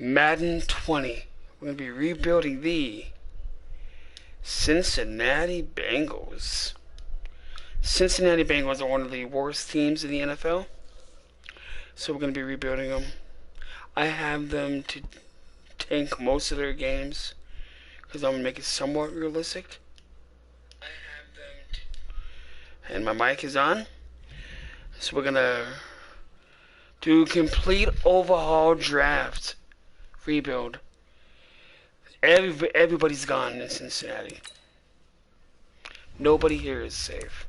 Madden 20. We're going to be rebuilding the Cincinnati Bengals. Cincinnati Bengals are one of the worst teams in the NFL. So we're going to be rebuilding them. I have them to tank most of their games because I'm going to make it somewhat realistic. And my mic is on. So we're going to do complete overhaul draft rebuild. Everybody's gone in Cincinnati. Nobody here is safe.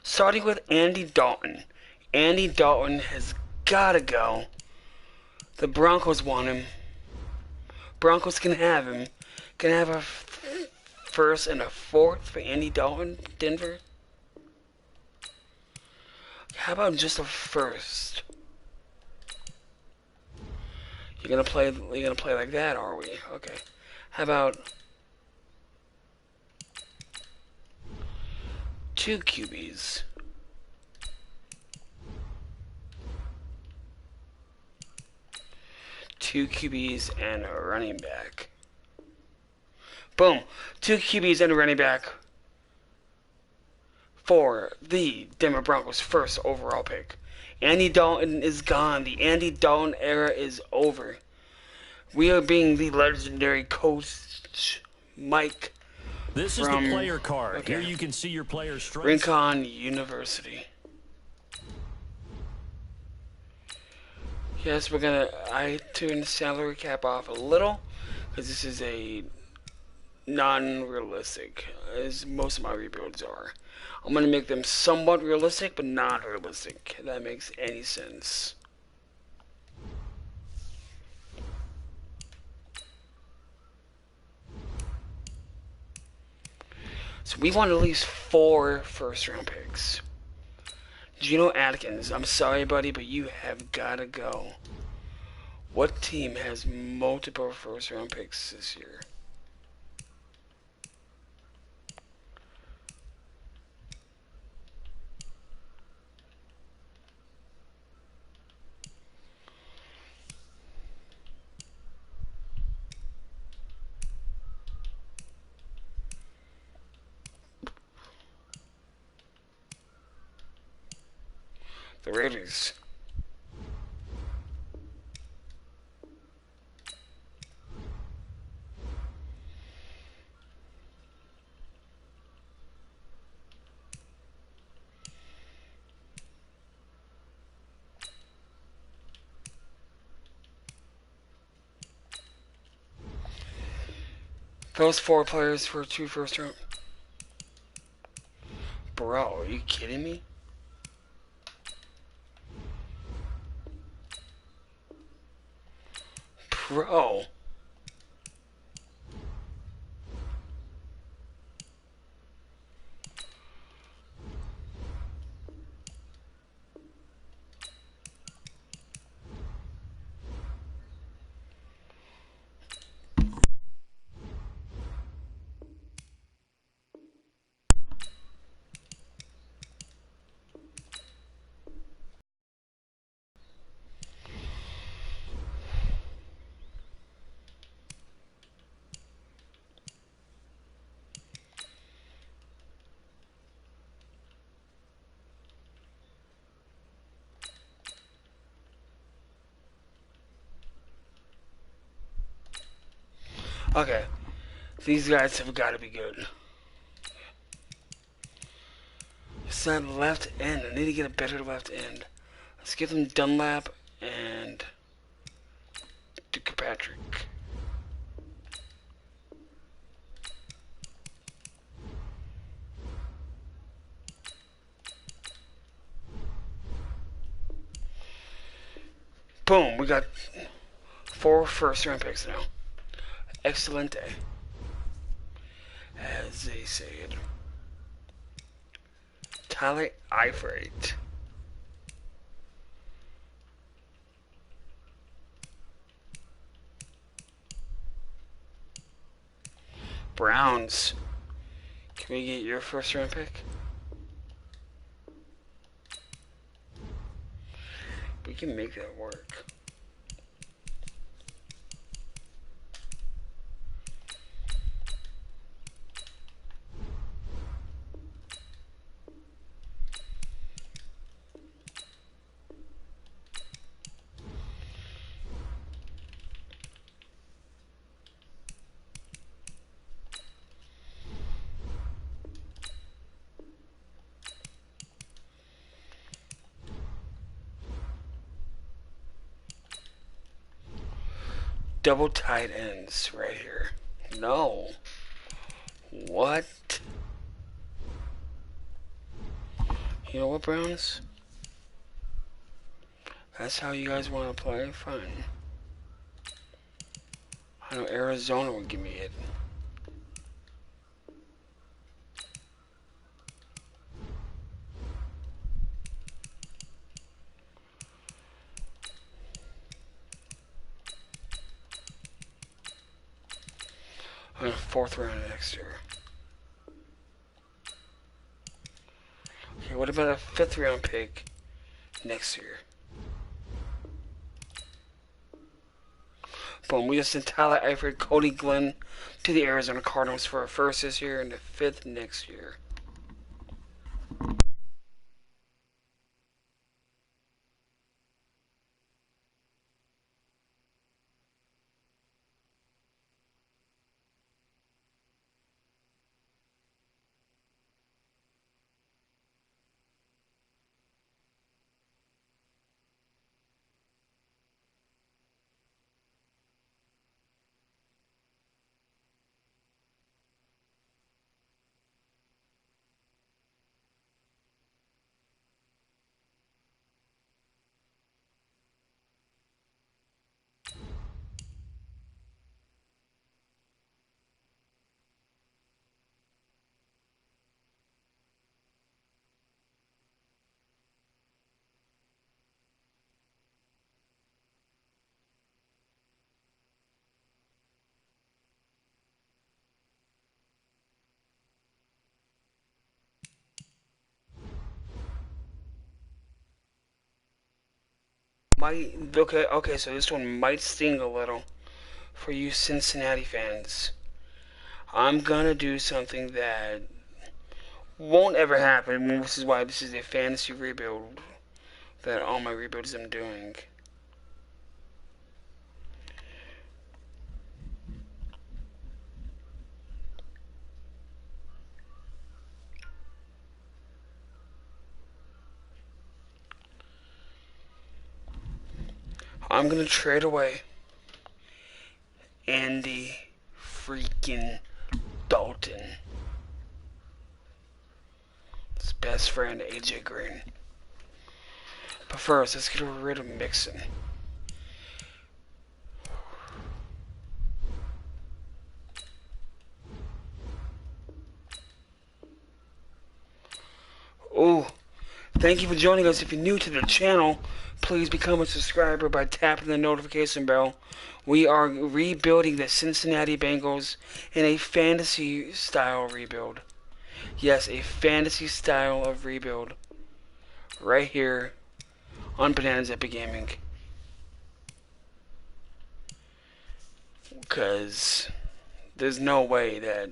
Starting with Andy Dalton. Andy Dalton has gotta go. The Broncos want him. Broncos can have him. Can have a first and a fourth for Andy Dalton, Denver. How about just a first? You're gonna play like that, are we? Okay. How about 2 QBs? Two QBs and a running back. Boom. 2 QBs and a running back for the Denver Broncos' first overall pick. Andy Dalton is gone. The Andy Dalton era is over. We are being the legendary coach Mike. This is the player card. Okay. Here you can see your player's strengths. Rincon University. Yes, I tune the salary cap off a little because this is a non-realistic, as most of my rebuilds are. I'm going to make them somewhat realistic, but not realistic, if that makes any sense. So we want at least 4 first-round picks. Geno Atkins, I'm sorry, buddy, but you have got to go. What team has multiple first-round picks this year? The Raiders. Those 4 players for 2 first round. Bro, are you kidding me? Bro. Okay, these guys have got to be good. It's that left end. I need to get a better left end. Let's give them Dunlap and Patrick. Boom, we got 4 first-round picks now. Excelente, as they said. Tyler Eifert. Browns. Can we get your first round pick? can make that work. Double tight ends right here. No. What? You know what, Browns? That's how you guys want to play? Fine. I know Arizona would give me it. On a 4th round next year. Okay, what about a 5th round pick next year? Boom, we just sent Tyler Eifert, Cody Glenn to the Arizona Cardinals for a 1st this year and a 5th next year. Okay, so this one might sting a little for you Cincinnati fans. I'm gonna do something that won't ever happen, this is why this is a fantasy rebuild that all my rebuilds I'm doing. I'm gonna trade away Andy freaking Dalton. His best friend AJ Green. But first, let's get rid of Mixon. Oh, thank you for joining us. If you're new to the channel, please become a subscriber by tapping the notification bell. We are rebuilding the Cincinnati Bengals in a fantasy style rebuild. Yes, a fantasy style of rebuild. Right here on Bananas Epic Gaming. Because there's no way that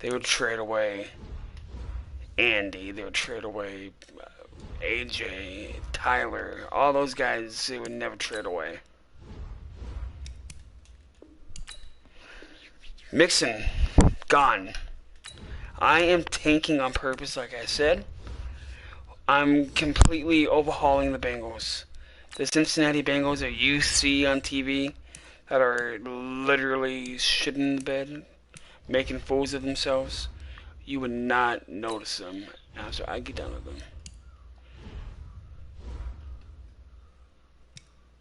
they would trade away Andy. They would trade away AJ, Tyler. All those guys they would never trade away. Mixon, gone. I am tanking on purpose, like I said. I'm completely overhauling the Bengals. The Cincinnati Bengals that you see on TV that are literally shitting in the bed, making fools of themselves, you would not notice them after I get done with them.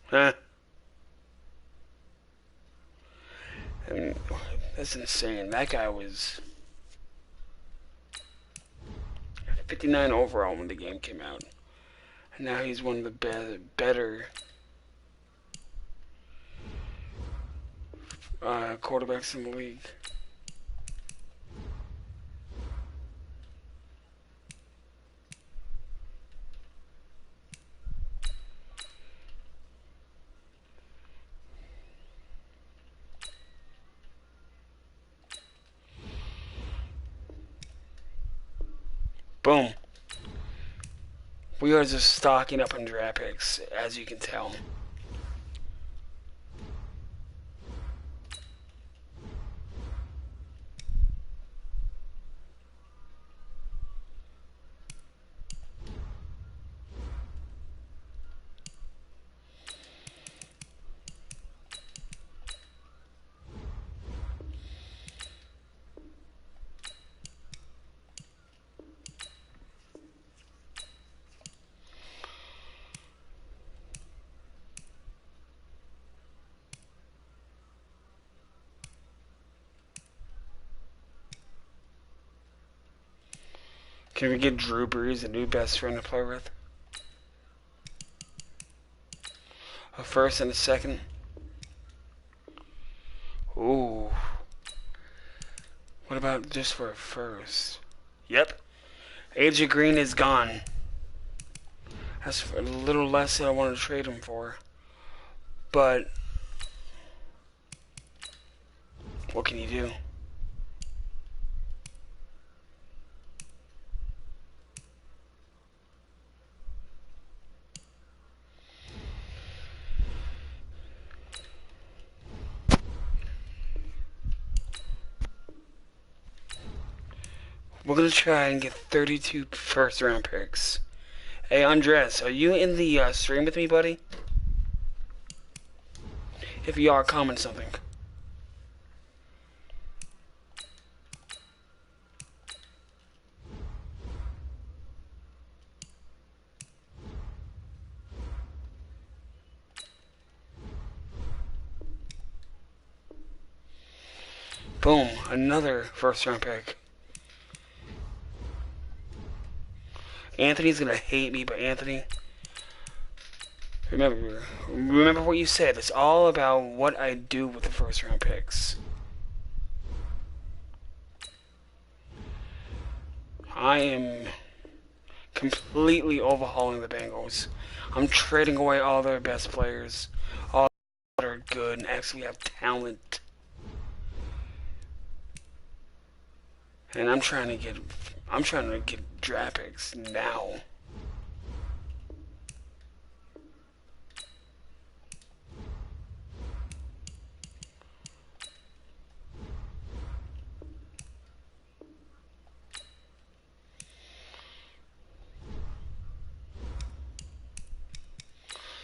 Huh? I mean, that's insane. That guy was 59 overall when the game came out. And now he's one of the better quarterbacks in the league. Boom. We are just stocking up on draft picks, as you can tell. Can we get Drew Brees a new best friend to play with? A first and a second? Ooh. What about just for a first? Yep. AJ Green is gone. That's a little less than I want to trade him for. But what can you do? We're going to try and get 32 first round picks. Hey, Andres, are you in the stream with me, buddy? If you are, comment something. Boom, another first round pick. Anthony's gonna hate me, but Anthony, remember what you said. It's all about what I do with the first round picks. I am completely overhauling the Bengals. I'm trading away all their best players, all that are good and actually have talent. And I'm trying to get draft picks now.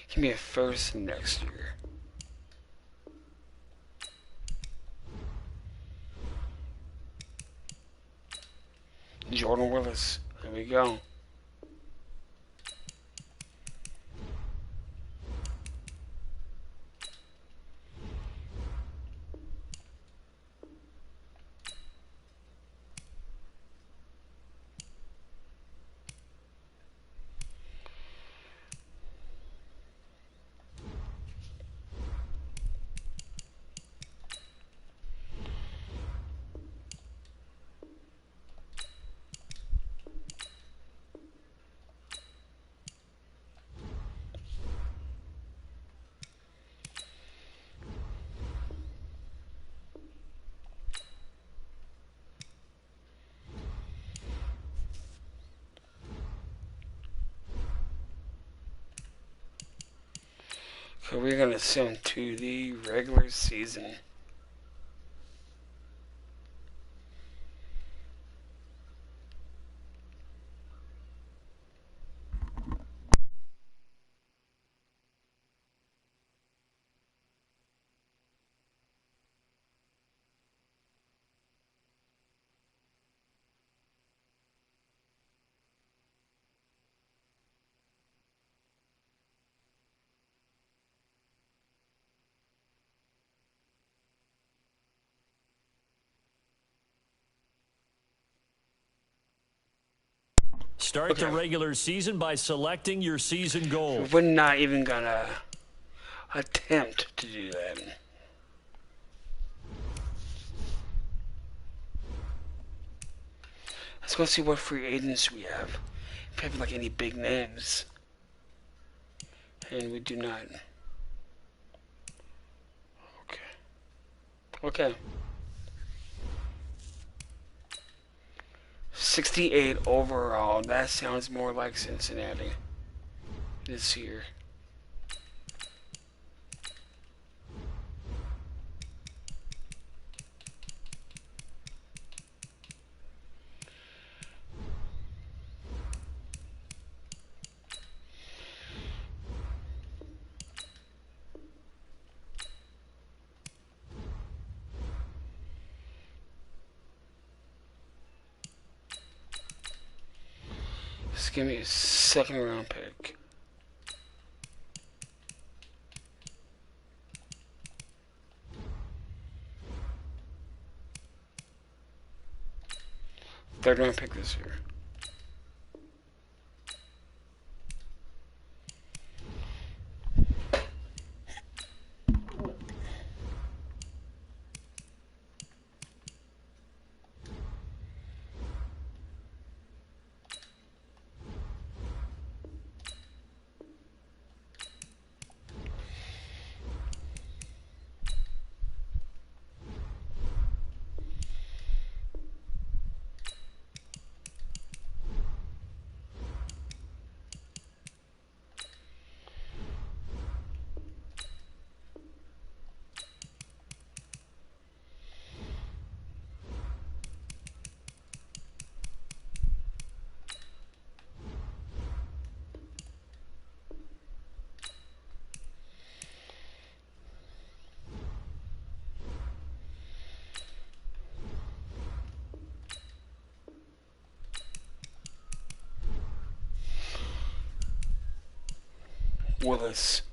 Give me a first next year. Jordan Willis. There we go. So we're gonna send to the regular season. Start the regular season by selecting your season goal. We're not even gonna attempt to do that. Let's go see what free agents we have. If we have like any big names. And we do not. Okay. 68 overall. That sounds more like Cincinnati this year. Just give me a second round pick. Third round pick this year. Willis.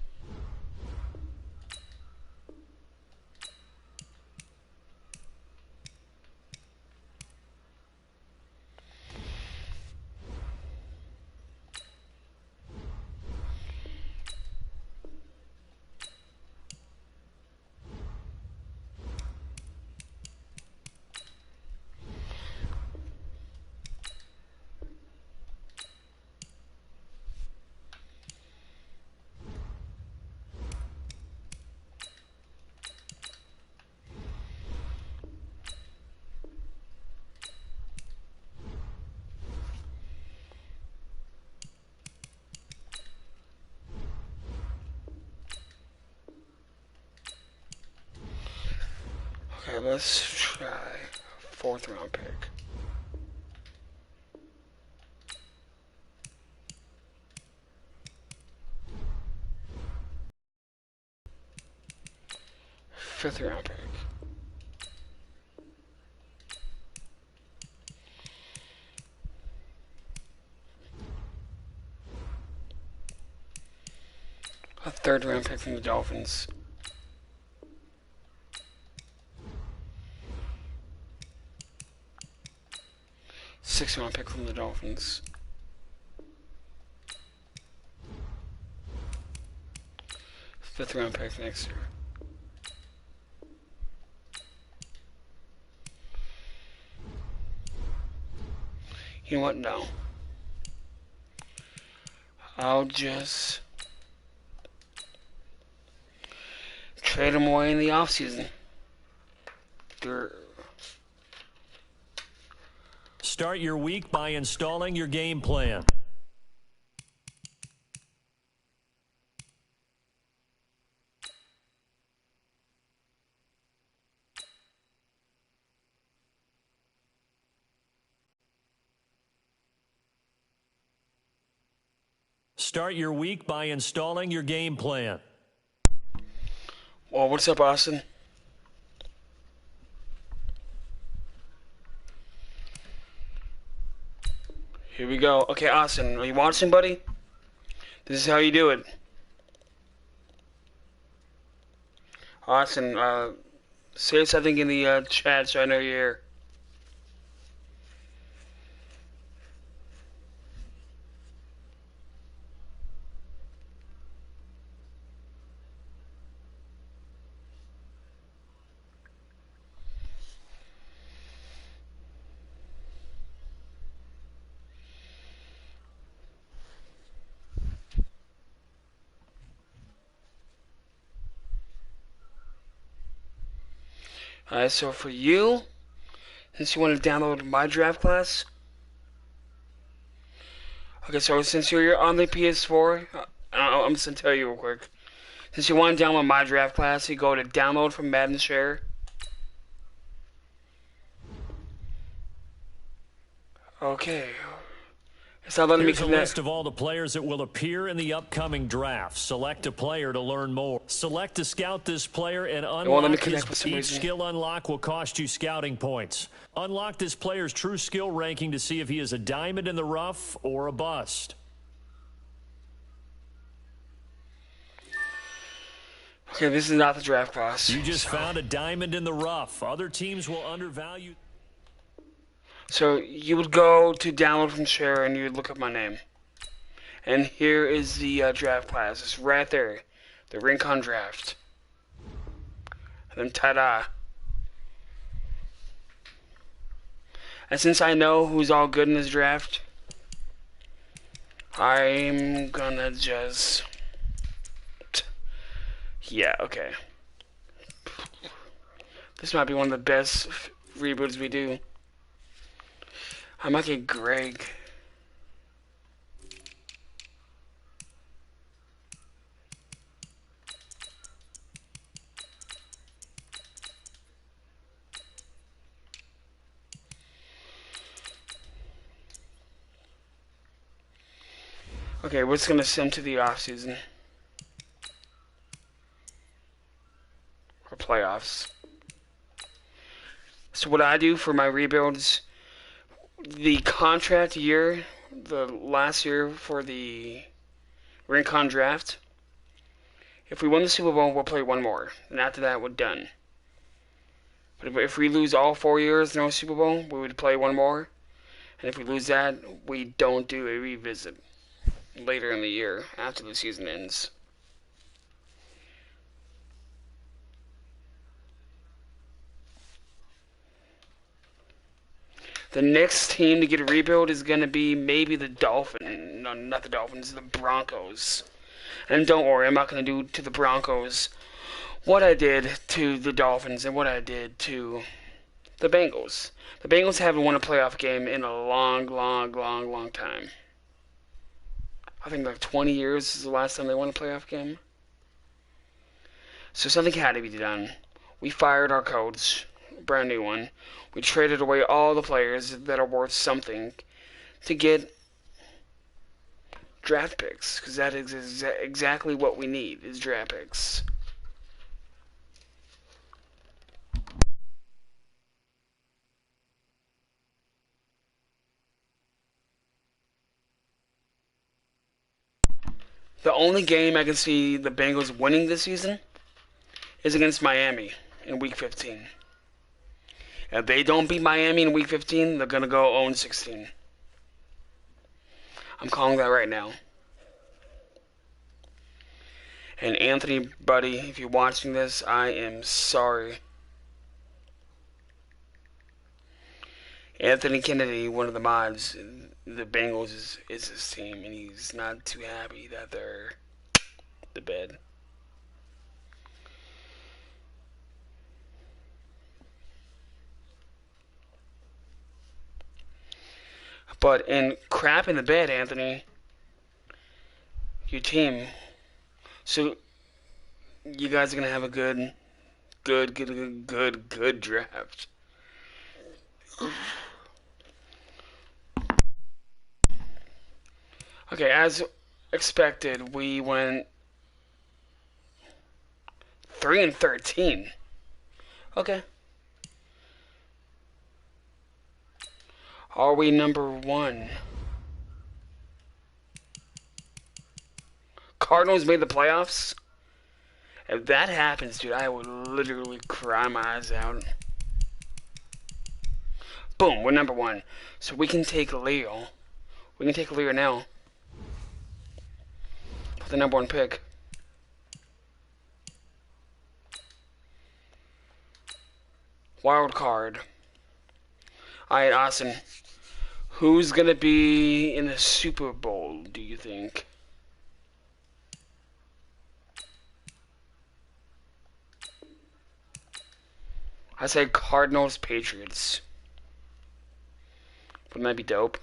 Okay, let's try fourth round pick. Fifth round pick. A third round pick from the Dolphins. Sixth round pick from the Dolphins. Fifth round pick next year. You know what? No. I'll just trade him away in the offseason. Start your week by installing your game plan. Start your week by installing your game plan. Well, what's up, Austin? Here we go. Okay, Austin, are you watching, buddy? This is how you do it. Austin, say something in the chat so I know you're here. Alright, so for you, since you want to download my draft class, Okay, so since you're on the PS4, I'm just gonna tell you real quick. Since you want to download my draft class, you go to download from Madden Share. Okay. It's not letting me Here's a connect. list of all the players that will appear in the upcoming draft. Select a player to learn more. Select to scout this player and It won't let me unlock his. connect for some Each reason. skill unlock will cost you scouting points. Unlock this player's true skill ranking to see if he is a diamond in the rough or a bust. Okay, this is not the draft class. You just found a diamond in the rough. Other teams will undervalue. So you would go to download from Share and you would look up my name. And here is the draft class. It's right there. The Rincon draft. And then ta-da. And since I know who's all good in this draft, I'm gonna just... Yeah, okay. This might be one of the best reboots we do. I might get Greg. Okay, we're just gonna send to the off season or playoffs. So what I do for my rebuilds, the contract year, the last year for the Rincon draft, if we win the Super Bowl, we'll play one more, and after that, we're done. But if we lose all 4 years, no Super Bowl, we would play one more, and if we lose that, we don't do a revisit later in the year after the season ends. The next team to get a rebuild is going to be maybe the Dolphins. No, not the Dolphins, the Broncos. And don't worry, I'm not going to do to the Broncos what I did to the Dolphins and what I did to the Bengals. The Bengals haven't won a playoff game in a long time. I think like 20 years is the last time they won a playoff game. So something had to be done. We fired our coach, brand new one. We traded away all the players that are worth something to get draft picks, because that is exactly what we need, is draft picks. The only game I can see the Bengals winning this season is against Miami in Week 15. If they don't beat Miami in Week 15, they're going to go 0-16. I'm calling that right now. And Anthony, buddy, if you're watching this, I am sorry. Anthony Kennedy, one of the mods, the Bengals is his team, and he's not too happy that they're the bed. But in crap in the bed, Anthony, your team. So you guys are gonna have a good draft. Okay, as expected, we went 3-13. Okay. Are we number one? Cardinals made the playoffs? If that happens, dude, I would literally cry my eyes out. Boom, we're number one. So we can take Leo. We can take Leo now. The number one pick. Wild card. Alright, Austin. Who's gonna be in the Super Bowl, do you think? I say Cardinals, Patriots. Wouldn't that be dope?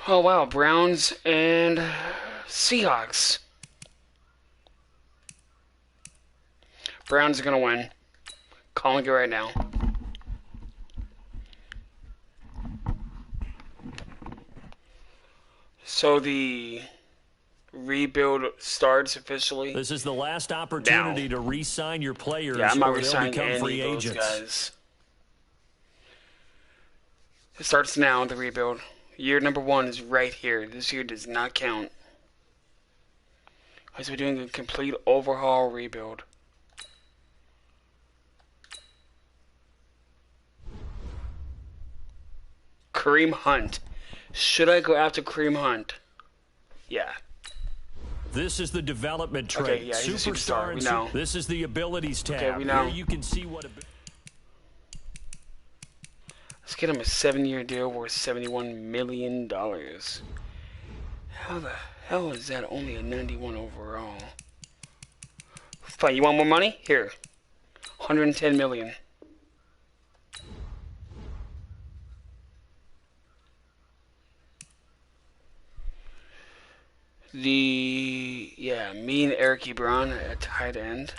Oh wow, Browns and Seahawks. Browns are gonna win. Calling it right now. So the rebuild starts officially This is the last now. opportunity to re-sign your players, Yeah, I'm not or they'll resigning become any free of those agents. guys. It starts now, the rebuild. Year number 1 is right here. This year does not count. Because we're doing a complete overhaul rebuild. Kareem Hunt. Should I go after Kareem Hunt? Yeah. This is the development trait. Okay, yeah, he's a superstar. We know. This is the abilities tab. Okay, we know. Here you can see what. Let's get him a 7-year deal worth $71 million. How the hell is that only a 91 overall? Fine, you want more money? Here. 110 million. Me and Eric Ebron at tight end.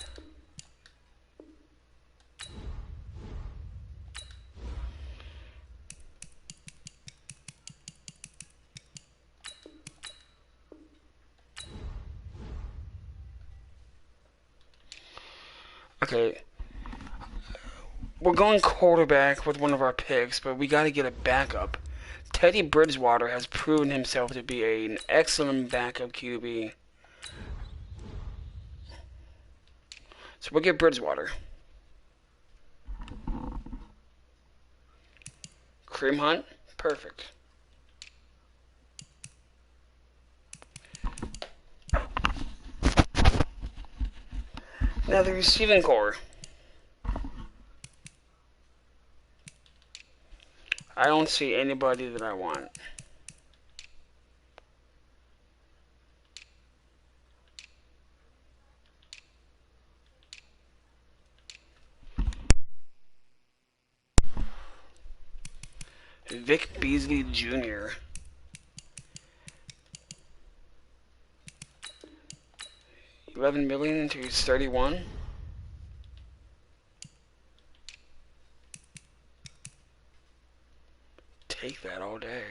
Okay. We're going quarterback with one of our picks, but we got to get a backup. Teddy Bridgewater has proven himself to be an excellent backup QB. So we'll get Bridgewater. Kareem Hunt? Perfect. Now the receiving core. I don't see anybody that I want. Vic Beasley Jr. $11 million into his 31. Take that all day.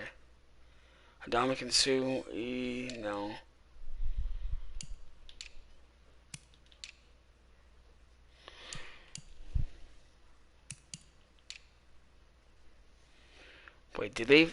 Adama Sue, no. Wait, did they?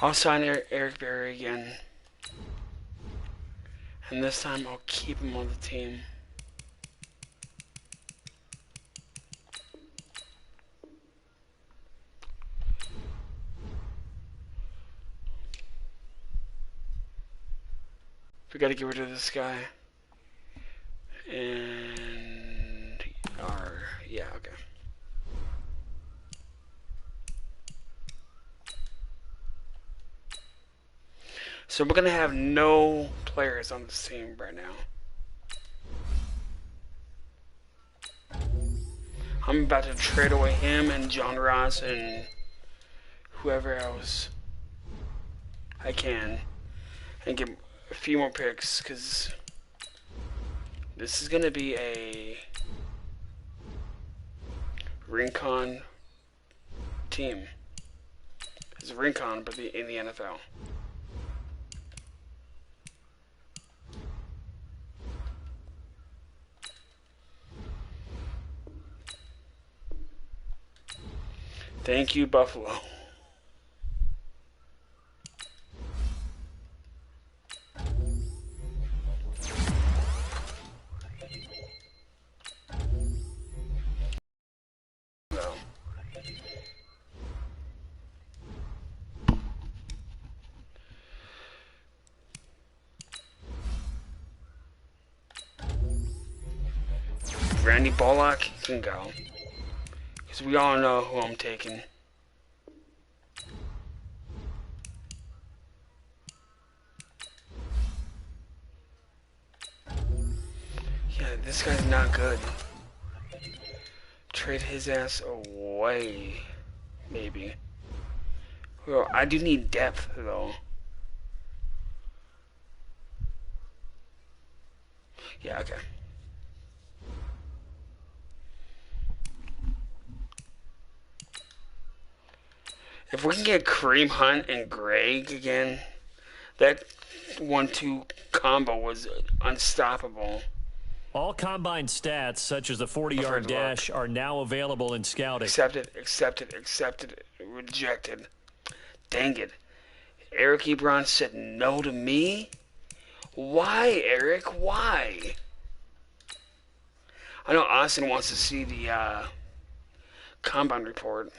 I'll sign Eric Berry again. And this time I'll keep him on the team. We gotta get rid of this guy. And yeah, okay. So we're gonna have no players on this team right now. I'm about to trade away him and John Ross and whoever else I can and get a few more picks, because this is gonna be a Rincon team. It's a Rincon, but in the NFL. Thank you, Buffalo. No. Randy Bullock can go, because we all know who I'm taking. this guy's not good. Trade his ass away. Maybe. Well, I do need depth, though. Yeah, okay. If we can get Kareem Hunt and Greg again, that 1-2 combo was unstoppable. All combine stats, such as the 40-yard dash, are now available in scouting. Accepted, rejected. Dang it. Eric Ebron said no to me? Why, Eric? Why? I know Austin wants to see the combine report.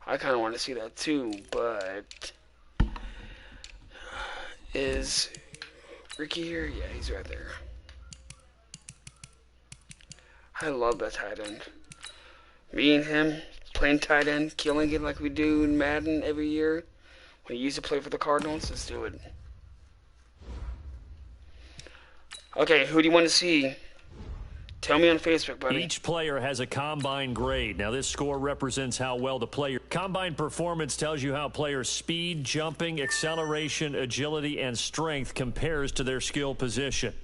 I kind of want to see that too, but is Ricky here? Yeah, he's right there. I love that tight end. Me and him playing tight end, killing it like we do in Madden every year. When he used to play for the Cardinals, let's do it. Okay, who do you want to see? Tell me on Facebook, buddy. Each player has a combine grade. Now, this score represents how well the player... Combine performance tells you how players' speed, jumping, acceleration, agility, and strength compares to their skill position.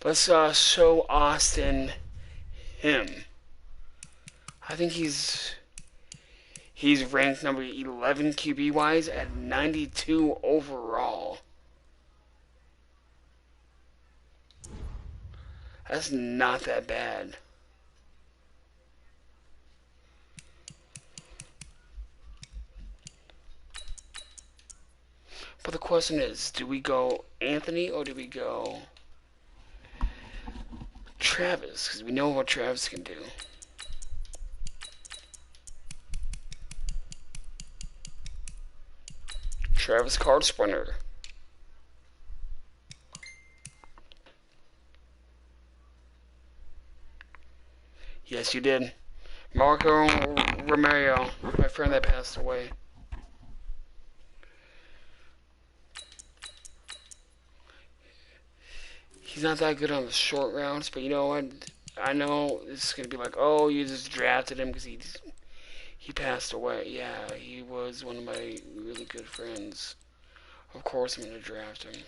Let's show Austin him. I think he's ranked number 11 QB-wise at 92 overall. That's not that bad. But the question is, do we go Anthony or do we go Travis? Because we know what Travis can do. Travis Card Sprinter. Yes, you did. Marco Romero, my friend that passed away. He's not that good on the short routes, but you know what? I know this is going to be like, oh, you just drafted him because he passed away. Yeah, he was one of my really good friends. Of course I'm going to draft him.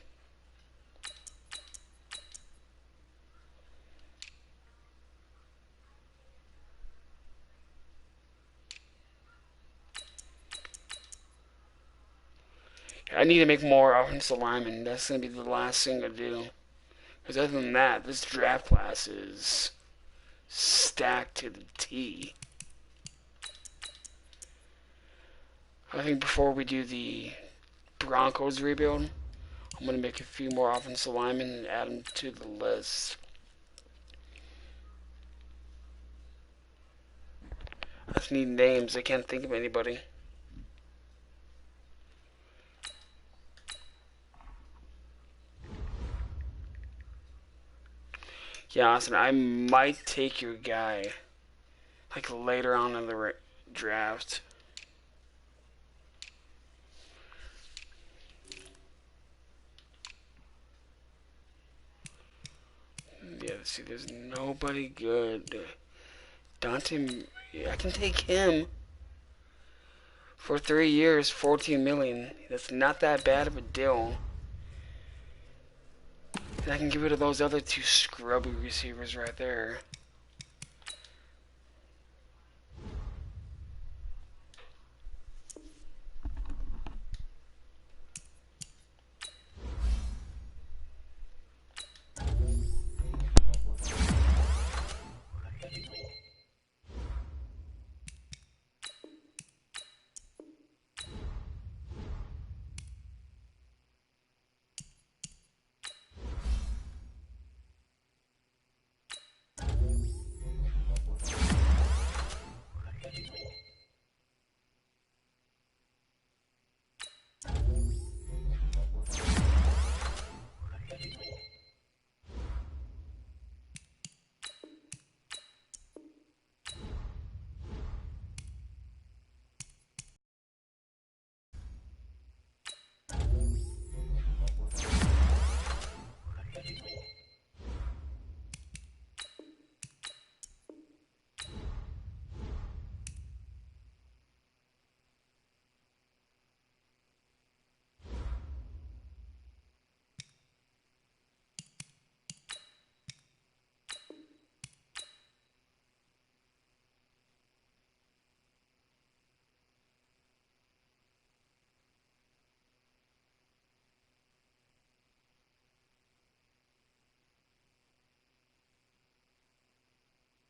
I need to make more offensive linemen. That's going to be the last thing to do. Because other than that, this draft class is stacked to the T. I think before we do the Broncos rebuild, I'm going to make a few more offensive linemen and add them to the list. I just need names. I can't think of anybody. Yeah, Austin, I might take your guy, like, later on in the draft. Yeah, see, there's nobody good. Dante, yeah, I can take him. For 3 years, $14 million. That's not that bad of a deal. And I can get rid of those other two scrubby receivers right there.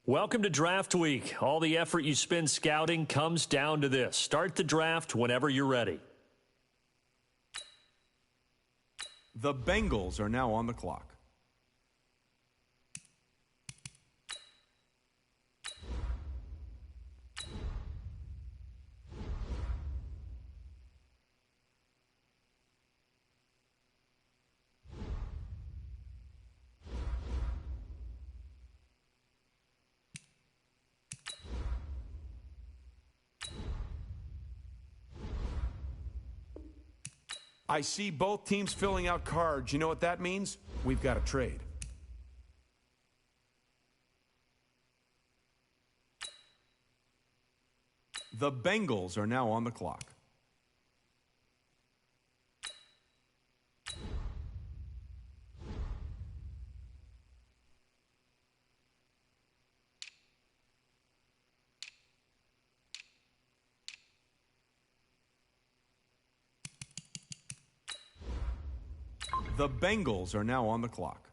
Welcome to Draft Week. All the effort you spend scouting comes down to this. Start the draft whenever you're ready. The Bengals are now on the clock. I see both teams filling out cards. You know what that means? We've got a trade. The Bengals are now on the clock. The Bengals are now on the clock.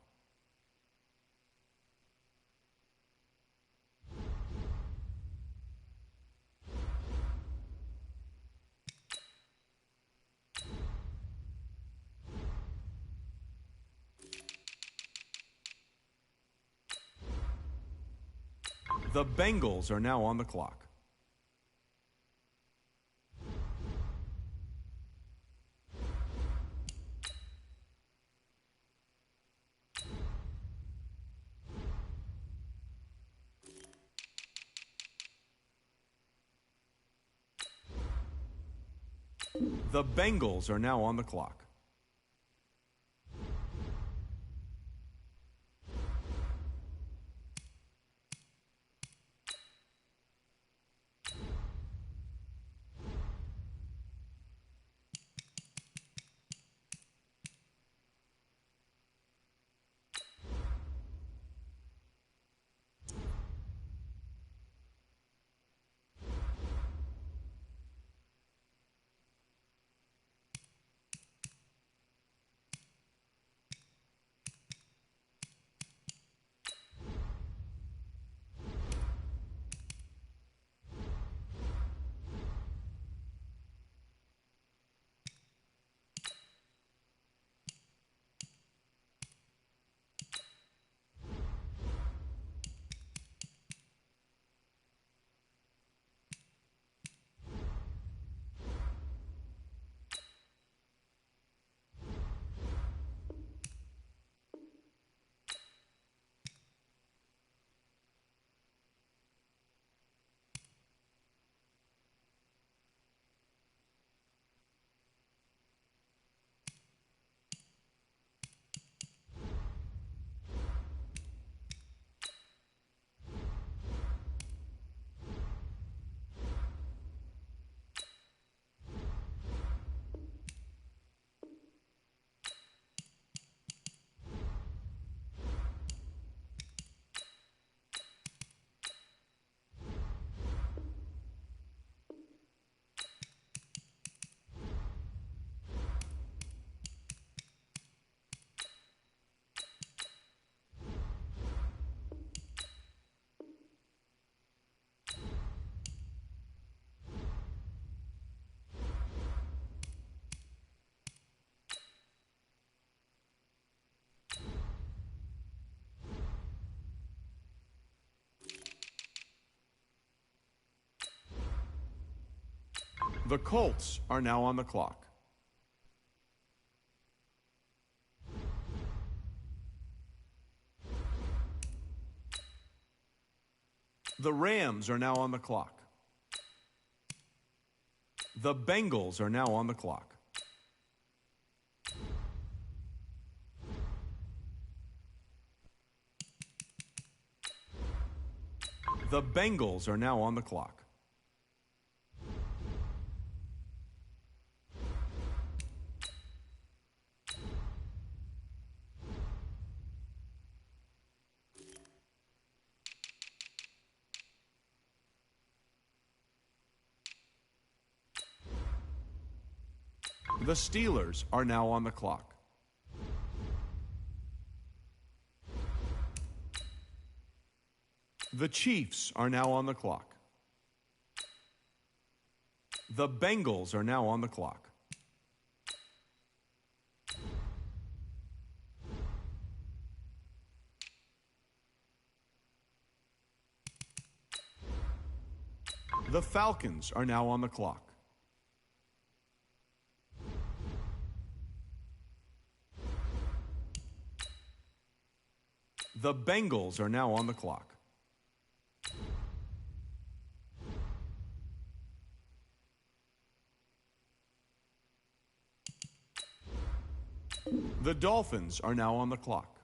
The Bengals are now on the clock. The Bengals are now on the clock. The Colts are now on the clock. The Rams are now on the clock. The Bengals are now on the clock. The Bengals are now on the clock. The Steelers are now on the clock. The Chiefs are now on the clock. The Bengals are now on the clock. The Falcons are now on the clock. The Bengals are now on the clock. The Dolphins are now on the clock.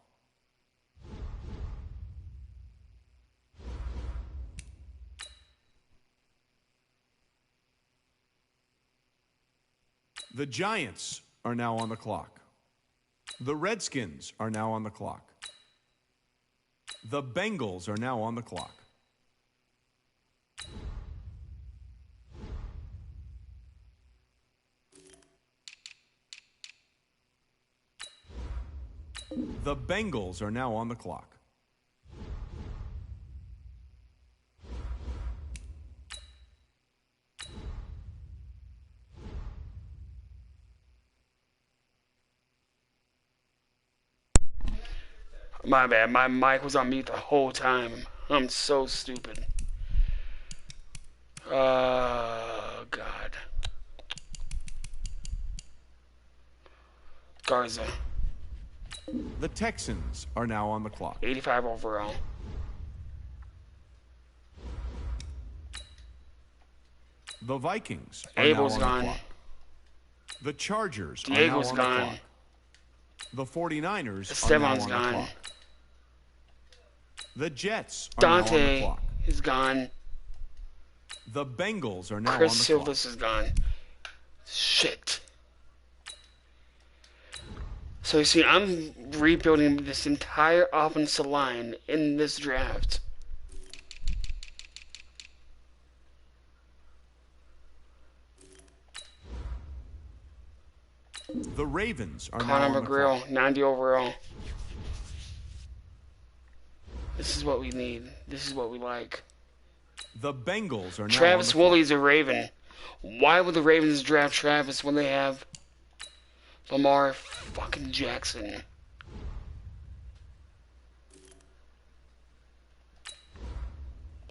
The Giants are now on the clock. The Redskins are now on the clock. The Bengals are now on the clock. The Bengals are now on the clock. My bad. My mic was on mute the whole time. I'm so stupid. God. Garza. The Texans are now on the clock. 85 overall. The Vikings are Abel's now on gone. the clock. The Chargers Diego's are now on gone. the clock. The 49ers are now Esteban's on gone. the clock. The Jets are now on the Dante clock. is gone. The Bengals are now Chris on the Silvas clock. is gone. Shit. So you see, I'm rebuilding this entire offensive line in this draft. The Ravens are now Conor on the clock. McGrill, 90 overall. This is what we need. This is what we like. The Bengals are now Travis on the Woolley's a Raven. Why would the Ravens draft Travis when they have Lamar fucking Jackson?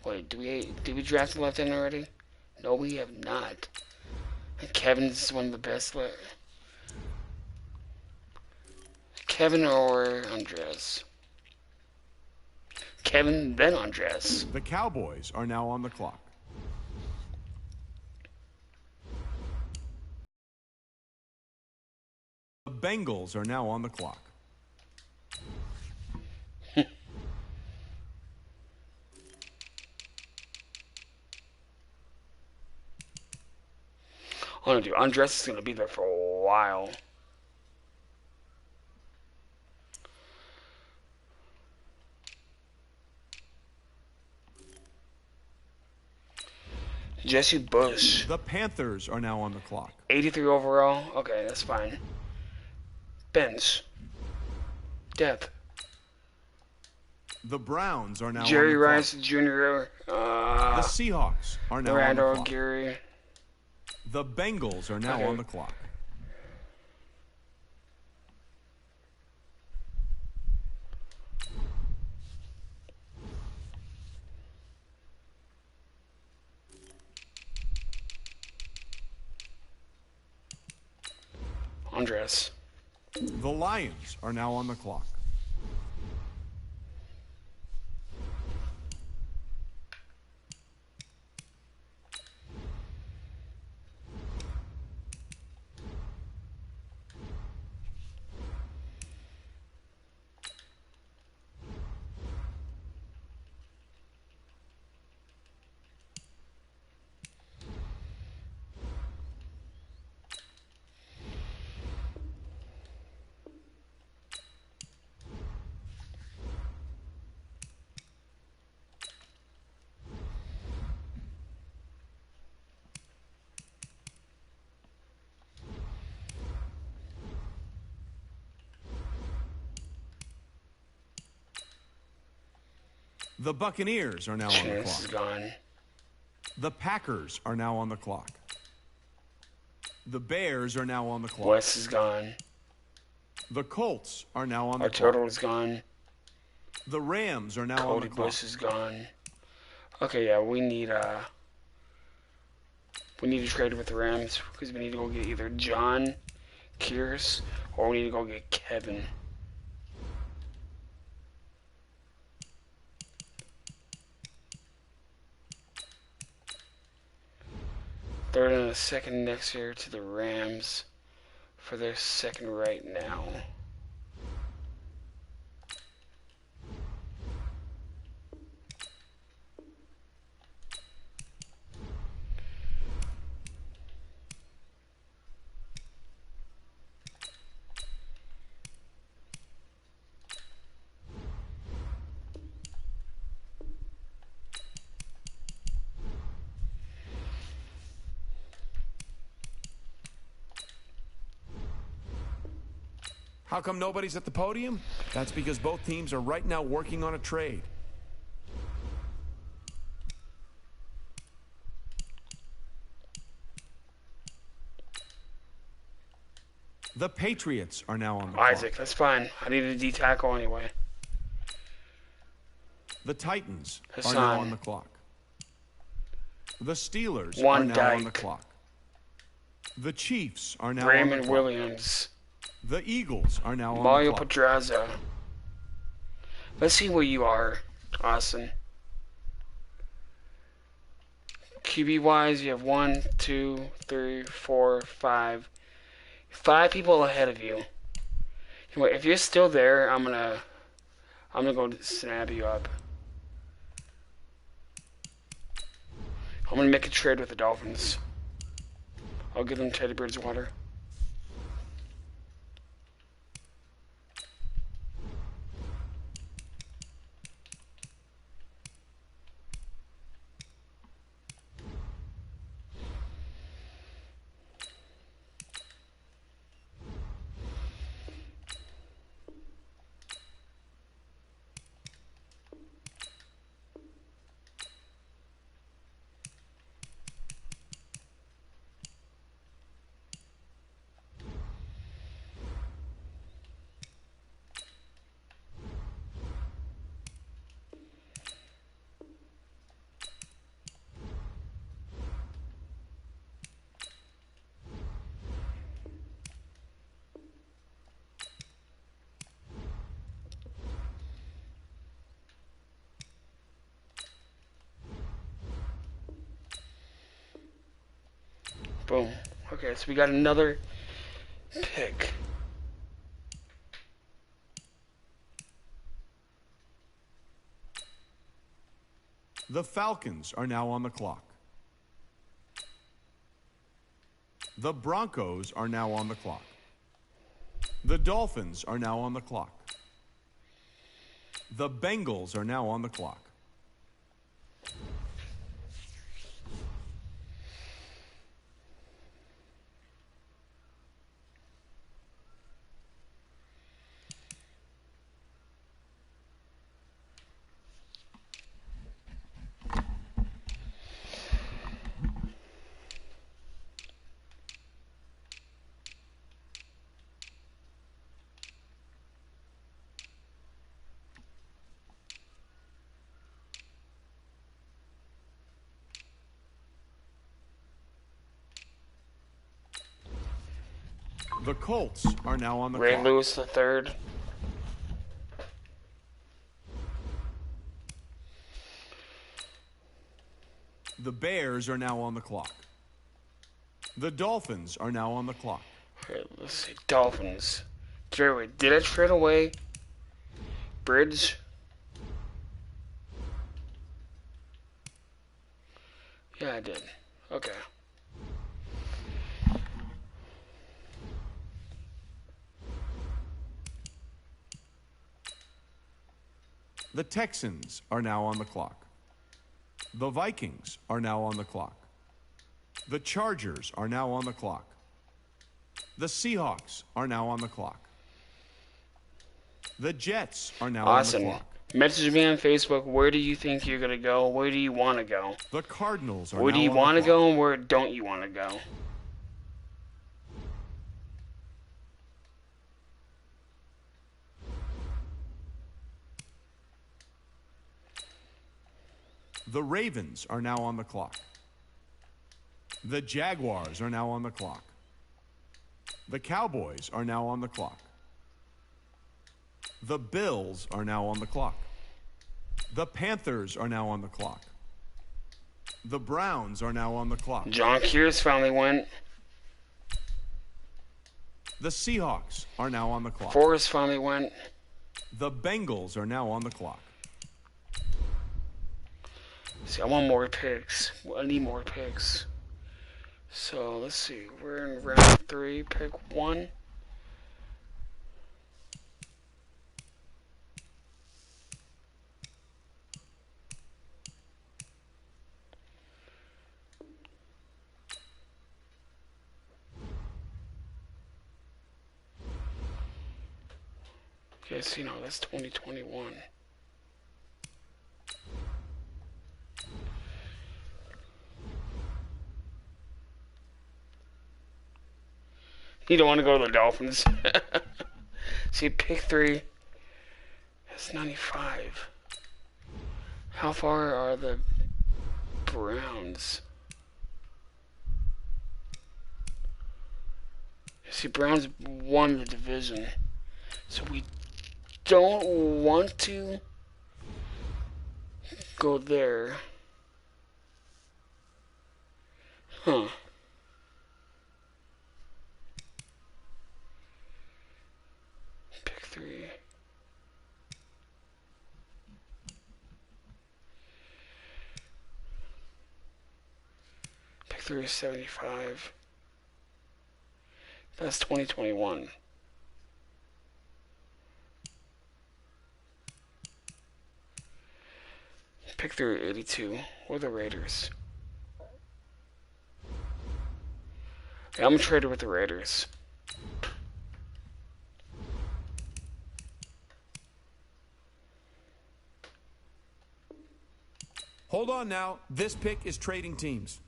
Wait, did we draft a left end already? No, we have not. And Kevin's one of the best. Kevin or Andres? Kevin, then Andres. The Cowboys are now on the clock. The Bengals are now on the clock. Oh, dude, Andres is gonna be there for a while. Jesse Bush, The Panthers are now on the clock. 83 overall. Okay, that's fine. Bench, depth. The Browns are now Jerry on the Rice clock. Jr. The Seahawks are now on the Randall clock. Geary. The Bengals are now Okay. on the clock. Andres. The Lions are now on the clock. The Buccaneers are now on the Chance is clock. gone. The Packers are now on the clock. The Bears are now on the clock. Wes is gone. The Colts are now on Our the clock. total is gone. The Rams are now on Cody the clock. Bush is gone. Okay, yeah, we need to trade with the Rams because we need to go get either John Kears or we need to go get Kevin. Third and a second next year to the Rams for their second right now. How come nobody's at the podium? That's because both teams are right now working on a trade. The Patriots are now on the Isaac, clock. that's fine. I needed a D tackle anyway. The Titans are Hassan. now on the clock. The Steelers are Juan now on the Dyke. clock. The Chiefs are now on the Raymond clock. Williams. The Eagles are now Mario on the clock. Pedraza. Let's see where you are, Austin. QB wise, you have 1, 2, 3, 4, 5. 5 people ahead of you. Anyway, if you're still there, I'm gonna go snap you up. I'm gonna make a trade with the Dolphins. I'll give them Teddy Bridgewater. Boom. Okay, so we got another pick. The Falcons are now on the clock. The Broncos are now on the clock. The Dolphins are now on the clock. The Bengals are now on the clock. The Colts are now on the Ray clock. Lewis the third. The Bears are now on the clock. The Dolphins are now on the clock. Okay, let's see. Dolphins. Jerry, did I trade away Bridge? Yeah, I did. Okay. The Texans are now on the clock. The Vikings are now on the clock. The Chargers are now on the clock. The Seahawks are now on the clock. The Jets are now Awesome. on the clock. Message me on Facebook. Where do you think you're gonna go? Where do you want to go? The Cardinals are Where now do you on the want to clock. go, and where don't you want to go? The Ravens are now on the clock. The Jaguars are now on the clock. The Cowboys are now on the clock. The Bills are now on the clock. The Panthers are now on the clock. The Browns are now on the clock. John Kears finally went. The Seahawks are now on the clock. Forrest finally went. The Bengals are now on the clock. See, I want more picks. I need more picks. So, let's see. We're in round 3, pick 1. Yes, you know, that's 2021. You don't want to go to the Dolphins. See, pick 3. That's 95. How far are the Browns? See, Browns won the division. So we don't want to go there. Huh. Pick 3. Pick 3 is 75. That's 2021. Pick 3, 82. Or the Raiders. Yeah, I'm a trader with the Raiders. Hold on now. This pick is trading teams.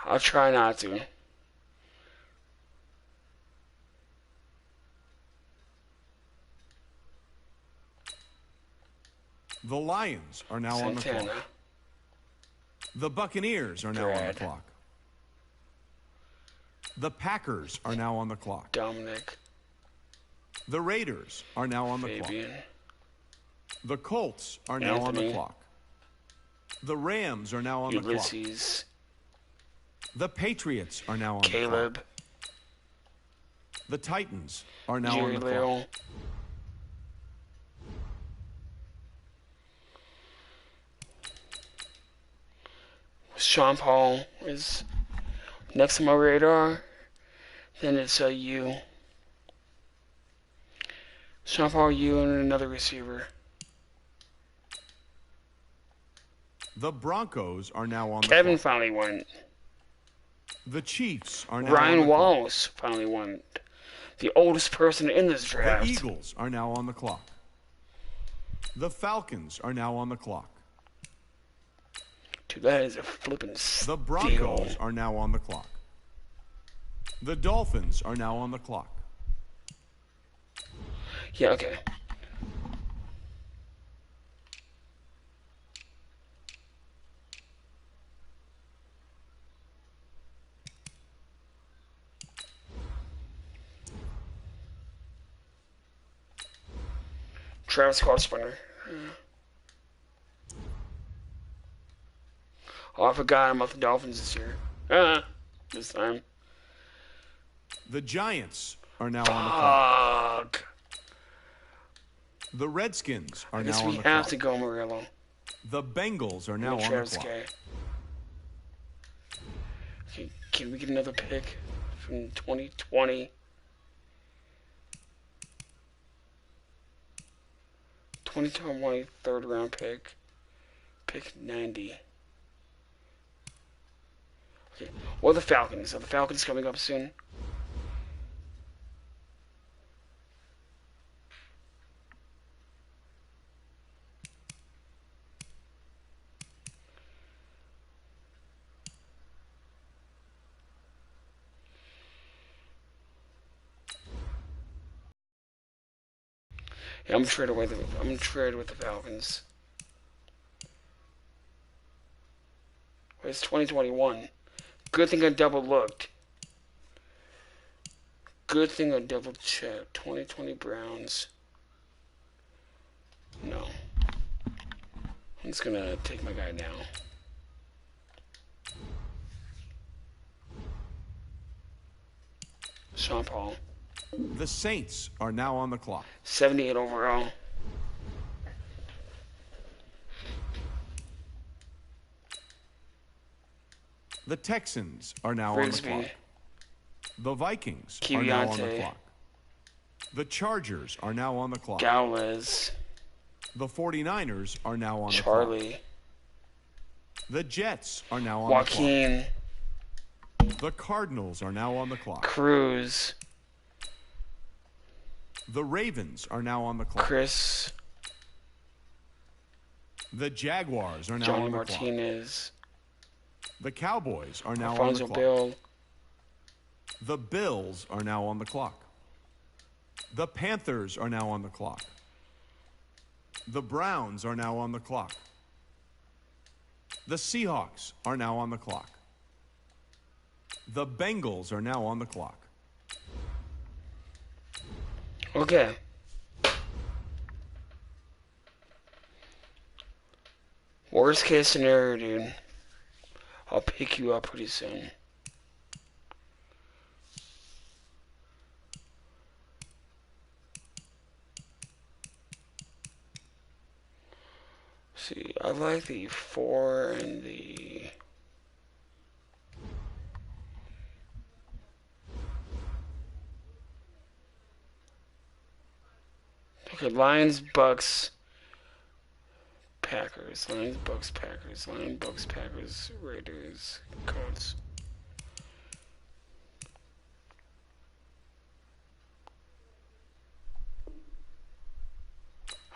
I'll try not to. The Lions are now on the Santana. clock. The Buccaneers are now on the Brad. clock. The Packers are now on the clock. Dominic. The Raiders are now on the clock. Fabian. The Colts are now on the Anthony. clock. The Rams are now on the clock. Ulysses. The Patriots are now on the Caleb. clock. The Titans are now Jerry on the clock. Leal. Sean Paul is next on my radar. Then it's you. Sean Paul, you, and another receiver. The Broncos are now on Kevin the clock. finally won. The Chiefs are now on Ryan the clock. Wallace finally won. The oldest person in this The draft. Eagles are now on the clock. The Falcons are now on the clock. Dude, that is a flippin' steal. The Broncos are now on the clock. The Dolphins are now on the clock. Yeah, okay. Travis Scott. Oh, I forgot I'm about the Dolphins this year. This time. The Giants are now on the clock. Fuck. The Redskins are I guess now we on the have clock. to go Murillo. The Bengals are now on the Travis clock. K. Okay, can we get another pick from 2020? 2021 third round pick. Pick 90. Okay. Or the Falcons. Are the Falcons coming up soon? Yeah, I'm gonna trade with the Falcons. Wait, it's 2021. Good thing I double looked. Good thing I double checked. 2020 Browns. No. I'm just gonna take my guy now. Sean Paul. The Saints are now on the clock. 78 overall. The Texans are now Rigsby. on the clock. The Vikings are now on the Kiviante. clock. The Chargers are now on the clock. Gowles. The 49ers are now on the clock. Charlie. The Jets are now on Joaquin. the clock. The Cardinals are now on the clock. Cruz. The Ravens are now on the clock. Chris. The Jaguars are now Johnny on the clock. Martinez. The Cowboys are now Alfonso on the clock. Bill. The Bills are now on the clock. The Panthers are now on the clock. The Browns are now on the clock. The Seahawks are now on the clock. The Bengals are now on the clock. Okay. Worst case scenario, dude. I'll pick you up pretty soon. See, I like the 4 and the... Okay, Lions, Bucks, Packers. Lions, Bucks, Packers. Lions, Bucks, Packers, Raiders, Colts.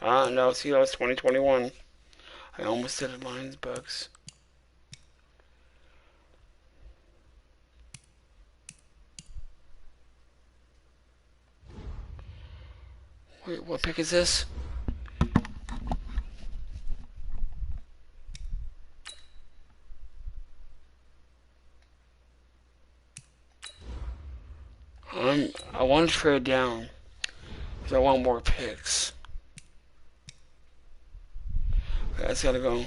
No, see, that was 2021. I almost said it, Lions, Bucks. Wait, what pick is this? I want to trade down because I want more picks. Okay, I just gotta go.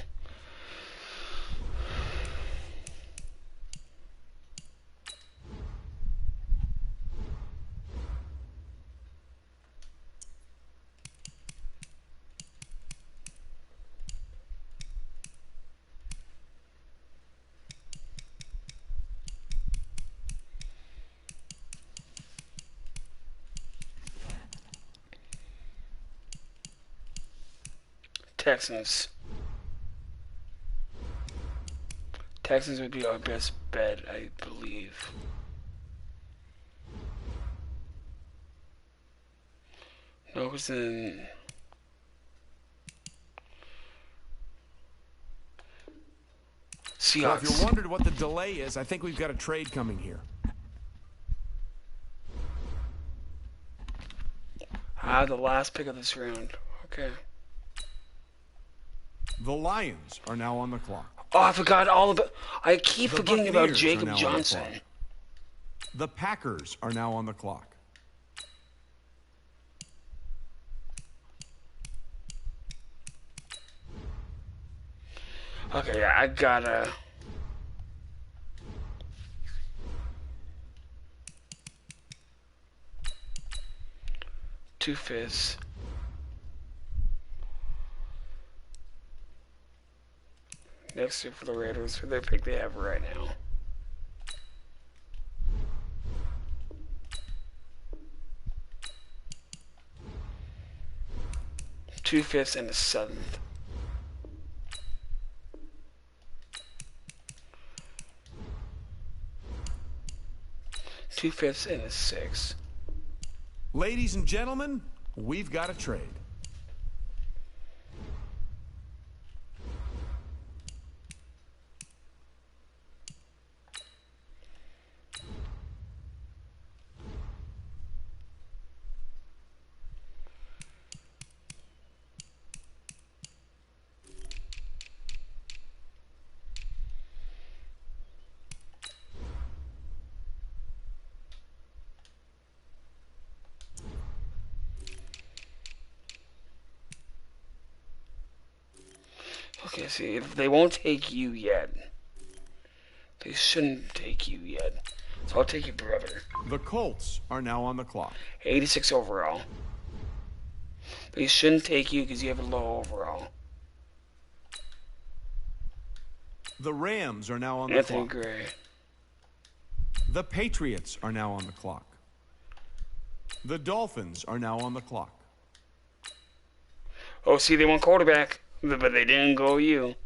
Texans. Texans would be our best bet, I believe. No, because then... So Seahawks. if you're wondering what the delay is, I think we've got a trade coming here. The last pick of this round. Okay. The Lions are now on the clock. Oh, I forgot all about... I keep The forgetting about Buccaneers are Jacob now on the Johnson. clock. The Packers are now on the clock. Okay, yeah, I gotta... Two-fifths. Next year for the Raiders, for their pick they have right now. Two-fifths and a seventh. Two-fifths and a sixth. Ladies and gentlemen, we've got a trade. Okay, see, they won't take you yet. They shouldn't take you yet. So I'll take your brother. The Colts are now on the clock. 86 overall. They shouldn't take you because you have a low overall. The Rams are now on the Anthony clock. Gray. The Patriots are now on the clock. The Dolphins are now on the clock. Oh, see, they want quarterback, but they didn't go you.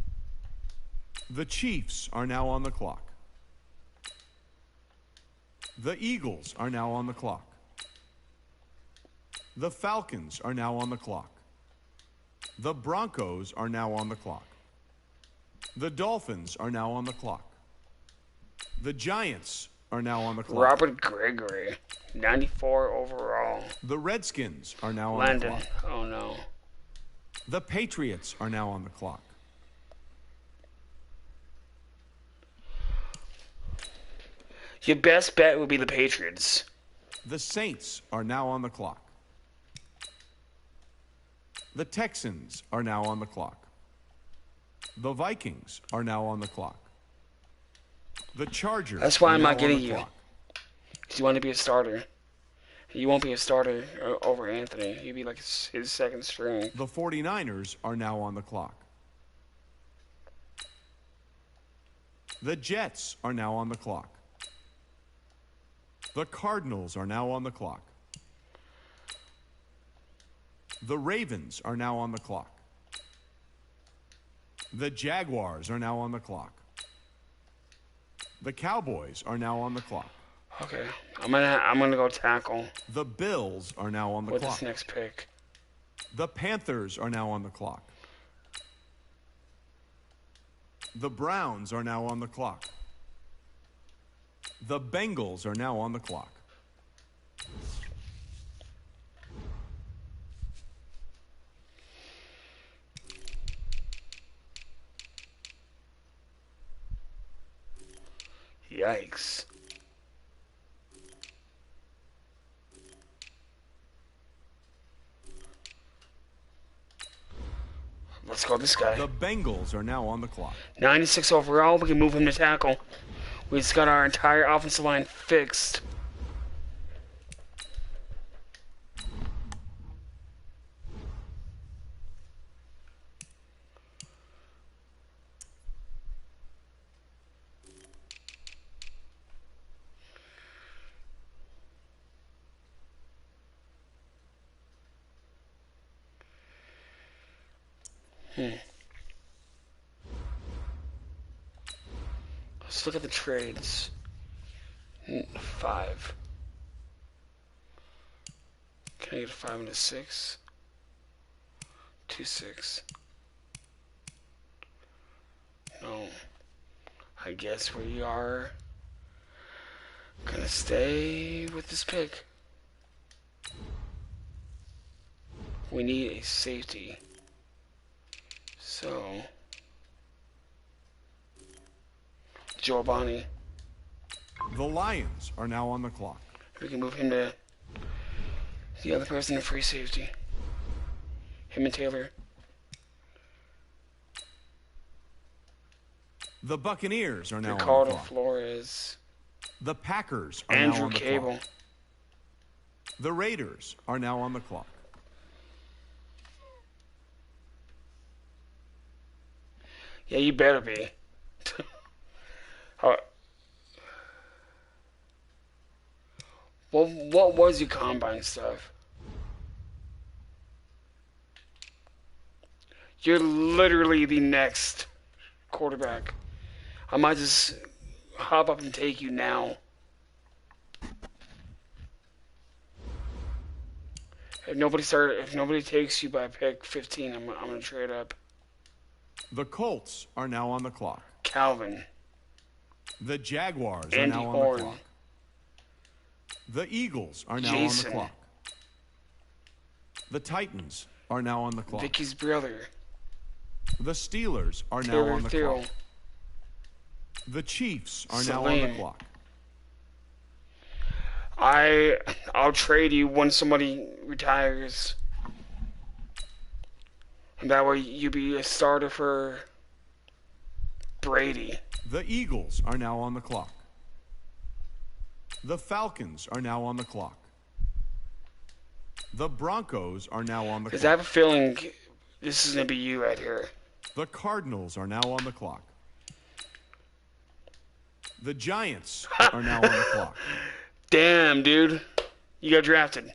The Chiefs are now on the clock. The Eagles are now on the clock. The Falcons are now on the clock. The Broncos are now on the clock. The Dolphins are now on the clock. The Giants are now on the clock. Robert Gregory, 94 overall. The Redskins are now on Landon, the clock. oh no. The Patriots are now on the clock. Your best bet would be the Patriots. The Saints are now on the clock. The Texans are now on the clock. The Vikings are now on the clock. The Chargers. That's why are I'm now not getting on the you. clock. Because you want to be a starter. You won't be a starter over Anthony. You'd be like his second string. The 49ers are now on the clock. The Jets are now on the clock. The Cardinals are now on the clock. The Ravens are now on the clock. The Jaguars are now on the clock. The Cowboys are now on the clock. Okay, I'm gonna go tackle The Bills are now on the with clock. this next pick. The Panthers are now on the clock. The Browns are now on the clock. The Bengals are now on the clock. Yikes. Let's go this guy. The Bengals are now on the clock. 96 overall. We can move him to tackle. We just got our entire offensive line fixed. Let's look at the trades. 5. Can I get a 5 and a 6? 2, 6. No. I guess we are gonna stay with this pick. We need a safety. So, Joe Bonnie. The Lions are now on the clock. We can move him to the other person in free safety. Him and Taylor. The Buccaneers are now on the Ricardo clock. Flores. The Packers are now Andrew on the Cable. clock. The Raiders are now on the clock. Yeah, you better be. Well, what was your combine stuff? You're literally the next quarterback. I might just hop up and take you now. If nobody takes you by pick 15, I'm gonna trade up. The Colts are now on the clock. Calvin. The Jaguars are Andy now on Horn. the clock. The Eagles are now Jason. on the clock. The Titans are now on the clock. Vicky's brother. The Steelers are now Taylor on the Thiel. clock. The Chiefs are now on the Salim. clock. I'll trade you when somebody retires. And that way you be a starter for Brady. The Eagles are now on the clock. The Falcons are now on the clock. The Broncos are now on the Because I have a clock. feeling this is going to be you right here. The Cardinals are now on the clock. The Giants are now on the clock. Damn, dude. You got drafted.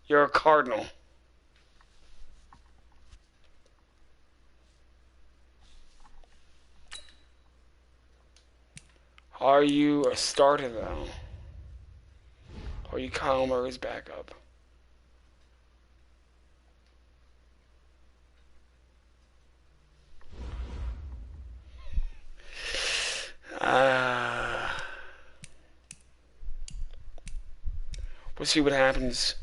You're a Cardinal. Are you a starter, though? Or are you Kyle Murray's backup? We'll see what happens.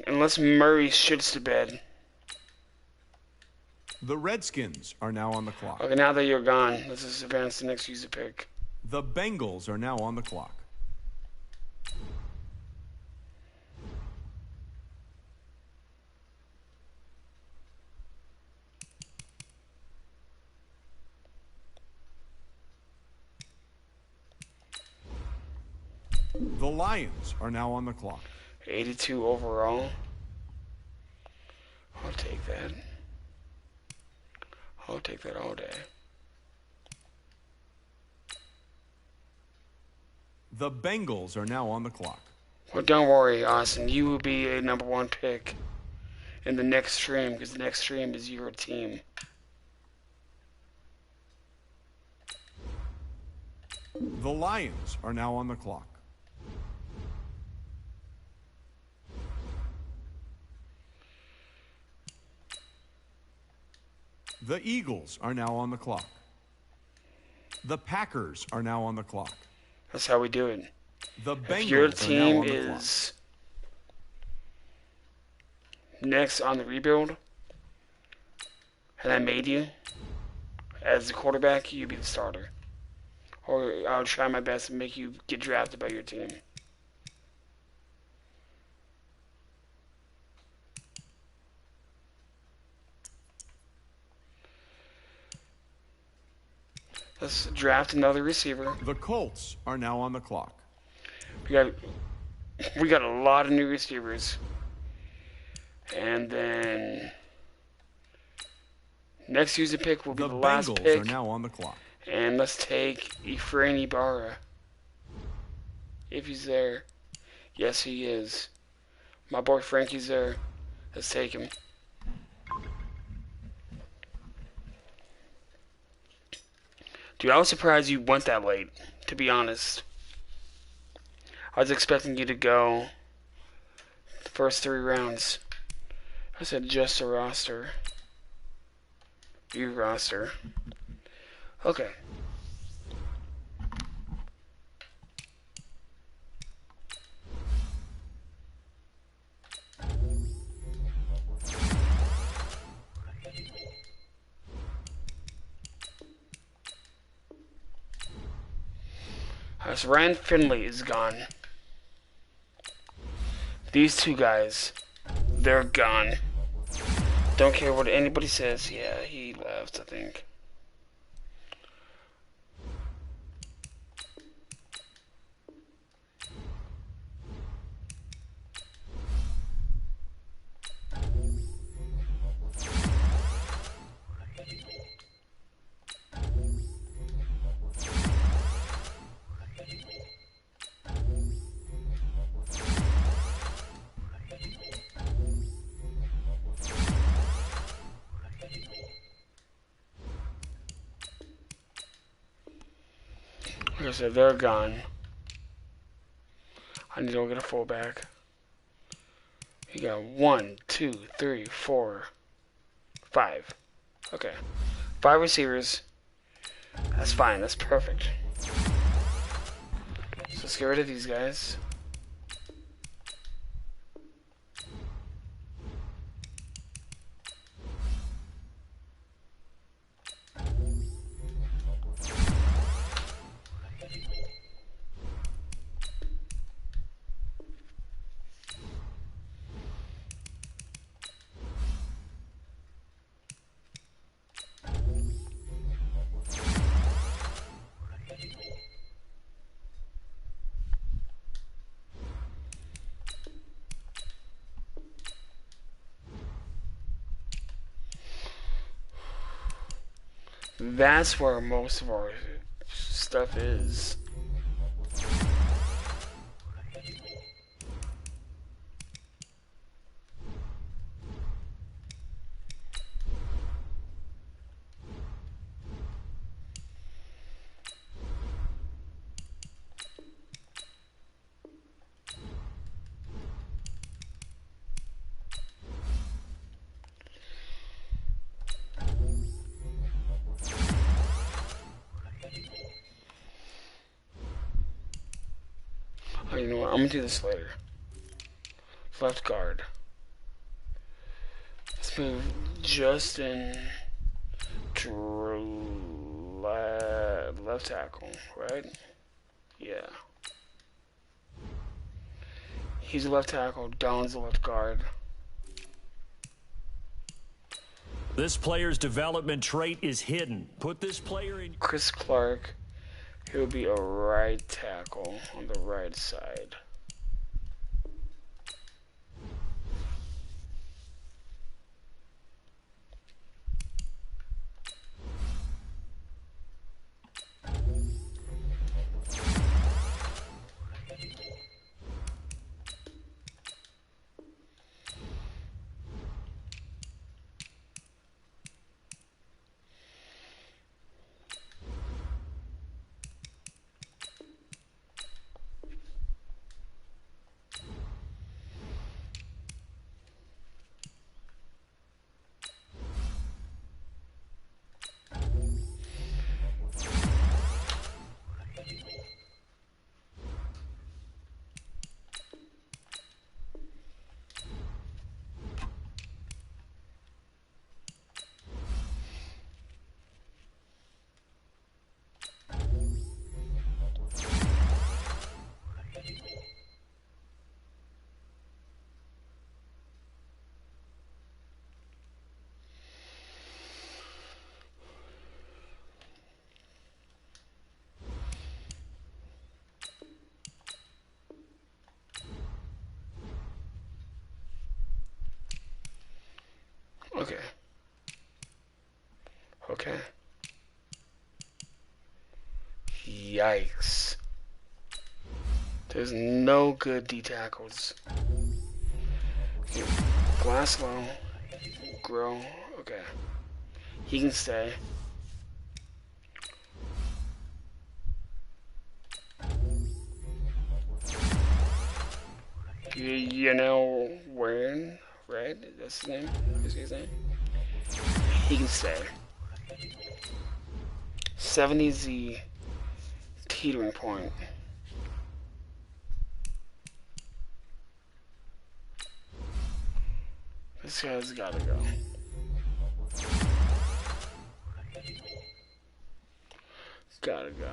Unless Murray shits the bed. The Redskins are now on the clock. Okay, now that you're gone, let's just advance the next user pick. The Bengals are now on the clock. The Lions are now on the clock. 82 overall. I'll take that. I'll take that all day. The Bengals are now on the clock. Well, don't worry, Austin. You will be a #1 pick in the next stream, because the next stream is your team. The Lions are now on the clock. The Eagles are now on the clock. The Packers are now on the clock. That's how we do it. The If your Bengals are now team on the clock. is next on the rebuild, and I made you as the quarterback, you be the starter. Or I'll try my best to make you get drafted by your team. Let's draft another receiver. The Colts are now on the clock. We got a lot of new receivers. And then next user pick will be The the last Bengals pick. are now on the clock. And let's take Efrain Ibarra. If he's there. Yes, he is. My boy Frankie's there. Let's take him. Dude, I was surprised you went that late, to be honest. I was expecting you to go the first 3 rounds. I said just a roster. View roster. Okay. So Ryan Finley is gone. These 2 guys, they're gone. Don't care what anybody says. Yeah, he left, I think. Like I said, they're gone. I need to go get a fullback. You got 1, 2, 3, 4, 5. Okay. 5 receivers. That's fine. That's perfect. So let's get rid of these guys. That's where most of our stuff is. Oh, you know what? I'm gonna do this later. Left guard. Let's move Justin to left tackle, right? Yeah. He's a left tackle. Don's a left guard. This player's development trait is hidden. Put this player in. Chris Clark. He'll be a right tackle on the right side. Okay. Okay. Yikes. There's no good D tackles. Okay. Glasgow. Grow. Okay. He can stay. You know Warren, right? That's his name? Is his name? He can stay. 70's the teetering point. This guy's gotta go. Gotta go.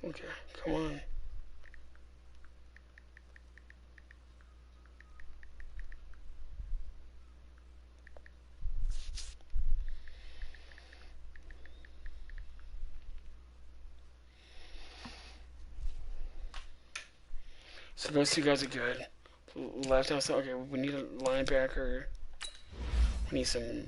Okay, come on. So those two guys are good. Left outside. Okay, we need a linebacker. We need some.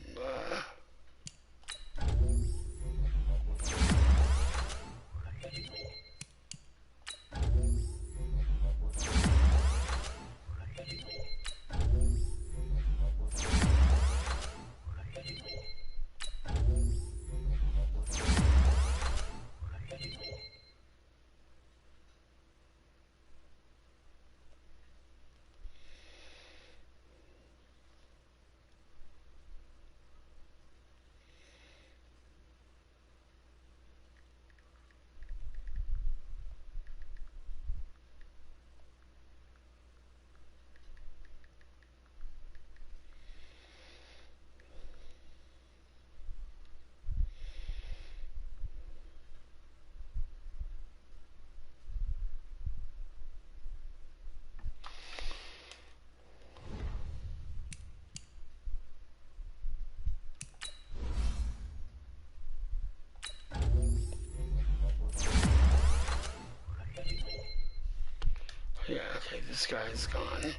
Yeah, okay, this guy's gone.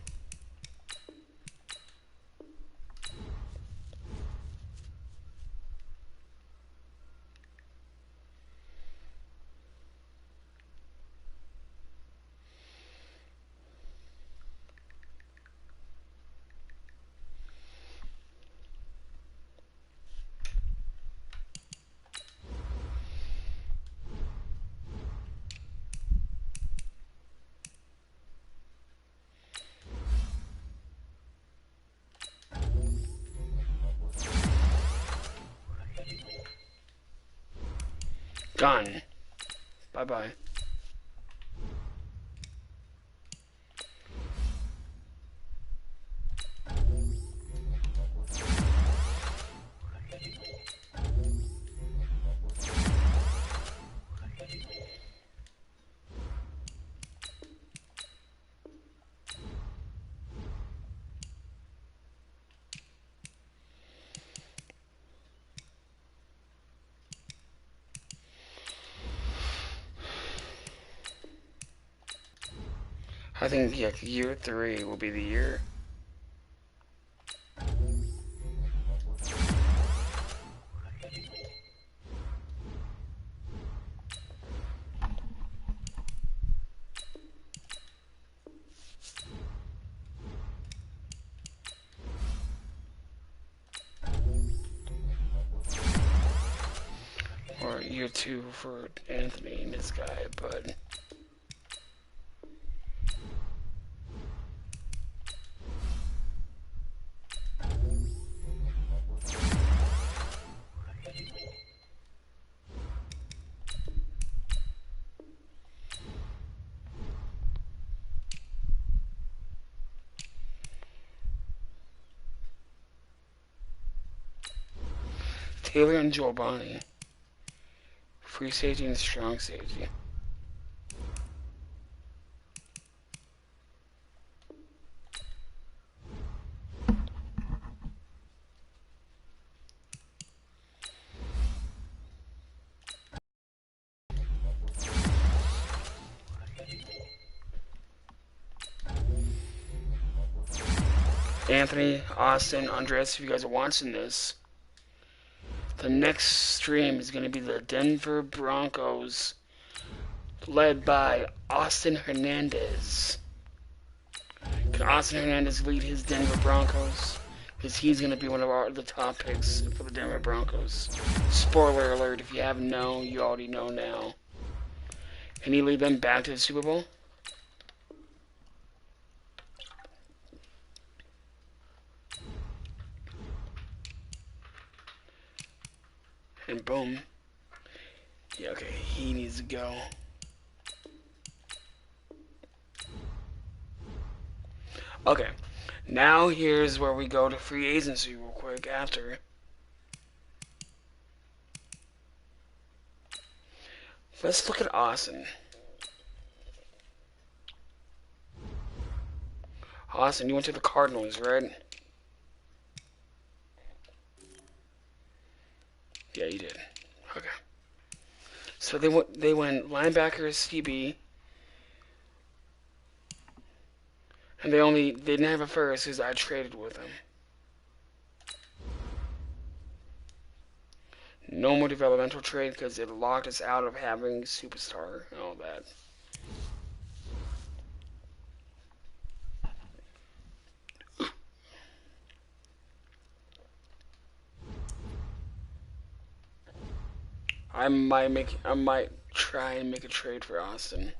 Gone. Bye-bye. I think, yeah, year 3 will be the year. Or year 2 for Anthony and this guy, but... Taylor and Joel Bonnie. Free safety and strong safety. Anthony, Austin, Andres, if you guys are watching this, the next stream is going to be the Denver Broncos, led by Austin Hernandez. Can Austin Hernandez lead his Denver Broncos? Because he's going to be one of the top picks for the Denver Broncos. Spoiler alert, if you haven't known, you already know now. Can he lead them back to the Super Bowl? And boom. Yeah, okay, he needs to go. Okay, now here's where we go to free agency real quick after. Let's look at Austin. Austin, you went to the Cardinals, right? Yeah, you did. Okay. So they went linebacker CB, and they didn't have a first because I traded with them. No more developmental trade because it locked us out of having superstar and all that. I might try and make a trade for Austin.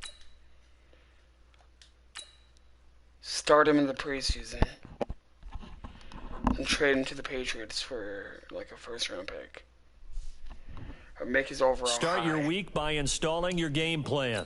Start him in the preseason and trade him to the Patriots for like a first-round pick, or make his overall Start high. your week by installing your game plan.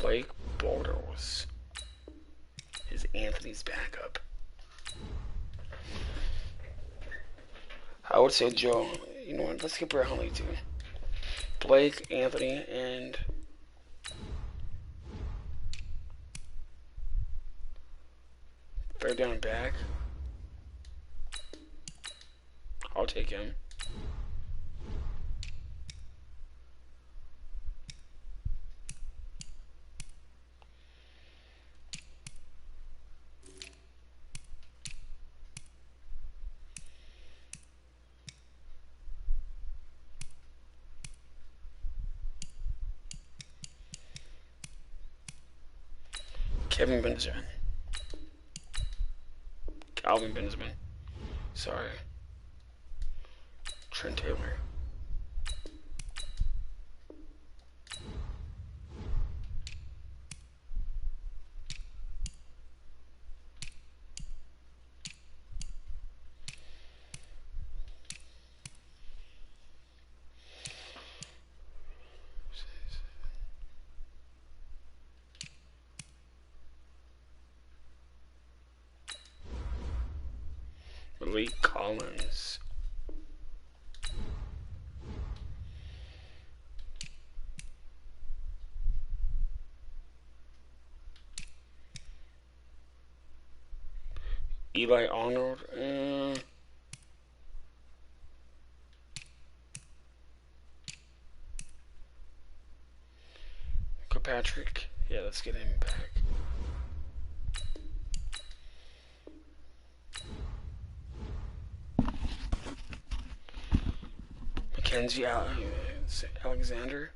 Blake Bortles is Anthony's backup. I would say Joe. You know what? Let's get Brownlee too. Blake, Anthony, and third down back. I'll take him. Kevin Benjamin. Calvin Benjamin. Sorry. Trent Taylor. Malik Collins. Eli Arnold. Patrick. Yeah, let's get him back. Mackenzie Alexander.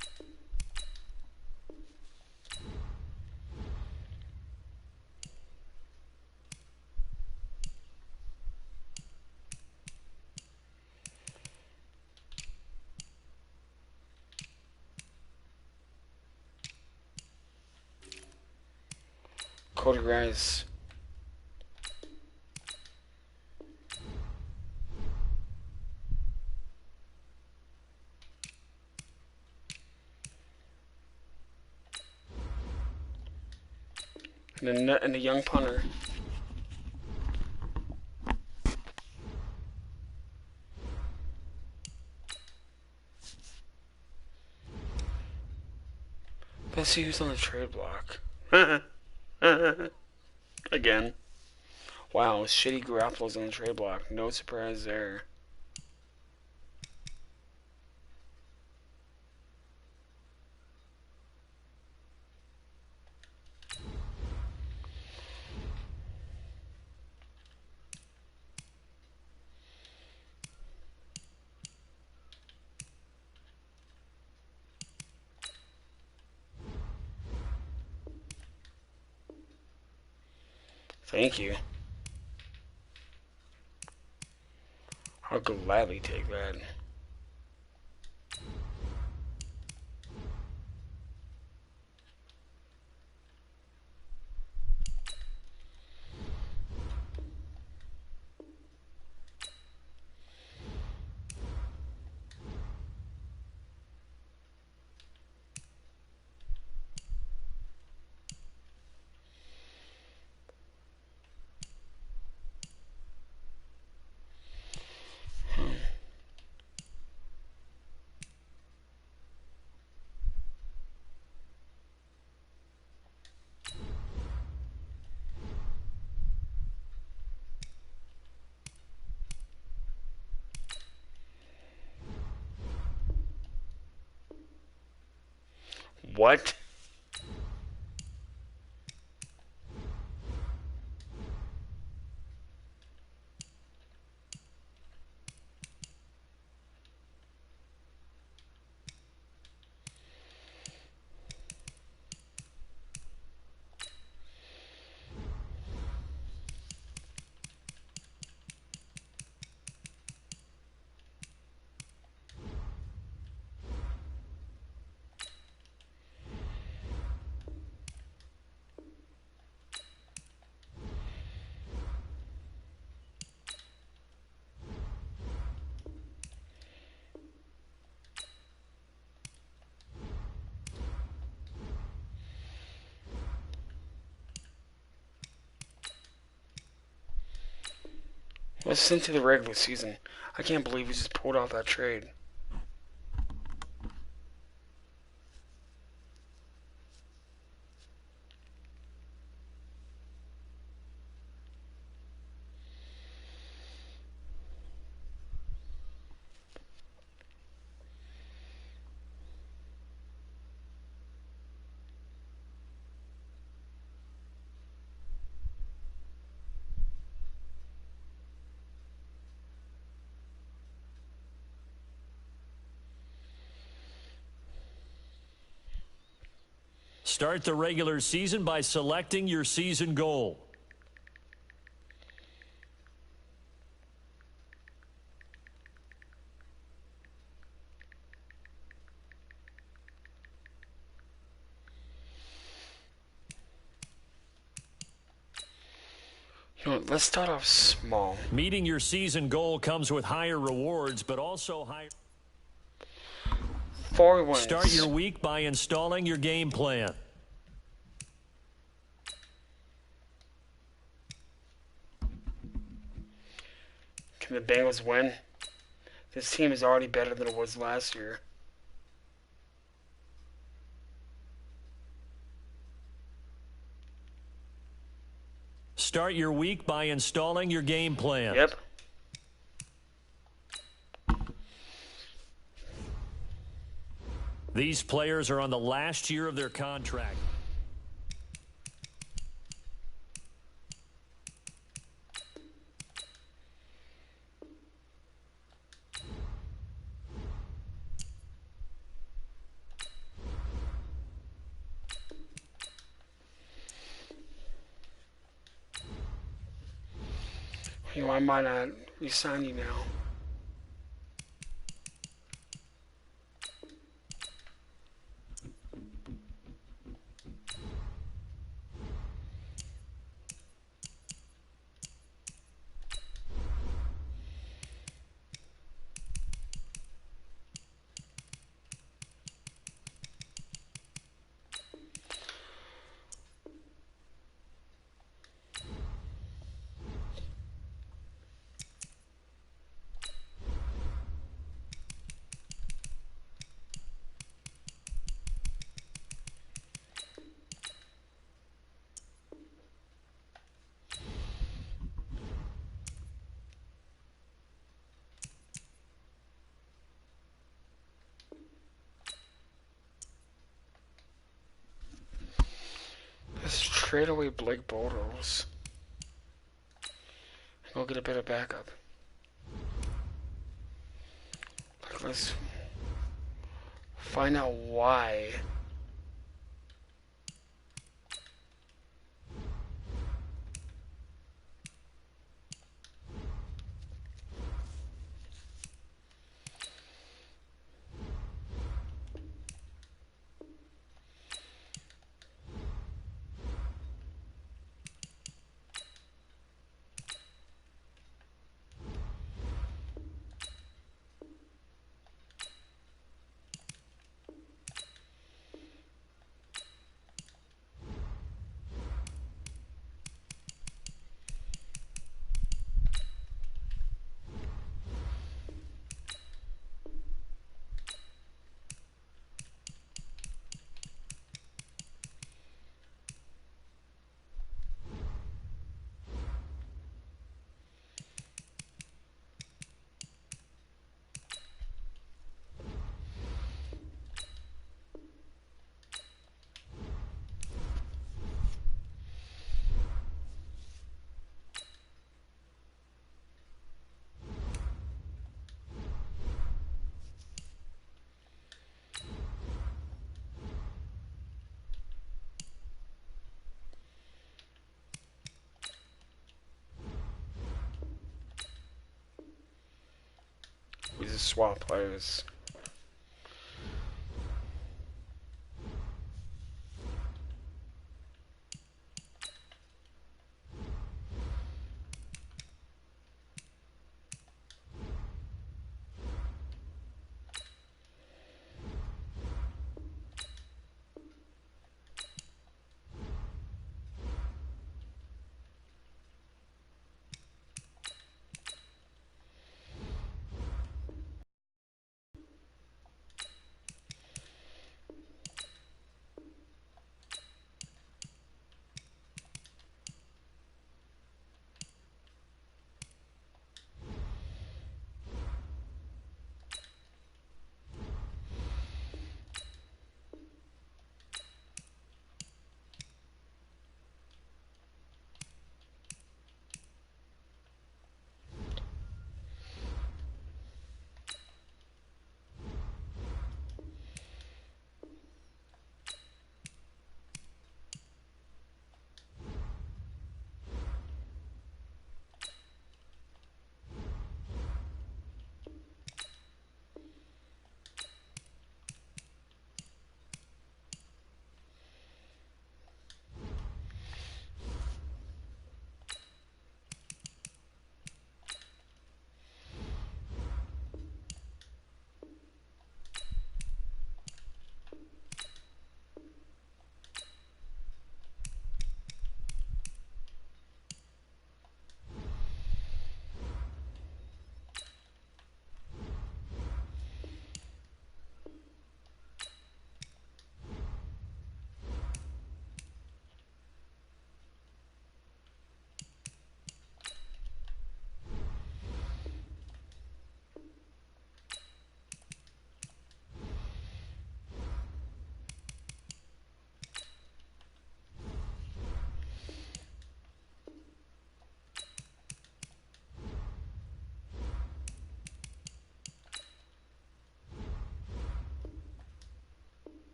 Cody Rice. And the young punter. Let's see who's on the trade block. Again. Wow, shitty Garoppolo's on the trade block. No surprise there. Thank you. I'll gladly take that. What? was into the regular season. I can't believe we just pulled off that trade. Start the regular season by selecting your season goal. You know what, let's start off small. Meeting your season goal comes with higher rewards, but also higher. 4 wins. Start your week by installing your game plan. Can the Bengals win? This team is already better than it was last year. Start your week by installing your game plan. Yep. These players are on the last year of their contract. You know, I might not resign you now. Let's trade away Blake Bortles. Go get a better backup. Let's find out why. We just swap players.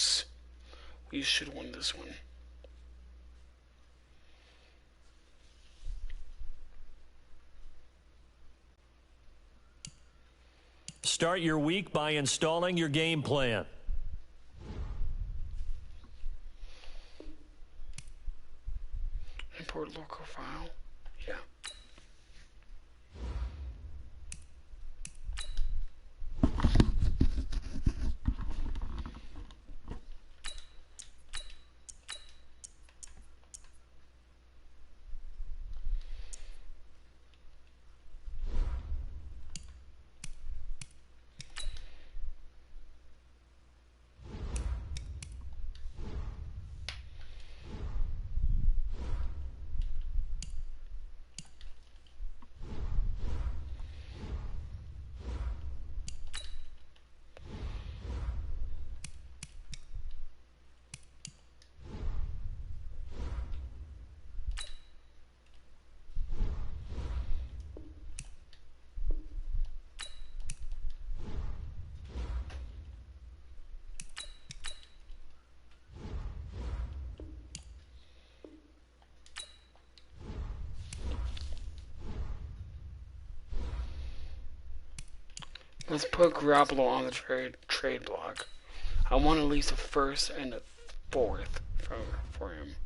Colts. We should win this one. Start your week by installing your game plan. Import local file. Yeah. Let's put Garoppolo on the trade block. I want at least a first and a fourth for him.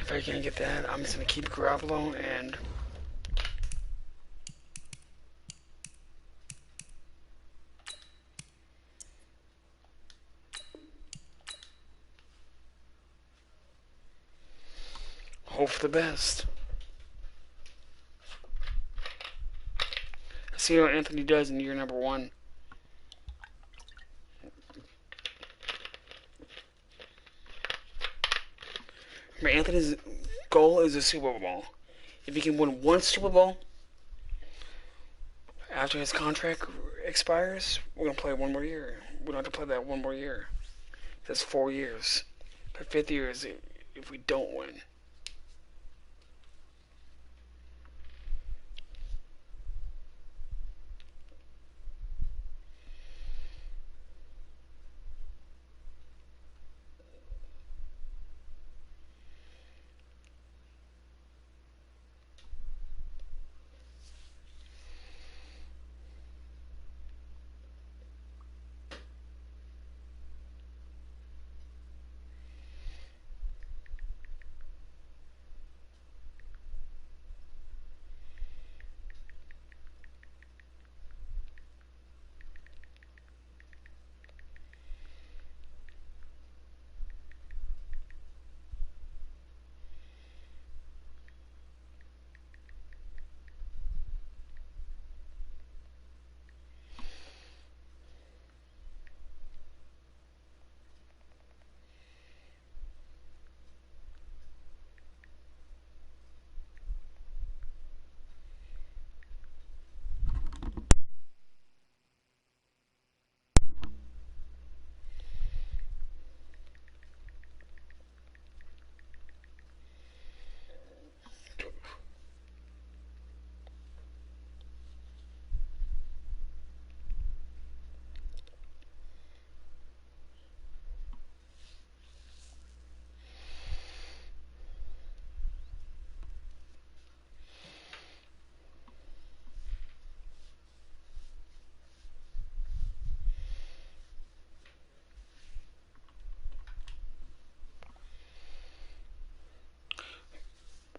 If I can't get that, I'm just gonna keep Garoppolo and hope for the best. See how Anthony does in year number 1. Anthony's goal is a Super Bowl. If he can win one Super Bowl after his contract expires, we're going to play one more year. We don't have to play that one more year. That's 4 years. The 5th year is if we don't win.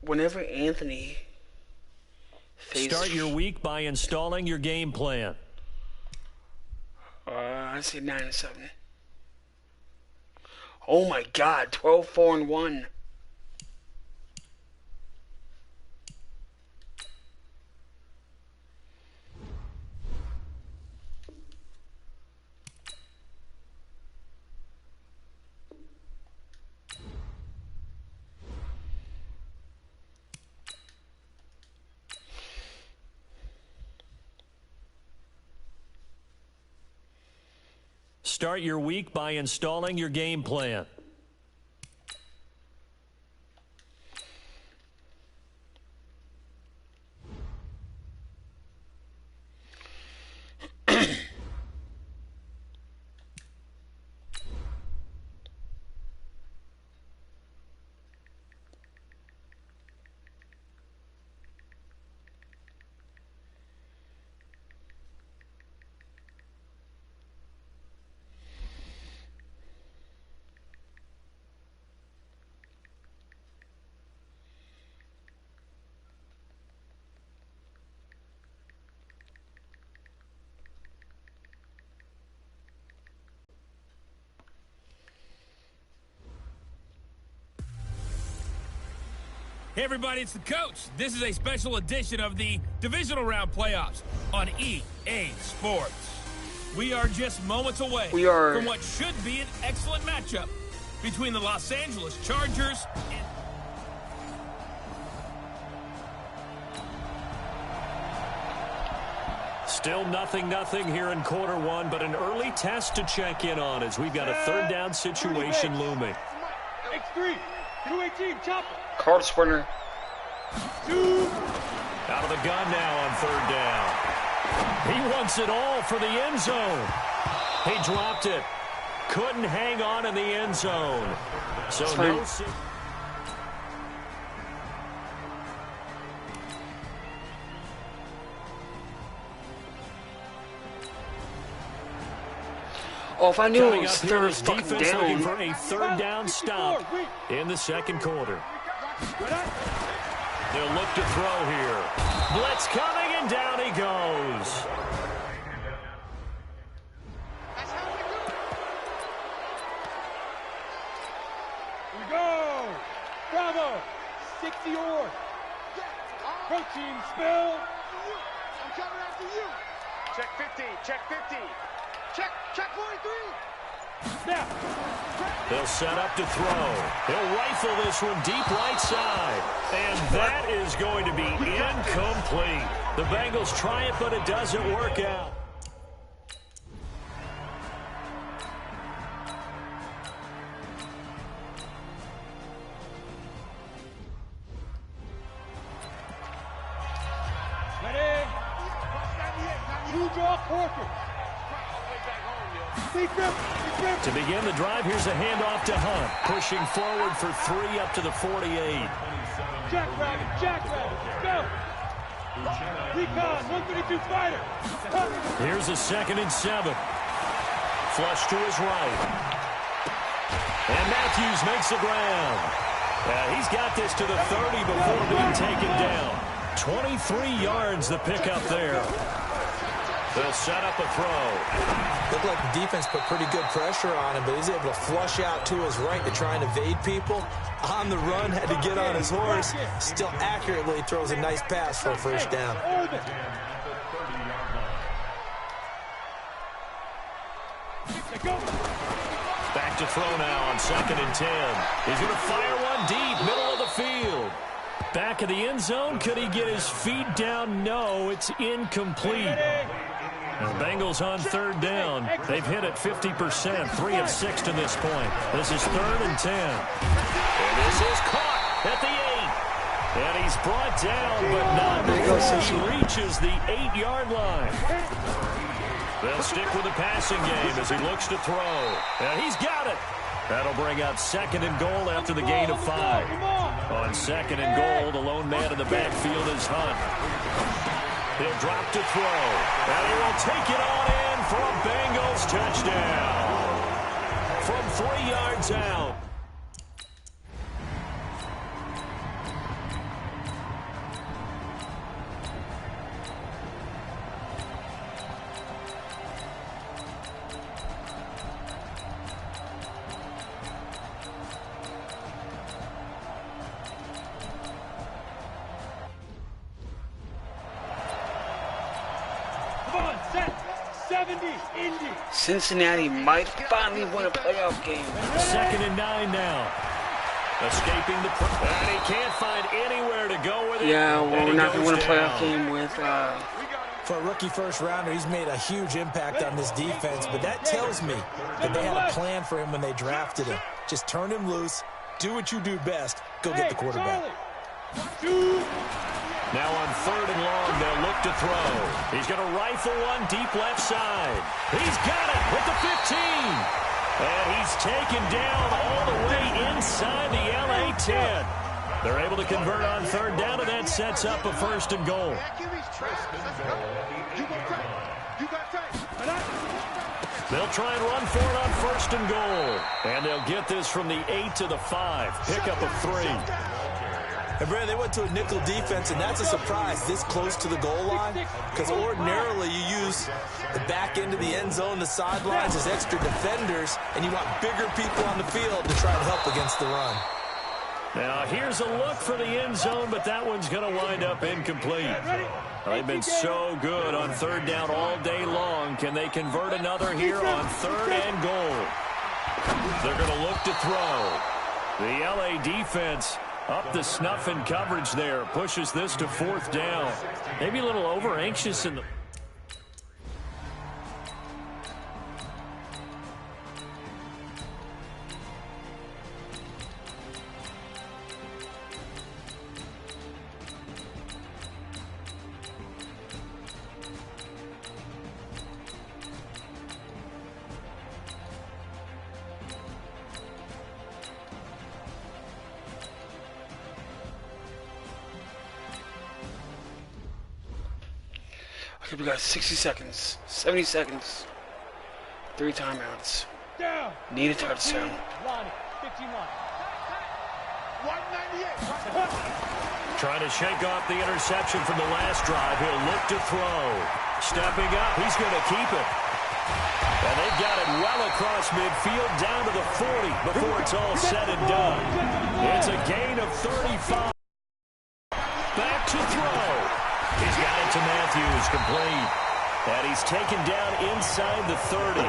Whenever Anthony Start your week by installing your game plan. I say 9-7. Oh my God, 12-4-1. Start your week by installing your game plan. Hey everybody, it's the coach. This is a special edition of the Divisional Round Playoffs on EA Sports. We are just moments away from what should be an excellent matchup between the Los Angeles Chargers and... Still 0-0 here in quarter one, but an early test to check in on as we've got a third down situation looming. X3, 218, chopper. Card Sprinter. Out of the gun now on third down. He wants it all for the end zone. He dropped it. Couldn't hang on in the end zone. So no... Oh, if I knew it Coming was up here, third this fucking defense down. looking for a third down stop in the second quarter. They'll look to throw here. Blitz coming, and down he goes. Here we go. Bravo. 60 or. Protein spill. I'm coming after you. Check 50. Check 50. Check 43. Snap. They'll set up to throw. He'll rifle this one deep right side. And that is going to be incomplete. The Bengals try it, but it doesn't work out. Ready. You draw Corker. To begin the drive, here's a handoff to Hunt. Pushing forward for 3 up to the 48. Jackrabbit, go! Recon, 132 fighter. Here's a 2nd and 7. Flush to his right. And Matthews makes the ground. He's got this to the 30 before being taken down. 23 yards the pickup there. They'll set up a throw. Looked like the defense put pretty good pressure on him, but he's able to flush out to his right to try and evade people. On the run, had to get on his horse. Still accurately throws a nice pass for a first down. Back to throw now on 2nd and 10. He's going to fire one deep, middle of the field. Back of the end zone. Could he get his feet down? No, it's incomplete. The Bengals on third down. They've hit it 50%, 3 of 6 to this point. This is 3rd and 10. And this is caught at the 8. And he's brought down, but not before he reaches the 8-yard line. They'll stick with the passing game as he looks to throw. And he's got it. That'll bring up 2nd and goal after the gain of 5. On 2nd and goal, the lone man in the backfield is Hunt. He'll drop to throw. And he will take it on in for a Bengals touchdown. From 3 yards out. Cincinnati might finally win a playoff game. 2nd and 9 now. Escaping the... And he can't find anywhere to go with it. Yeah, well, we're not going to win a playoff game with... For a rookie first-rounder, he's made a huge impact on this defense, but that tells me that they had a plan for him when they drafted him. Just turn him loose, do what you do best, go get the quarterback. Now on 3rd and long, they'll look to throw. He's going to rifle one deep left side. He's got it with the 15. And he's taken down all the way inside the LA 10. They're able to convert on 3rd down, and that sets up a 1st and goal. They'll try and run for it on 1st and goal. And they'll get this from the 8 to the 5. Pickup of 3. And, Brad, they went to a nickel defense, and that's a surprise this close to the goal line, because ordinarily you use the back end of the end zone, the sidelines as extra defenders, and you want bigger people on the field to try and help against the run. Now, here's a look for the end zone, but that one's going to wind up incomplete. They've been so good on third down all day long. Can they convert another here on third and goal? They're going to look to throw. The LA defense up the snuff in coverage there. Pushes this to fourth down. Maybe a little over-anxious in the... Okay, we got 60 seconds, 70 seconds, 3 timeouts. Down. Need a touchdown. 15 line. 198. Trying to shake off the interception from the last drive. He'll look to throw. Stepping up, he's going to keep it. And they've got it well across midfield down to the 40 before it's all said and done. It's a gain of 35. Back to throw. He's got it to Matthews, complete. And he's taken down inside the 30.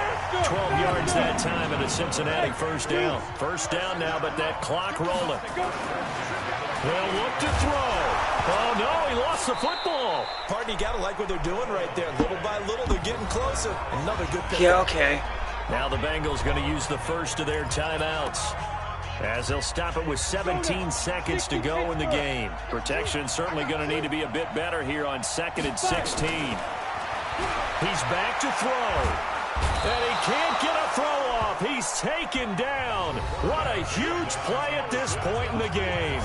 12 yards that time and a Cincinnati first down. First down now, but that clock rolling. They'll look to throw. Oh, no, he lost the football. Pardon, you got to like what they're doing right there. Little by little, they're getting closer. Another good pick. Yeah, okay. Now the Bengals going to use the first of their timeouts, as they'll stop it with 17 seconds to go in the game. Protection certainly going to need to be a bit better here on 2nd and 16. He's back to throw. And he can't get a throw off. He's taken down. What a huge play at this point in the game.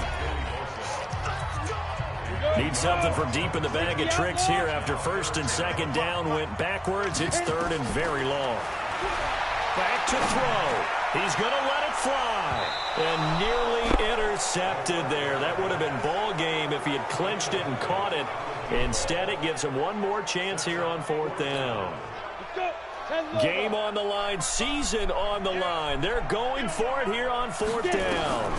Need something from deep in the bag of tricks here after 1st and 2nd down went backwards. It's 3rd and very long. Back to throw. He's going to let it fly. And nearly intercepted there. That would have been ball game if he had clinched it and caught it. Instead, it gives him one more chance here on 4th down. Game on the line, season on the line. They're going for it here on 4th down.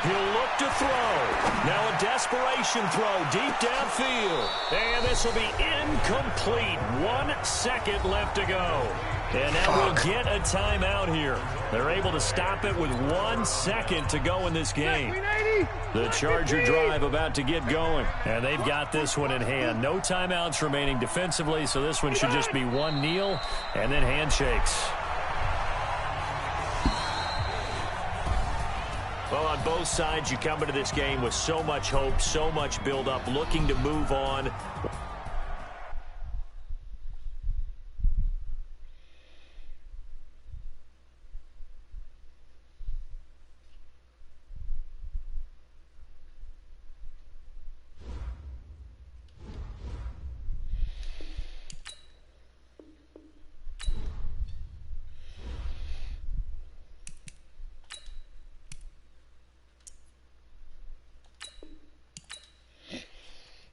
He'll look to throw. Now a desperation throw deep downfield. And this will be incomplete. 1 second left to go. And now we'll get a timeout here. They're able to stop it with 1 second to go in this game. The Charger drive about to get going. And they've got this one in hand. No timeouts remaining defensively, so this one should just be one kneel and then handshakes. Well, on both sides, you come into this game with so much hope, so much build-up, looking to move on.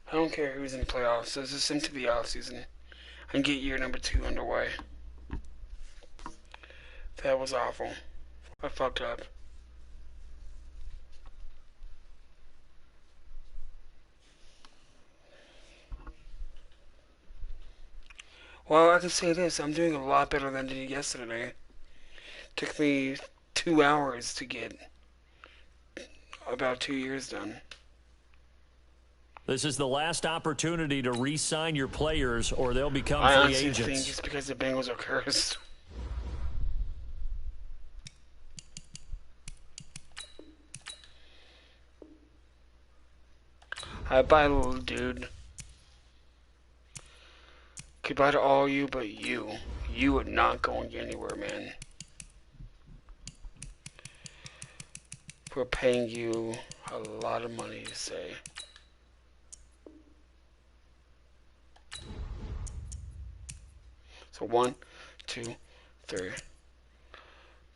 I don't care who's in the playoffs. Let's just into the offseason and get year number 2 underway. That was awful. I fucked up. Well, I can say this. I'm doing a lot better than I did yesterday. Took me 2 hours to get about 2 years done. This is the last opportunity to re-sign your players or they'll become free agents. I think it's because the Bengals are cursed. Bye, little dude. Goodbye to all you but you. You are not going anywhere, man. We're paying you a lot of money to say. So 1, 2, 3,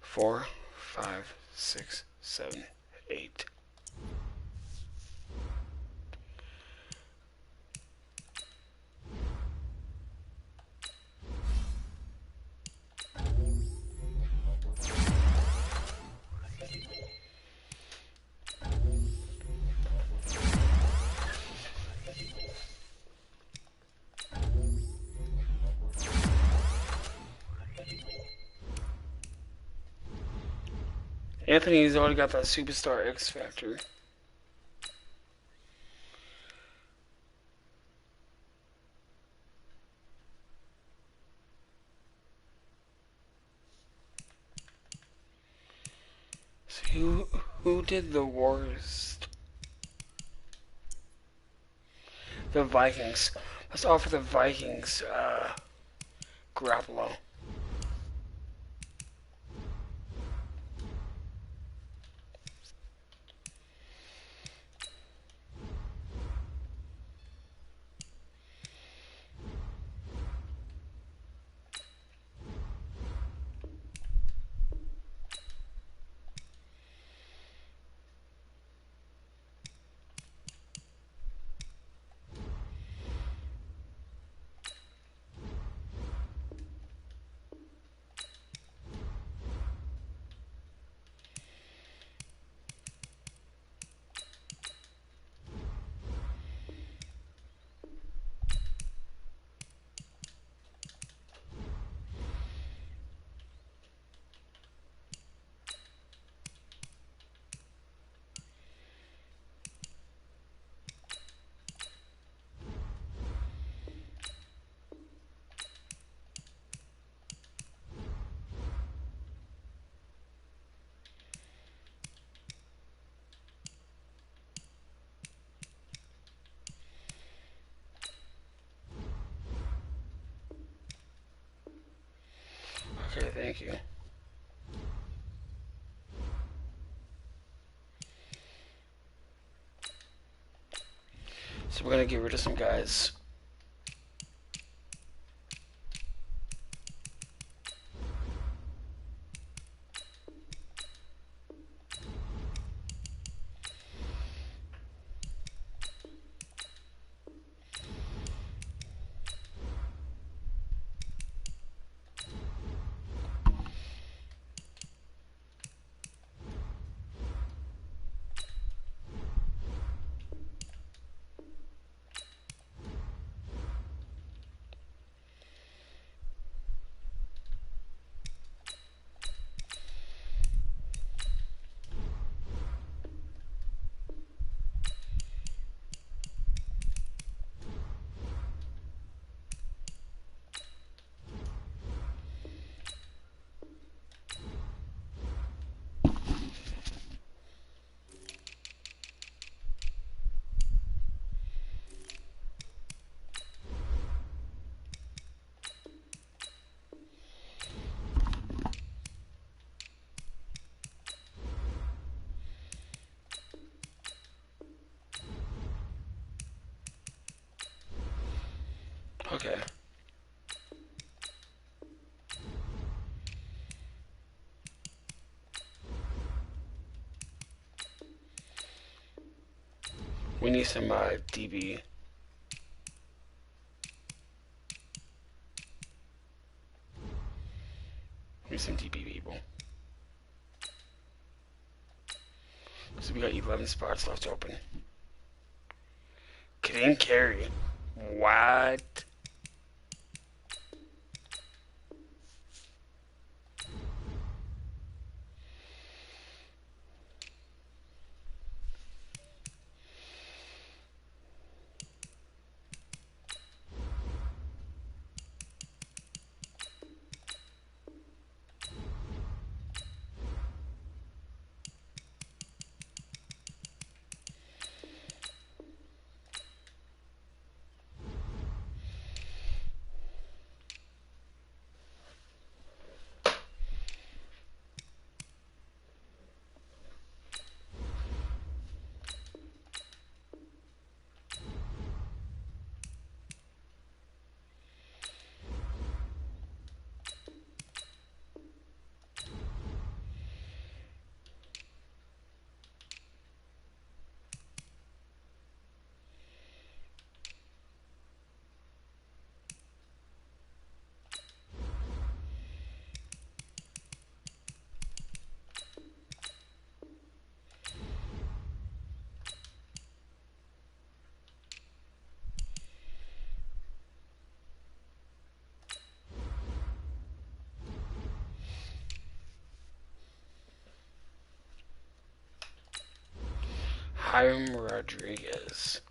4, 5, 6, 7, 8. Anthony's already got that superstar X factor. So who did the worst? The Vikings. Let's offer the Vikings Garoppolo. Okay, thank you. So we're gonna get rid of some guys. Okay. We need some DB. We need some DB people. So we got 11 spots left open. Kadeem Carey. What? Hiram Rodriguez.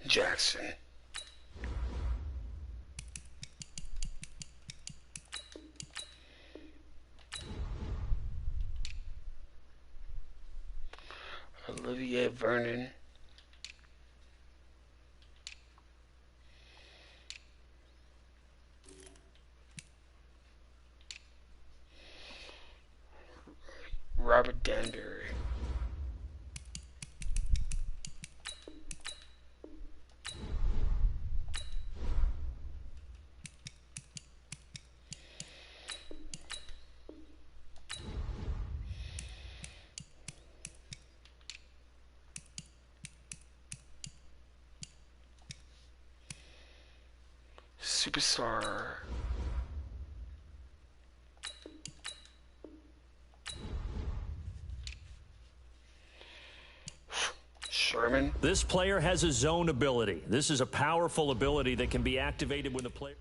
Jackson. Olivier Vernon. Robert Danbury. Superstar. Sherman. This player has a zone ability. This is a powerful ability that can be activated when the player...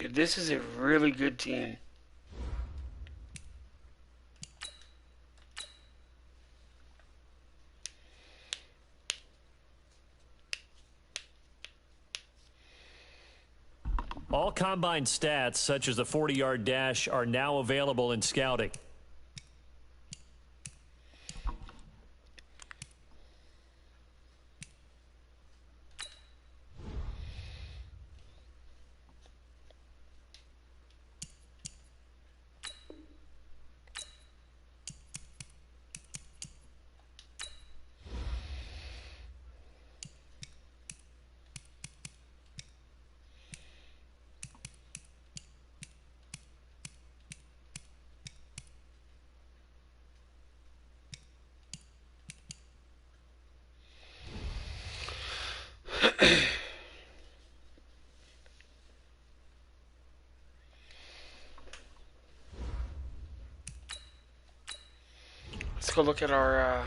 Dude, this is a really good team. All combine stats, such as the 40-yard dash, are now available in scouting. Let's go look at our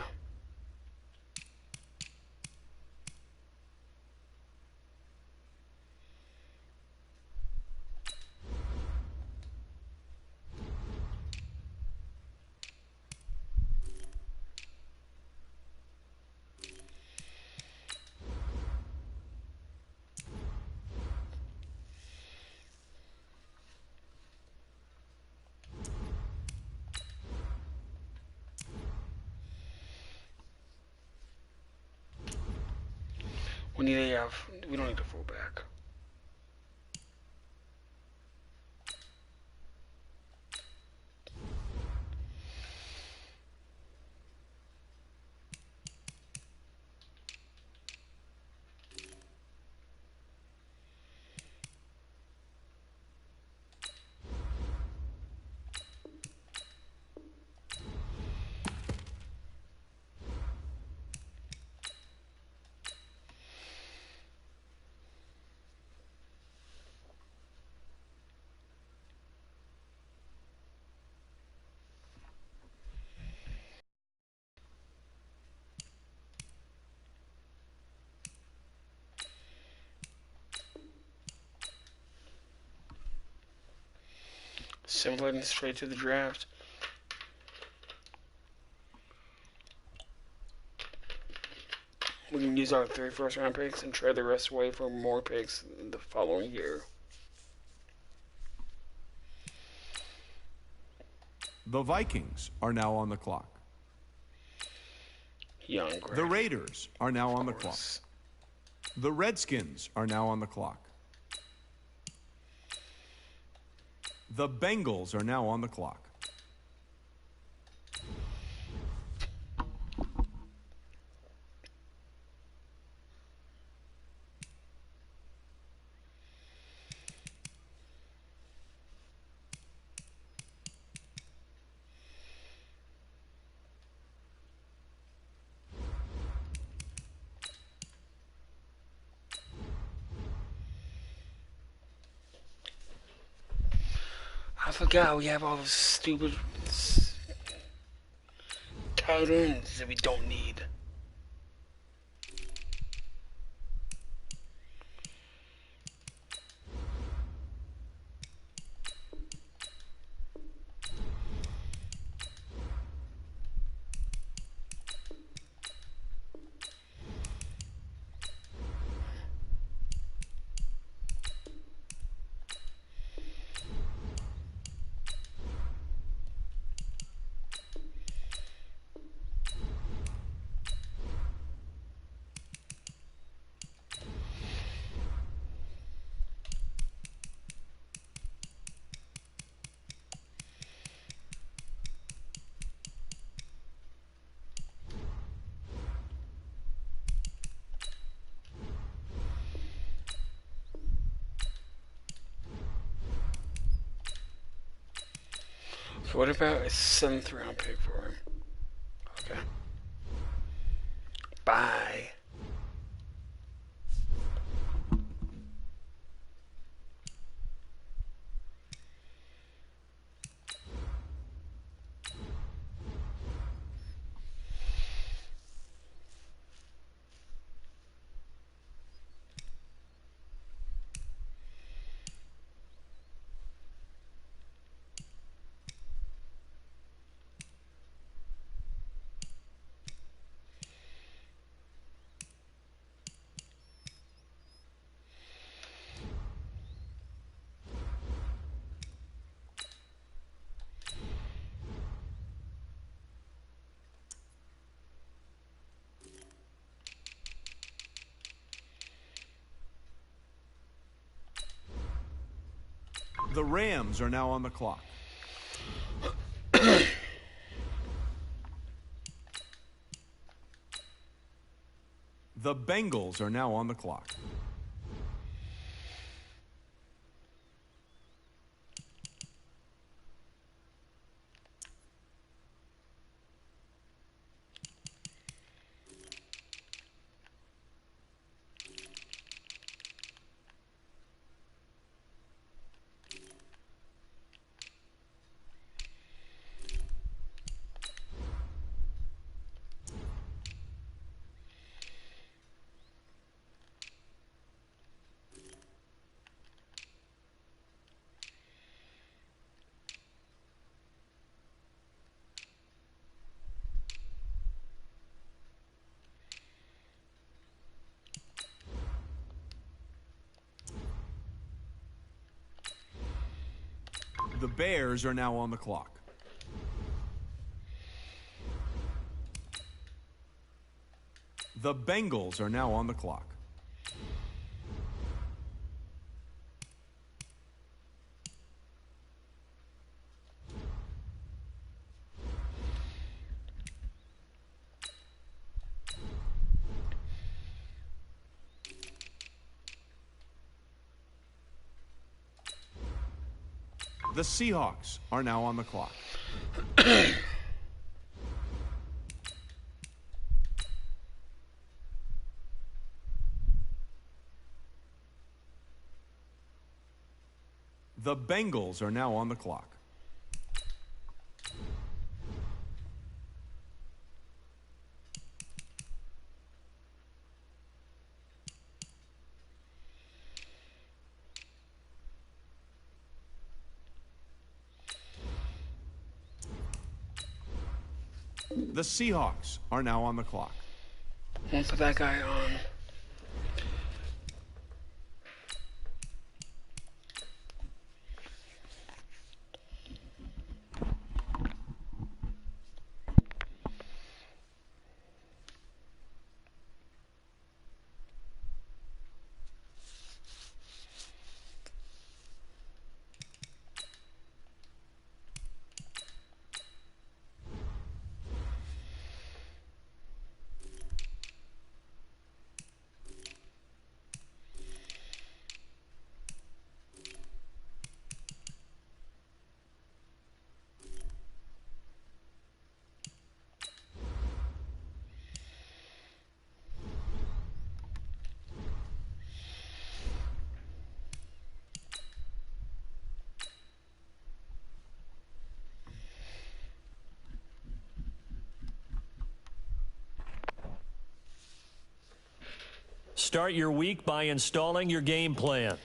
we don't need a fullback. Simple and straight to the draft. We can use our 3 first-round picks and trade the rest away for more picks the following year. The Vikings are now on the clock. Young, the Raiders are now on the clock. The Redskins are now on the clock. The Bengals are now on the clock. I forgot we have all those stupid tight ends that we don't need. So what about a 7th round pick for him? Okay. Bye. The Rams are now on the clock. The Bengals are now on the clock. The Bears are now on the clock. The Bengals are now on the clock. The Seahawks are now on the clock. The Bengals are now on the clock. The Seahawks are now on the clock. Won't put that guy on. Start your week by installing your game plan.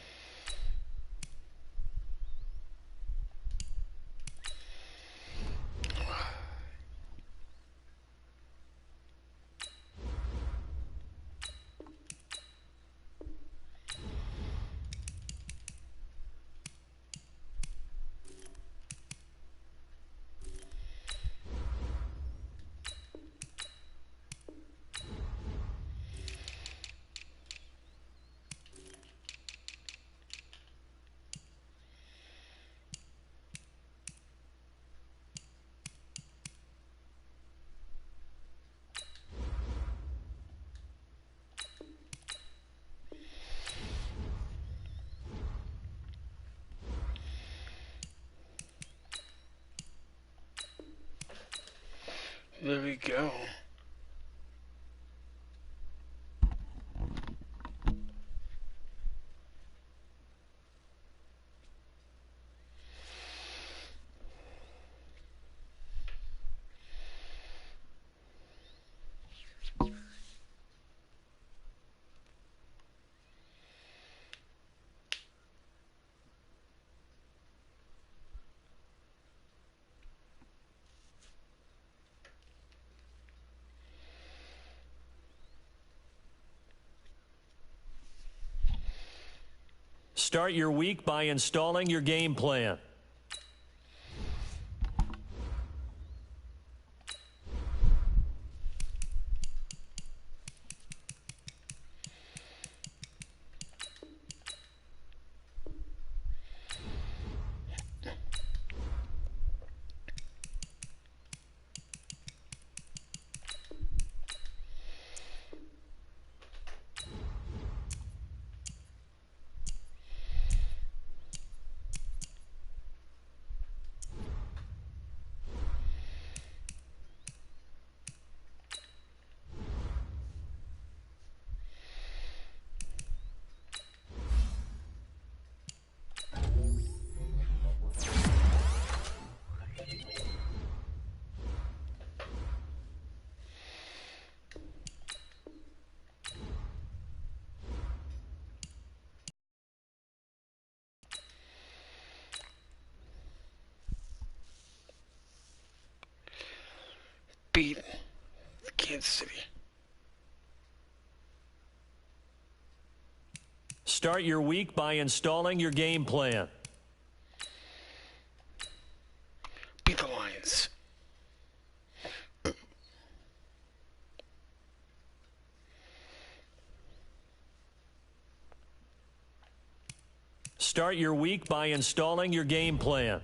There we go. Start your week by installing your game plan. Beat Kansas City. Start your week by installing your game plan. Beat the Lions. Start your week by installing your game plan.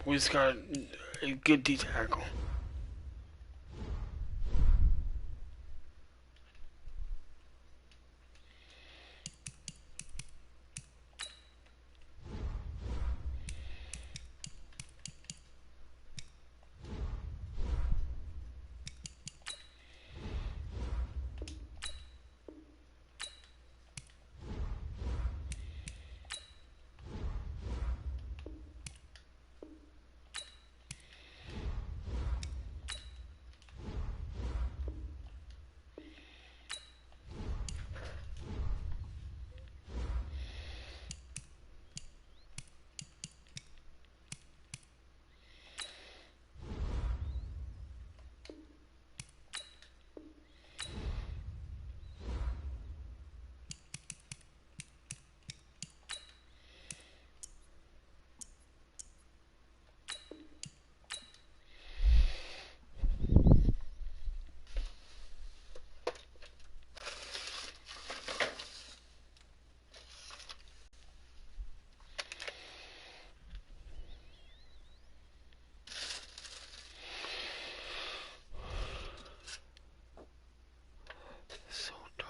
We just got a good D tackle. So dope.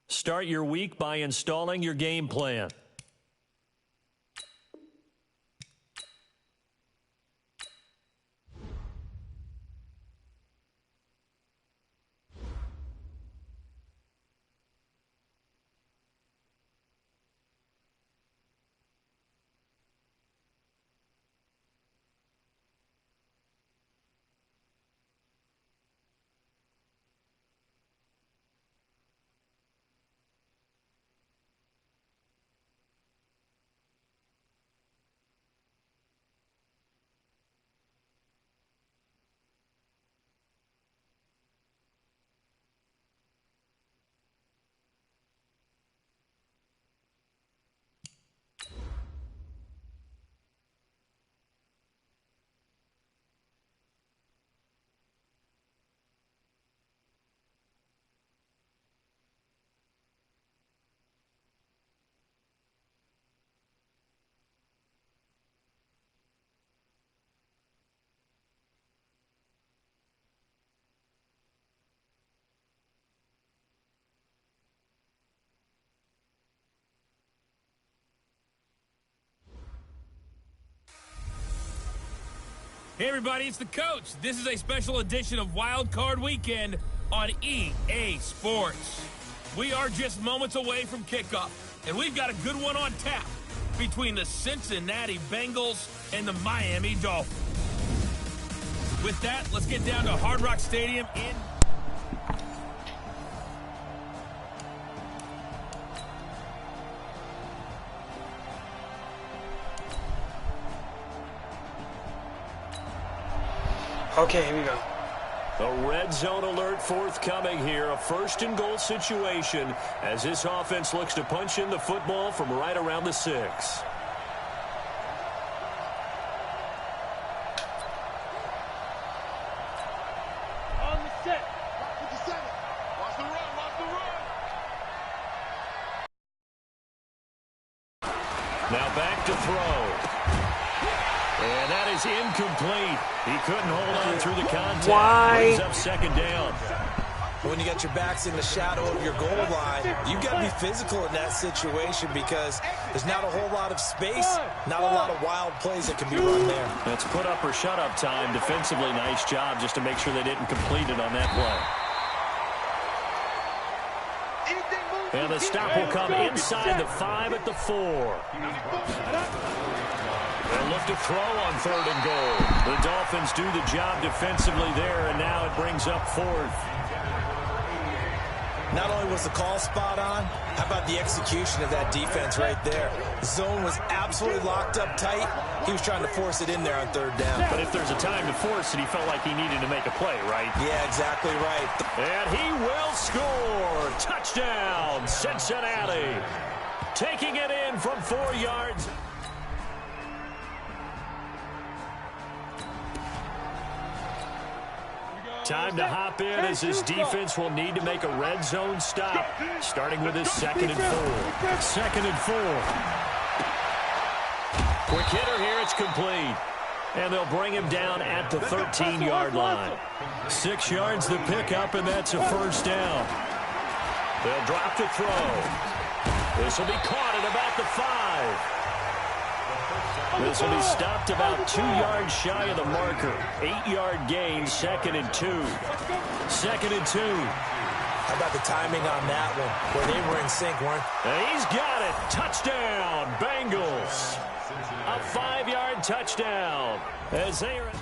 Start your week by installing your game plan. Hey everybody, it's the coach. This is a special edition of Wild Card Weekend on EA Sports. We are just moments away from kickoff, and we've got a good one on tap. between the Cincinnati Bengals and the Miami Dolphins. With that, let's get down to Hard Rock Stadium in... Okay, here we go. A red zone alert forthcoming here. A first and goal situation as this offense looks to punch in the football from right around the 6. On the set. Watch the run, watch the run. Now back to throw. And that is incomplete. He couldn't hold on through the contact. Why? Brings up second down. When you got your backs in the shadow of your goal line, you've got to be physical in that situation because there's not a whole lot of space, not a lot of wild plays that can be run there. That's put up or shut up time. Defensively, nice job just to make sure they didn't complete it on that play. And the stop will come inside the 5 at the 4. They'll look to throw on 3rd and goal. The Dolphins do the job defensively there, and now it brings up 4th. Not only was the call spot on, how about the execution of that defense right there? The zone was absolutely locked up tight. He was trying to force it in there on 3rd down. But if there's a time to force it, he felt like he needed to make a play, right? Yeah, exactly right. And he will score. Touchdown, Cincinnati. Taking it in from 4 yards. Time to hop in as this defense will need to make a red zone stop, starting with his 2nd and 4. 2nd and 4. Quick hitter here, it's complete. And they'll bring him down at the 13-yard line. 6 yards the pickup, and that's a first down. They'll drop the throw. This will be caught at about the 5. This will be stopped about 2 yards shy of the marker. 8-yard gain, 2nd and 2. 2nd and 2. How about the timing on that one, where they were in sync, weren't they? And he's got it. Touchdown, Bengals. A 5-yard touchdown. As they are...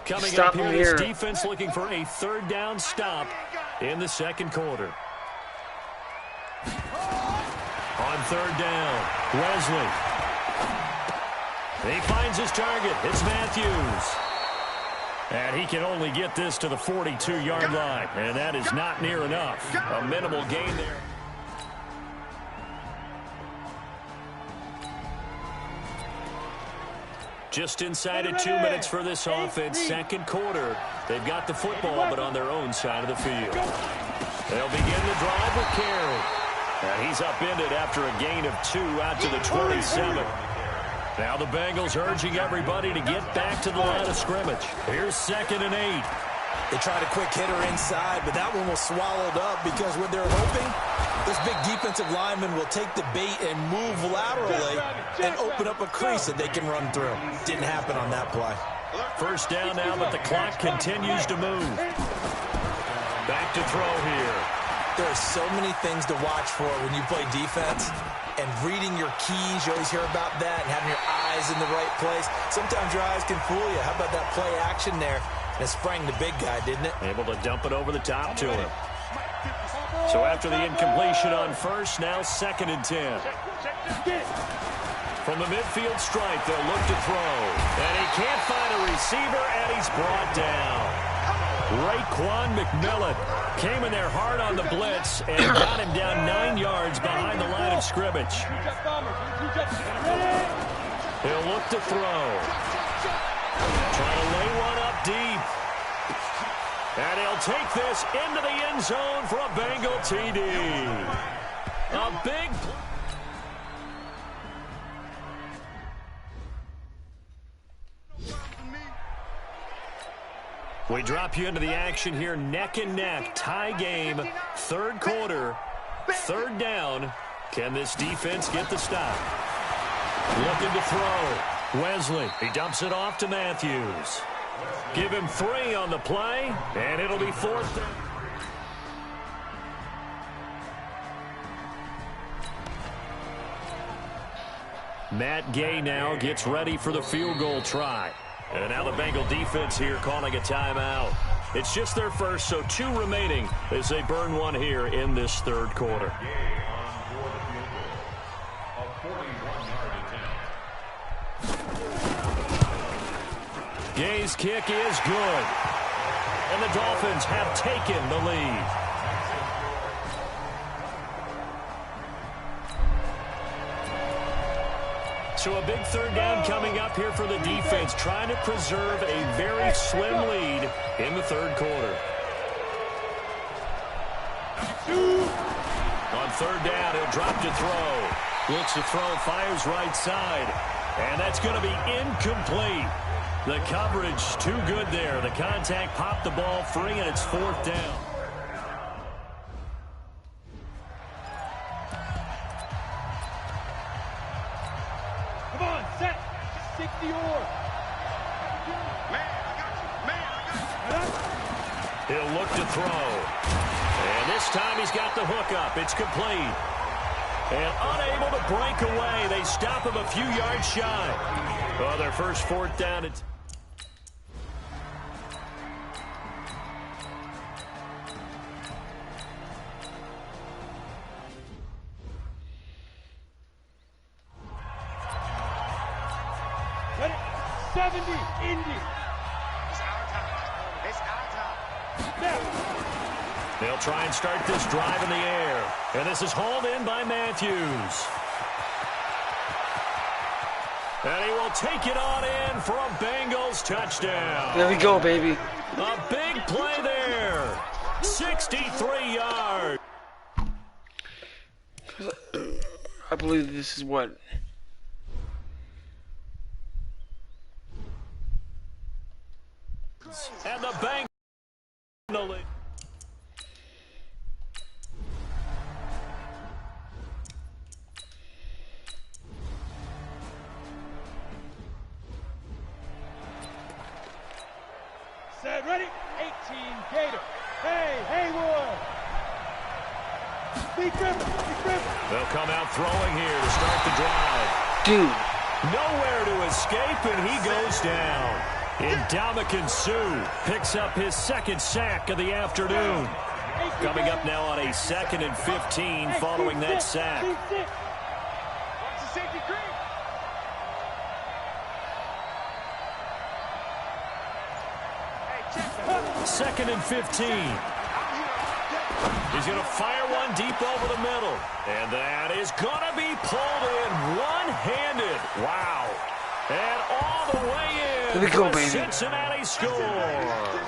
Coming up here, this defense looking for a 3rd down stop in the 2nd quarter. On 3rd down, Wesley. He finds his target. It's Matthews. And he can only get this to the 42-yard line. And that is not near enough. A minimal gain there. Just inside of 2 minutes for this offense. 2nd quarter. They've got the football, but on their own side of the field. They'll begin the drive with Carey. And he's upended after a gain of 2 out to the 27. Now the Bengals urging everybody to get back to the line of scrimmage. Here's 2nd and 8. They tried a quick hitter inside, but that one was swallowed up because what they're hoping, this big defensive lineman will take the bait and move laterally and open up a crease that they can run through. Didn't happen on that play. First down now, but the clock continues to move. Back to throw here. There are so many things to watch for when you play defense, and reading your keys, you always hear about that, and having your eyes in the right place. Sometimes your eyes can fool you. How about that play action there? And it sprang the big guy, didn't it? Able to dump it over the top to him. So after the incompletion on first, now 2nd and 10. From the midfield stripe, they'll look to throw. And he can't find a receiver, and he's brought down. Raekwon McMillan came in there hard on the blitz and got him down 9 yards behind the line of scrimmage. He'll look to throw. Trying to lay one up deep. And he'll take this into the end zone for a Bengal TD. A big play. We drop you into the action here, neck and neck, tie game, 3rd quarter, 3rd down. Can this defense get the stop? Looking to throw. Wesley, he dumps it off to Matthews. Give him 3 on the play, and it'll be 4th down. Matt Gay now gets ready for the field goal try. And now the Bengal defense here calling a timeout. It's just their first, so 2 remaining as they burn one here in this third quarter. Gay's kick is good. And the Dolphins have taken the lead. So a big third down coming up here for the defense, trying to preserve a very slim lead in the third quarter. On third down, he'll drop to throw. Looks to throw, fires right side. And that's going to be incomplete. The coverage too good there. The contact popped the ball free, and it's 4th down. Come on, set. 60 or. Man, I got you. Man, I got you. He'll look to throw. And this time he's got the hook up. It's complete. And unable to break away. They stop him a few yards shy. Well, their first 4th down. It's Ready? 70, Indy. It's our time. It's our time. Now. they'll try and start this drive in the air. And this is hauled in by Matthews. And he will take it on in for a Bengals touchdown. There we go, baby. A big play there. 63 yards. I believe this is what? And the Bengals in the lead. Set, ready? 18, Gator. Hey, Haywood. Big Ripper, Big Ripper. They'll come out throwing here to start the drive. Dude. Nowhere to escape, and he goes down. Ndamukong Suh picks up his 2nd sack of the afternoon. Coming up now on a 2nd and 15 following that sack. Watch the safety green. Hey, check. 2nd and 15. He's going to fire one deep over the middle. And that is going to be pulled in one-handed. Wow. And all the way in. There we go, baby. Cincinnati score.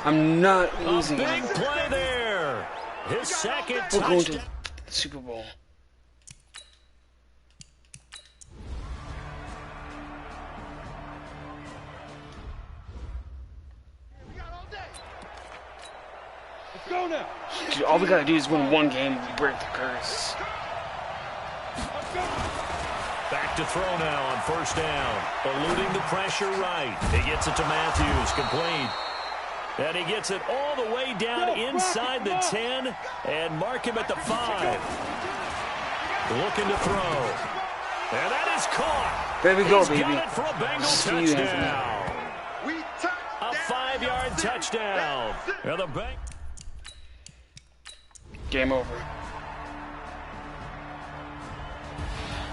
I'm not A losing. big play there. His 2nd We're going to touchdown. the Super Bowl. Let's go now. Dude, all we gotta do is win one game and break the curse. Let's go. Back to throw now on 1st down. Eluding the pressure right. He gets it to Matthews. Complete. And he gets it all the way down inside the 10 and mark him at the 5. Looking to throw. And that is caught. There we go, He's baby. got it for a Bengal See you, touchdown. We touch A 5-yard touchdown. And the Bengals. Game over.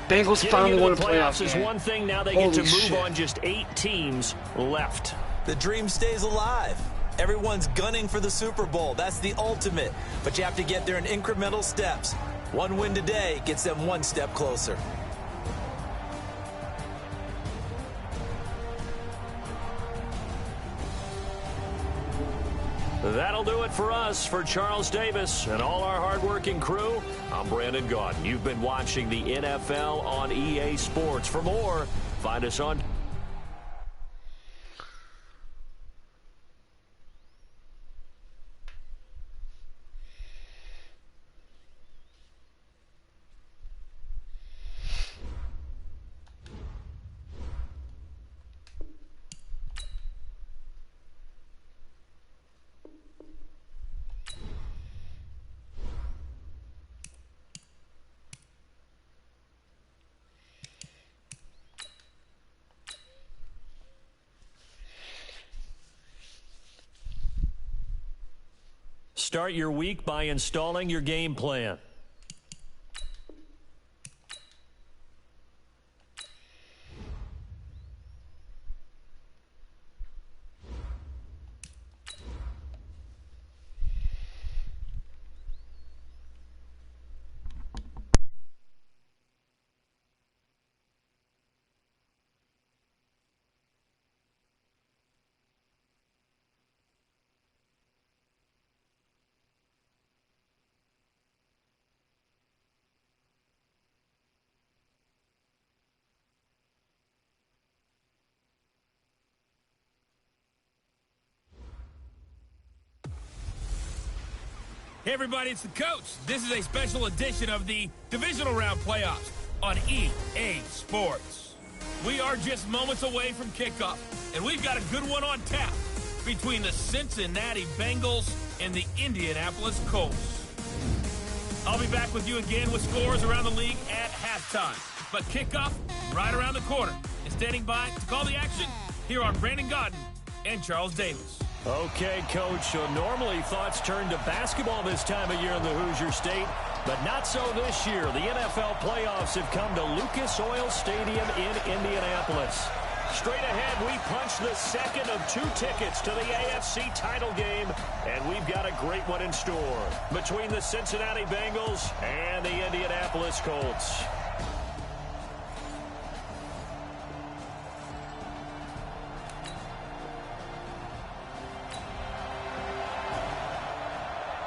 Bengals Getting finally into won a the playoff is game. one thing. Now they get to Holy move shit. on just 8 teams left. The dream stays alive. Everyone's gunning for the Super Bowl. That's the ultimate. But you have to get there in incremental steps. One win today gets them one step closer. That'll do it for us. For Charles Davis and all our hardworking crew, I'm Brandon Gaudin. You've been watching the NFL on EA Sports. For more, find us on Start your week by installing your game plan. Hey everybody, it's the coach. This is a special edition of the divisional round playoffs on EA Sports. We are just moments away from kickoff, and we've got a good one on tap between the Cincinnati Bengals and the Indianapolis Colts. I'll be back with you again with scores around the league at halftime. But kickoff right around the corner. And standing by to call the action, here are Brandon Godden and Charles Davis. Okay, Coach, so normally thoughts turn to basketball this time of year in the Hoosier State, but not so this year. The NFL playoffs have come to Lucas Oil Stadium in Indianapolis. Straight ahead, we punch the second of 2 tickets to the AFC title game, and we've got a great one in store between the Cincinnati Bengals and the Indianapolis Colts.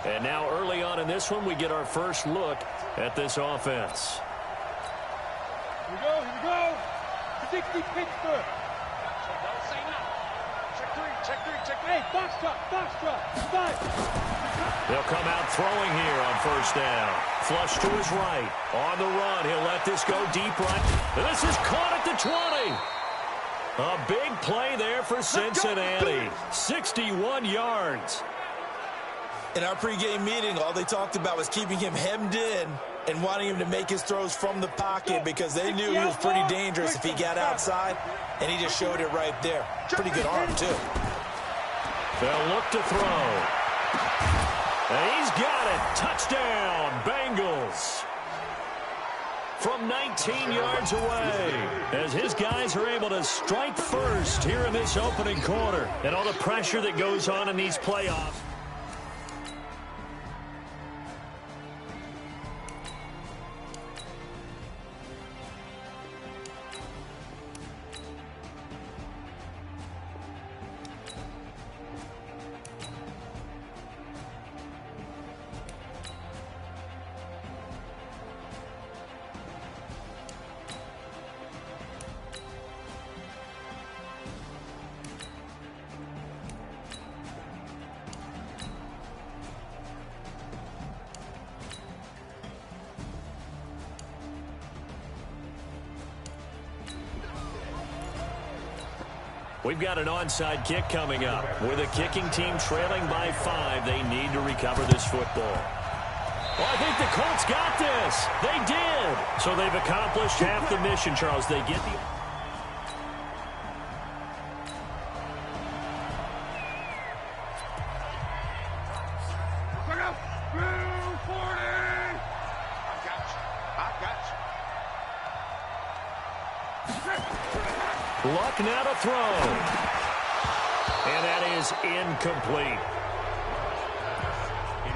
And now early on in this one, we get our first look at this offense. Here we go. 60 Pittsburgh. Don't say nothing. Check three. Hey, foxtrot. 5. They'll come out throwing here on first down. Flush to his right. On the run, he'll let this go deep right. This is caught at the 20. A big play there for Cincinnati. 61 yards. In our pregame meeting, all they talked about was keeping him hemmed in and wanting him to make his throws from the pocket because they knew he was pretty dangerous if he got outside, and he just showed it right there. Pretty good arm, too. They'll look to throw. And he's got it. Touchdown, Bengals. From 19 yards away, as his guys are able to strike first here in this opening quarter. And all the pressure that goes on in these playoffs. We've got an onside kick coming up. With a kicking team trailing by 5, they need to recover this football. Well, I think the Colts got this. They did. So they've accomplished half the mission, Charles. They get the... Look out! 40! I got you. Luck now to throw. And that is incomplete.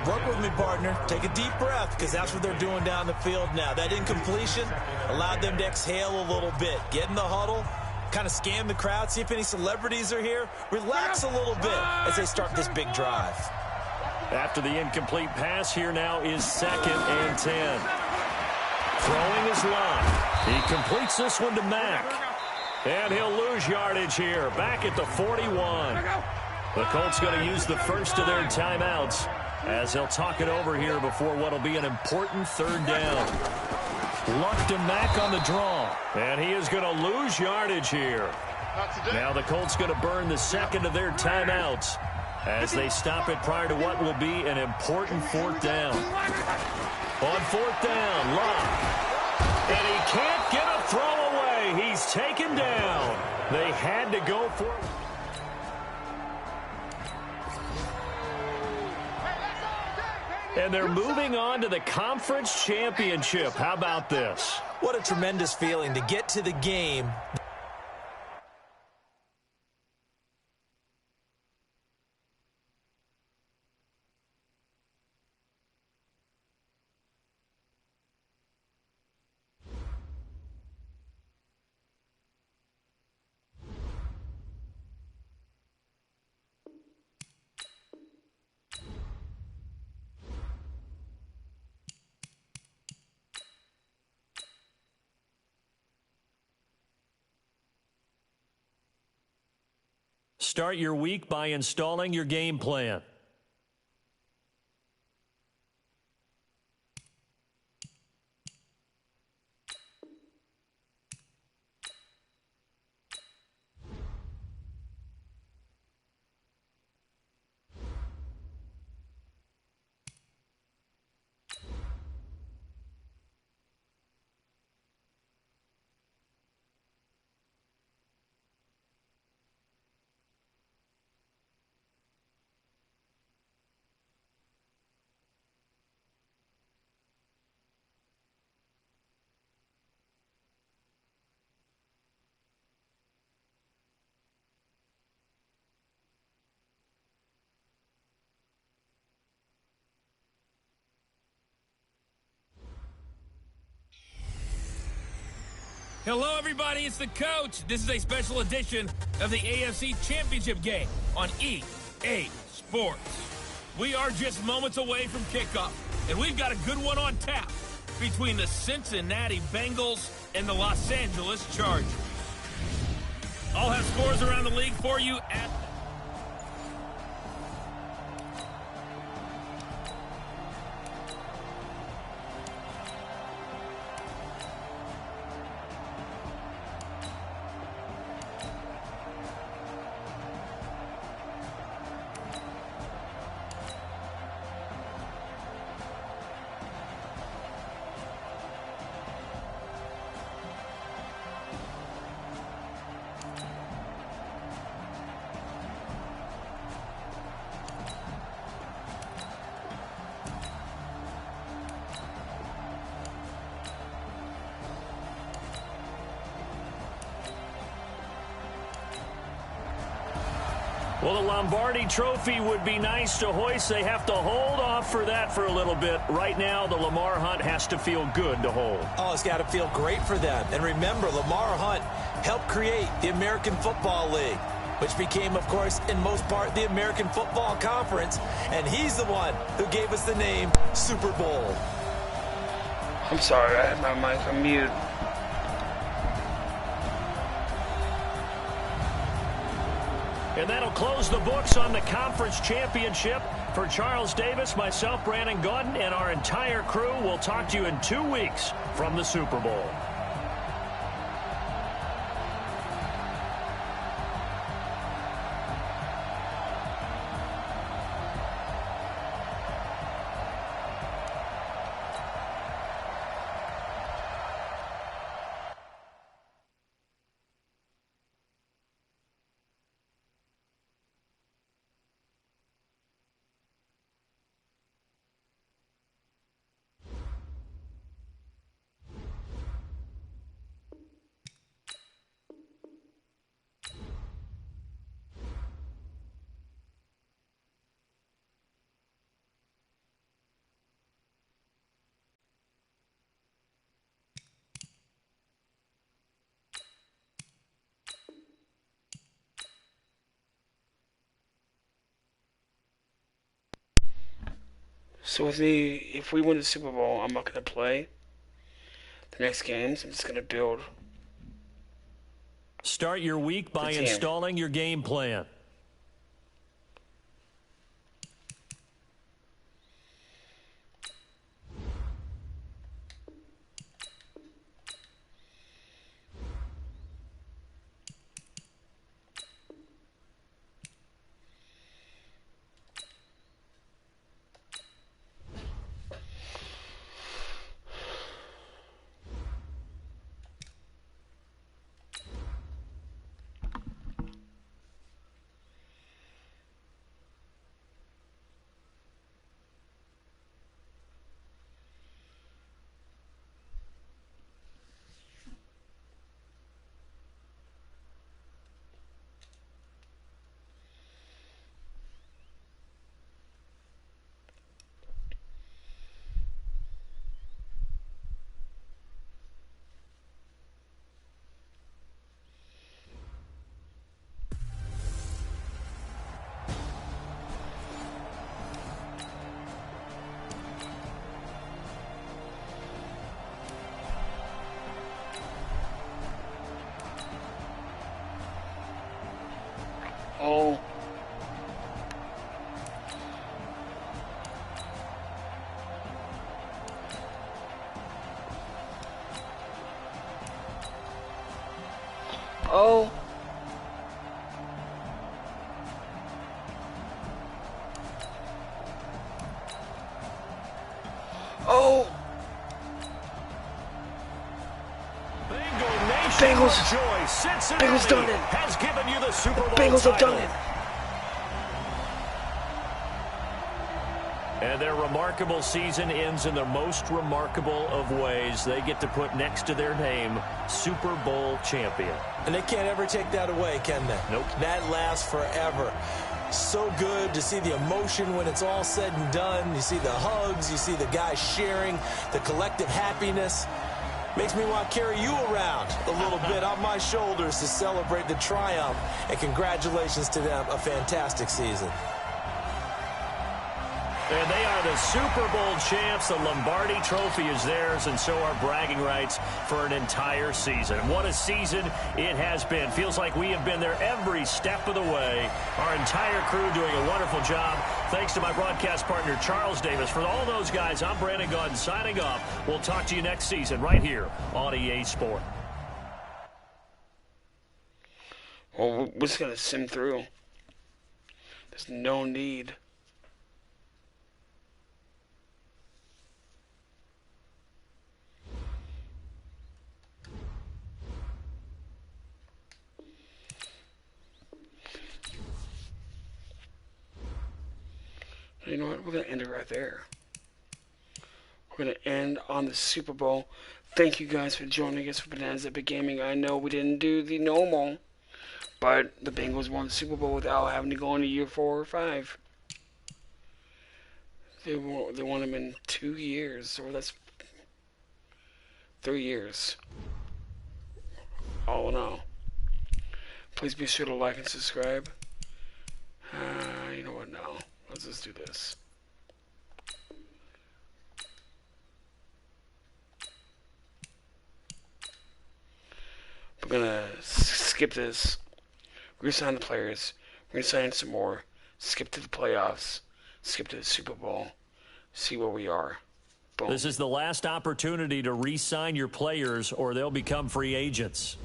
Work with me, partner. Take a deep breath, because that's what they're doing down the field now. That incompletion allowed them to exhale a little bit. Get in the huddle, kind of scan the crowd, see if any celebrities are here. Relax a little bit as they start this big drive. After the incomplete pass, here now is 2nd and 10. Throwing is Love. He completes this one to Mack. And he'll lose yardage here, back at the 41. The Colts going to use the first of their timeouts as they'll talk it over here before what will be an important 3rd down. Luck to Mack on the draw. And he is going to lose yardage here. Now the Colts going to burn the 2nd of their timeouts as they stop it prior to what will be an important 4th down. On 4th down, Luck. And he can't get a throw away. He's taken down. They had to go for it. And they're moving on to the conference championship. How about this? What a tremendous feeling to get to the game. Start your week by installing your game plan. Hello, everybody. It's the coach. This is a special edition of the AFC Championship game on EA Sports. We are just moments away from kickoff, and we've got a good one on tap between the Cincinnati Bengals and the Los Angeles Chargers. I'll have scores around the league for you at Well, the Lombardi Trophy would be nice to hoist. They have to hold off for that for a little bit. Right now, the Lamar Hunt has to feel good to hold. Oh, it's got to feel great for them. And remember, Lamar Hunt helped create the American Football League, which became, of course, in most part, the American Football Conference. And he's the one who gave us the name Super Bowl. I'm sorry, I had my mic on mute. And that'll close the books on the conference championship. For Charles Davis, myself, Brandon Gaudin, and our entire crew, we'll talk to you in 2 weeks from the Super Bowl. So with me, if we win the Super Bowl, I'm not going to play the next games. I'm just going to build. Start your week by installing your game plan. Oh. Oh. Oh. Bengals. Bengals done it. Has given you the Super Bowl Bengals have done it. And their remarkable season ends in the most remarkable of ways. They get to put next to their name, Super Bowl champion. And they can't ever take that away, can they? Nope. That lasts forever. So good to see the emotion when it's all said and done. You see the hugs, you see the guys sharing, the collective happiness. Makes me want to carry you around a little bit on my shoulders to celebrate the triumph. And congratulations to them, a fantastic season. And they are the Super Bowl champs. The Lombardi Trophy is theirs, and so are bragging rights for an entire season. What a season it has been. Feels like we have been there every step of the way. Our entire crew doing a wonderful job. Thanks to my broadcast partner, Charles Davis. For all those guys, I'm Brandon Gaudin signing off. We'll talk to you next season right here on EA Sport. Well, we're just going to sim through. There's no need. You know what? We're going to end it right there. We're going to end on the Super Bowl. Thank you guys for joining us for Bananas Epic Gaming. I know we didn't do the normal, but the Bengals won the Super Bowl without having to go into year 4 or 5. They won them in 2 years, so that's 3 years. All in all. Please be sure to like and subscribe. You know what? No. Let's just do this. We're going to skip this. We're going to sign the players. We're going to sign some more. Skip to the playoffs. Skip to the Super Bowl. See where we are. Boom. This is the last opportunity to re-sign your players or they'll become free agents.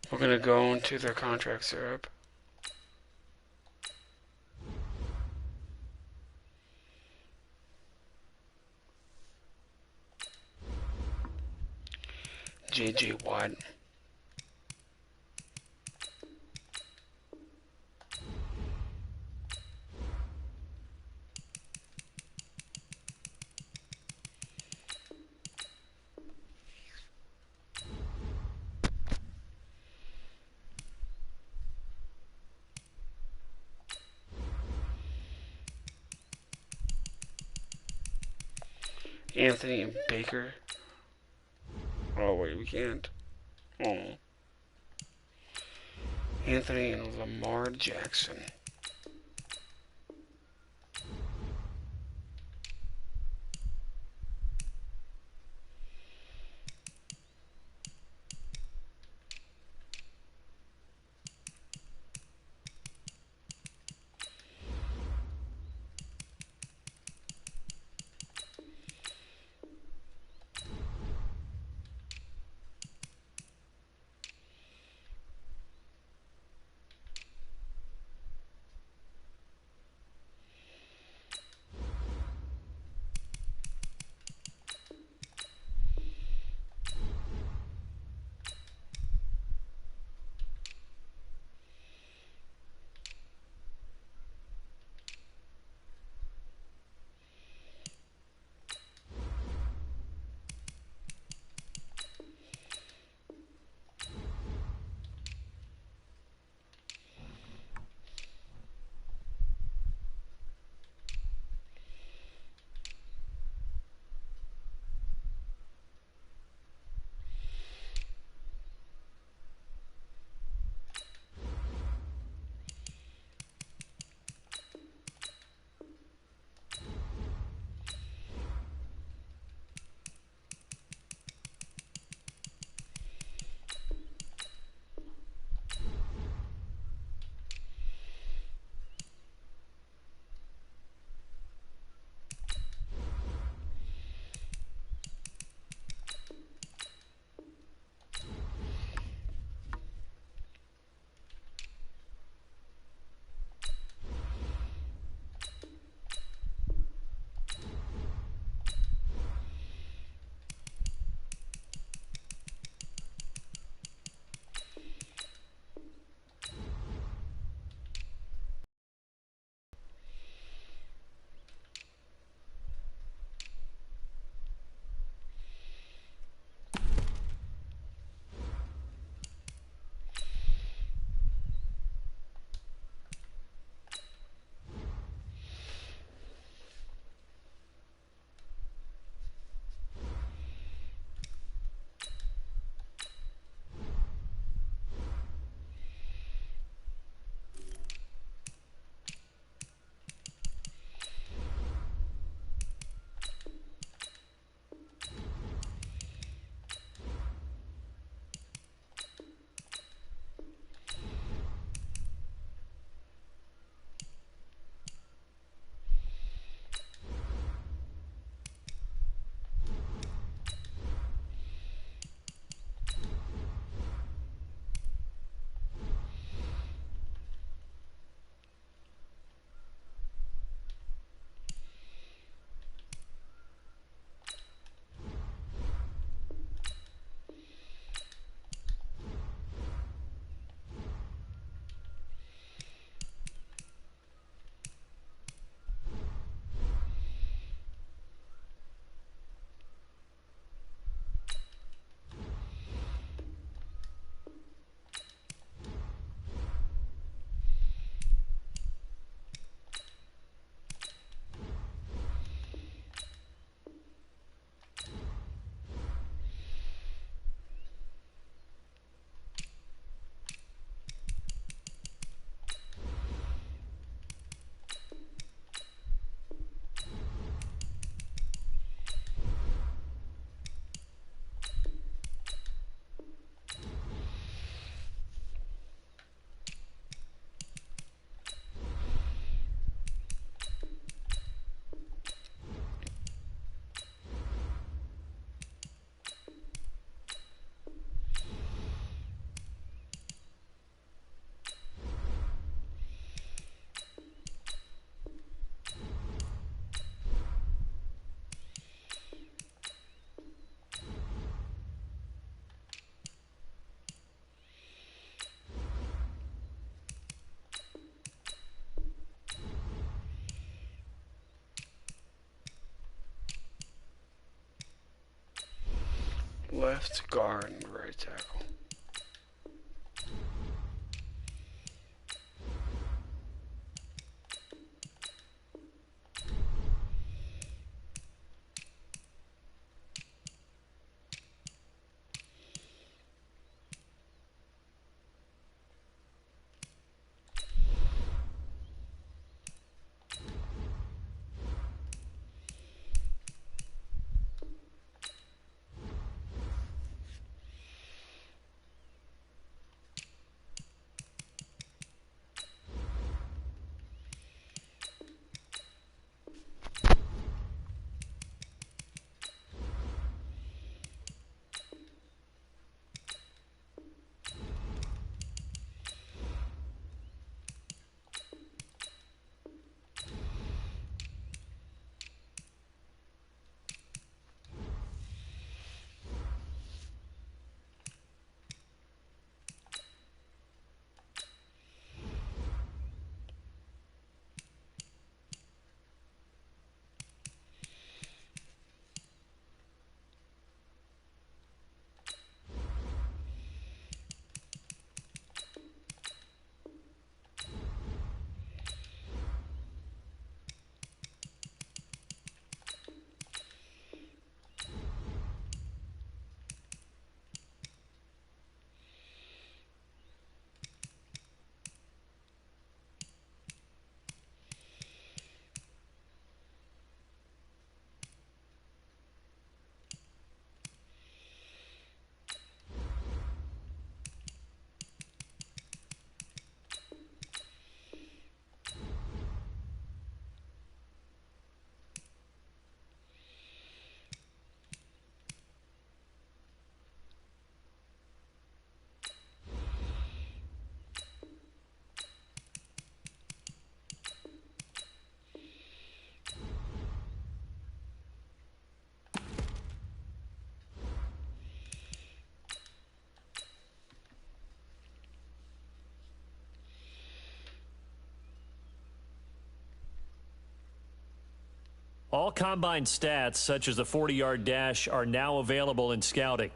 We're going to go into their contracts are up. J.J. Watt. Anthony and Baker. Oh, wait, we can't. Oh. Anthony and Lamar Jackson. left guard, and right tackle. All combine stats, such as the 40-yard dash, are now available in scouting.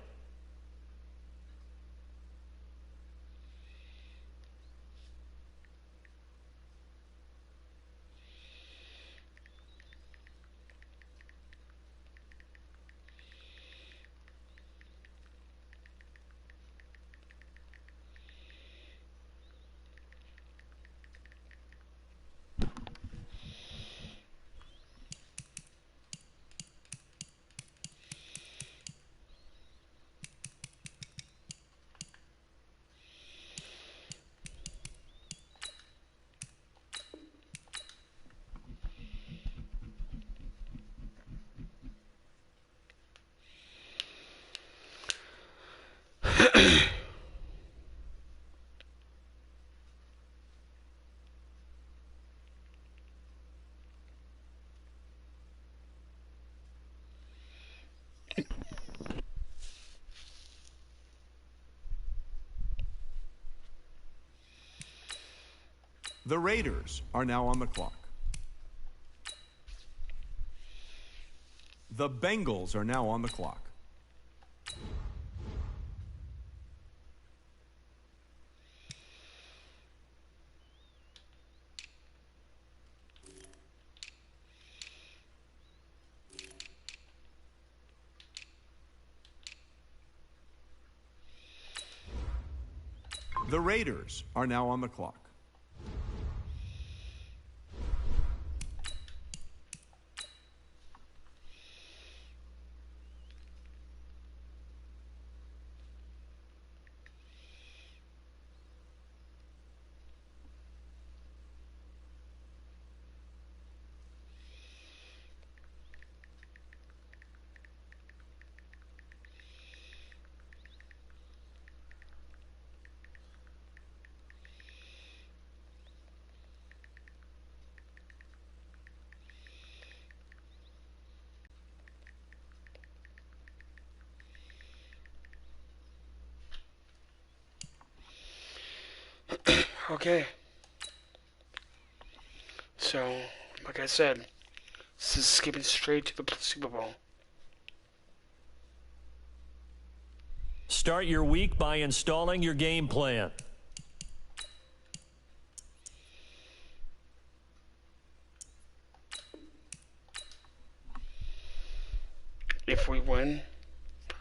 The Raiders are now on the clock. The Bengals are now on the clock. The Raiders are now on the clock. Okay. So, like I said, this is skipping straight to the Super Bowl. Start your week by installing your game plan. If we win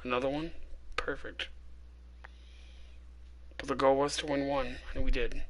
another one, perfect. But the goal was to win one, and we did.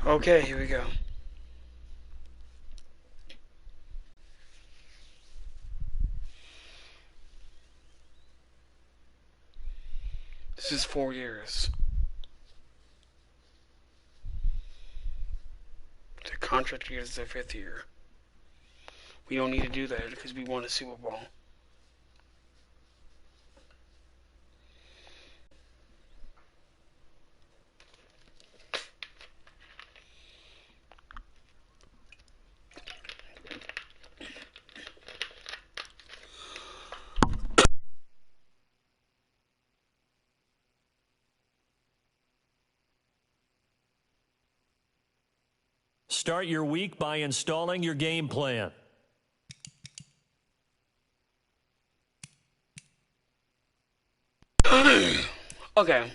Okay, here we go. This is 4 years. The contract year is the 5th year. We don't need to do that because we won a Super Bowl. Start your week by installing your game plan. Okay.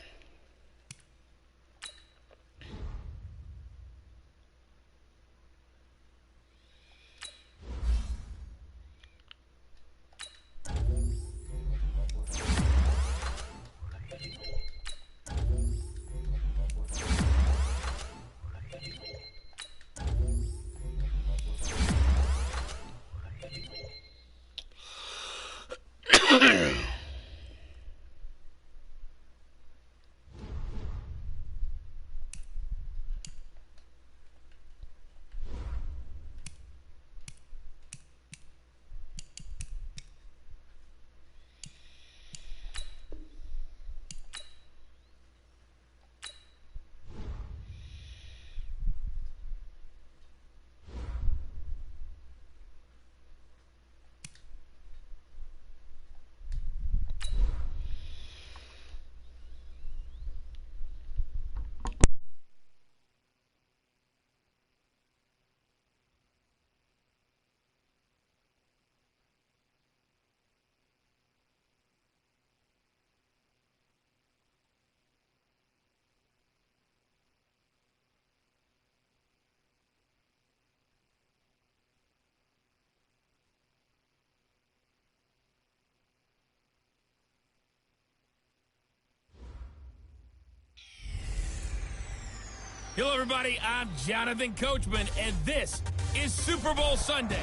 Hello, everybody. I'm Jonathan Coachman, and this is Super Bowl Sunday.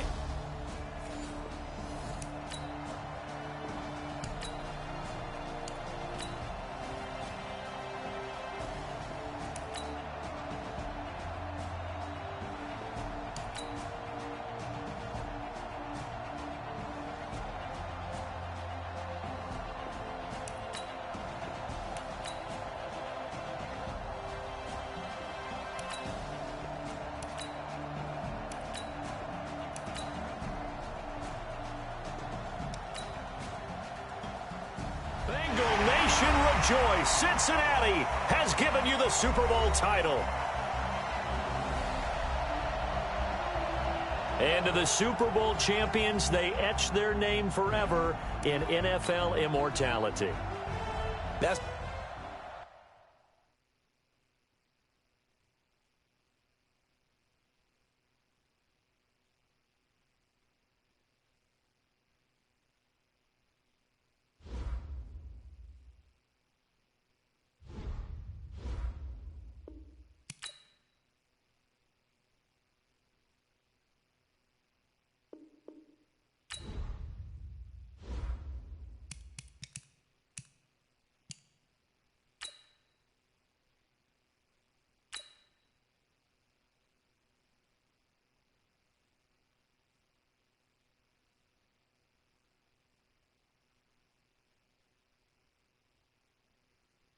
Bengal Nation rejoice. Cincinnati has given you the Super Bowl title. And to the Super Bowl champions, they etch their name forever in NFL immortality. That's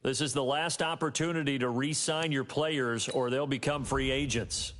This is the last opportunity to re-sign your players or they'll become free agents.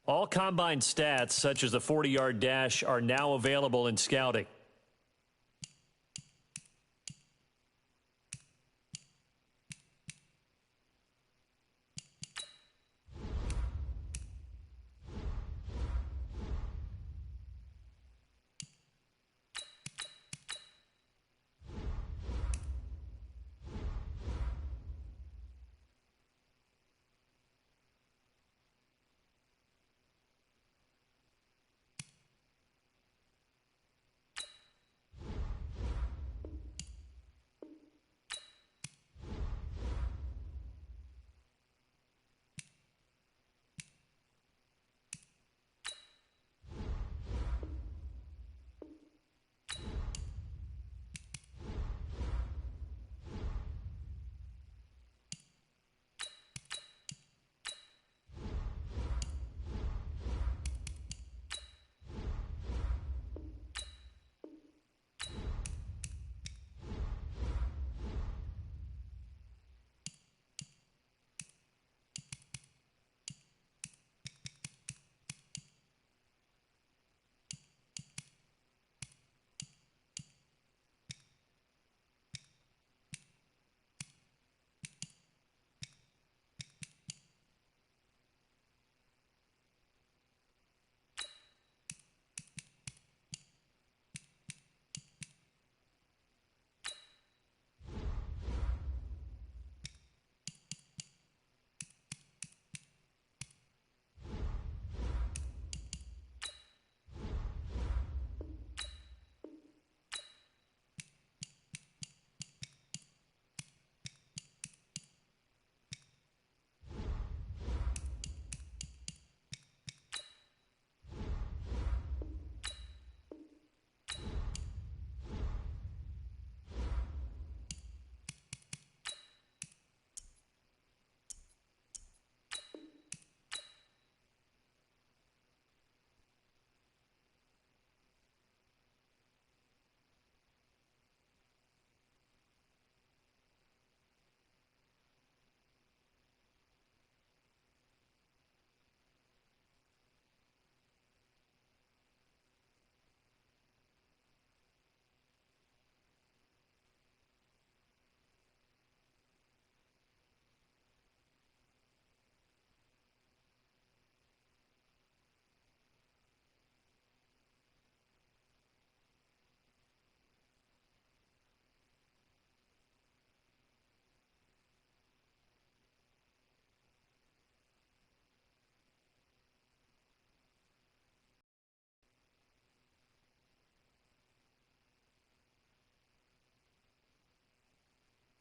All combine stats, such as the 40-yard dash, are now available in scouting.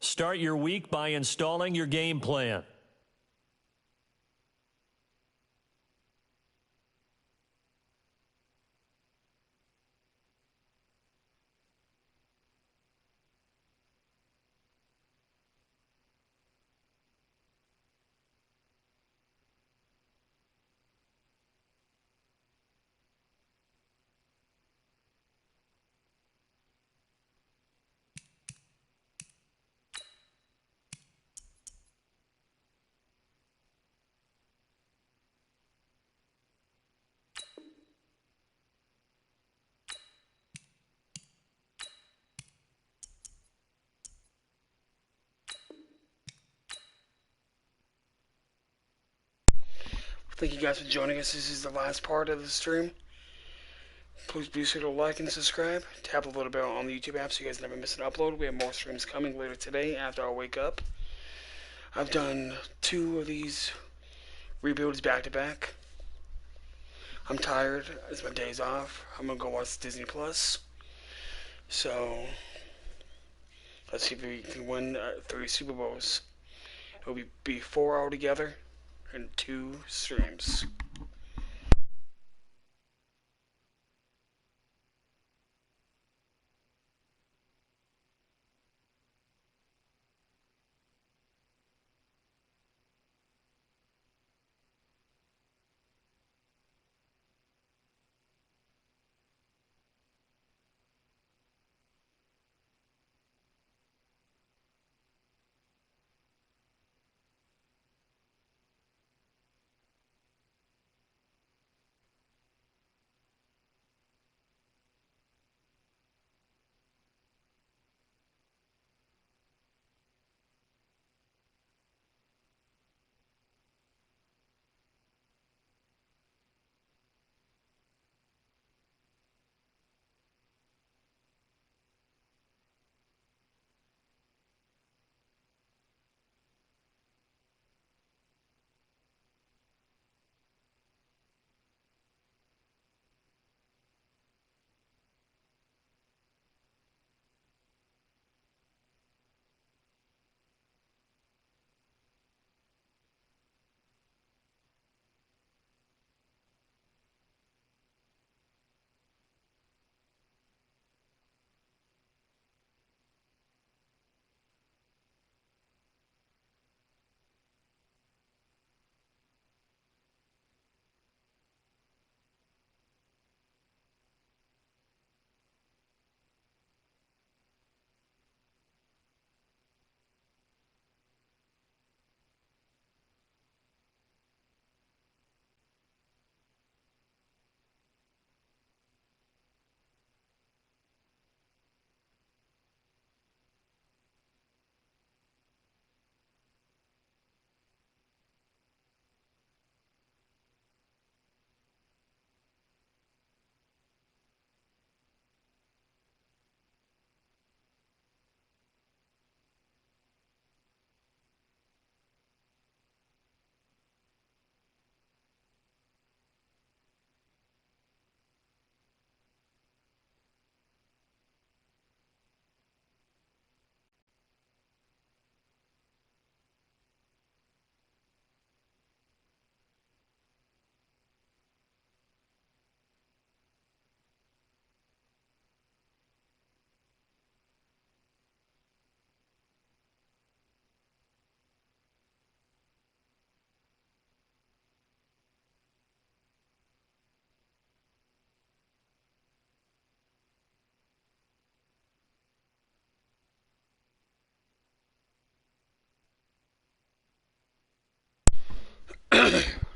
Start your week by installing your game plan. Thank you guys for joining us. This is the last part of the stream. Please be sure to like and subscribe. Tap the little bell on the YouTube app so you guys never miss an upload. We have more streams coming later today after I wake up. I've done 2 of these rebuilds back to back. I'm tired. It's my days off. I'm gonna go watch Disney Plus. So let's see if we can win 3 Super Bowls. It'll be 4 altogether and 2 streams.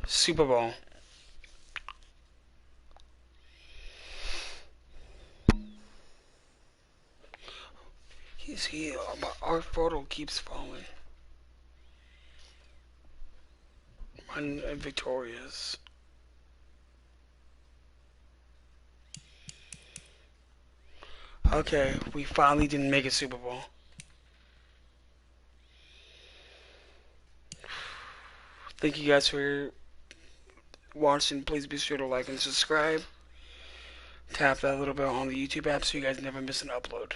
Super Bowl. He's here, but our photo keeps falling. I'm victorious. Okay, we finally didn't make a Super Bowl. Thank you guys for watching. Please be sure to like and subscribe. Tap that little bell on the YouTube app so you guys never miss an upload.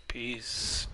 Peace.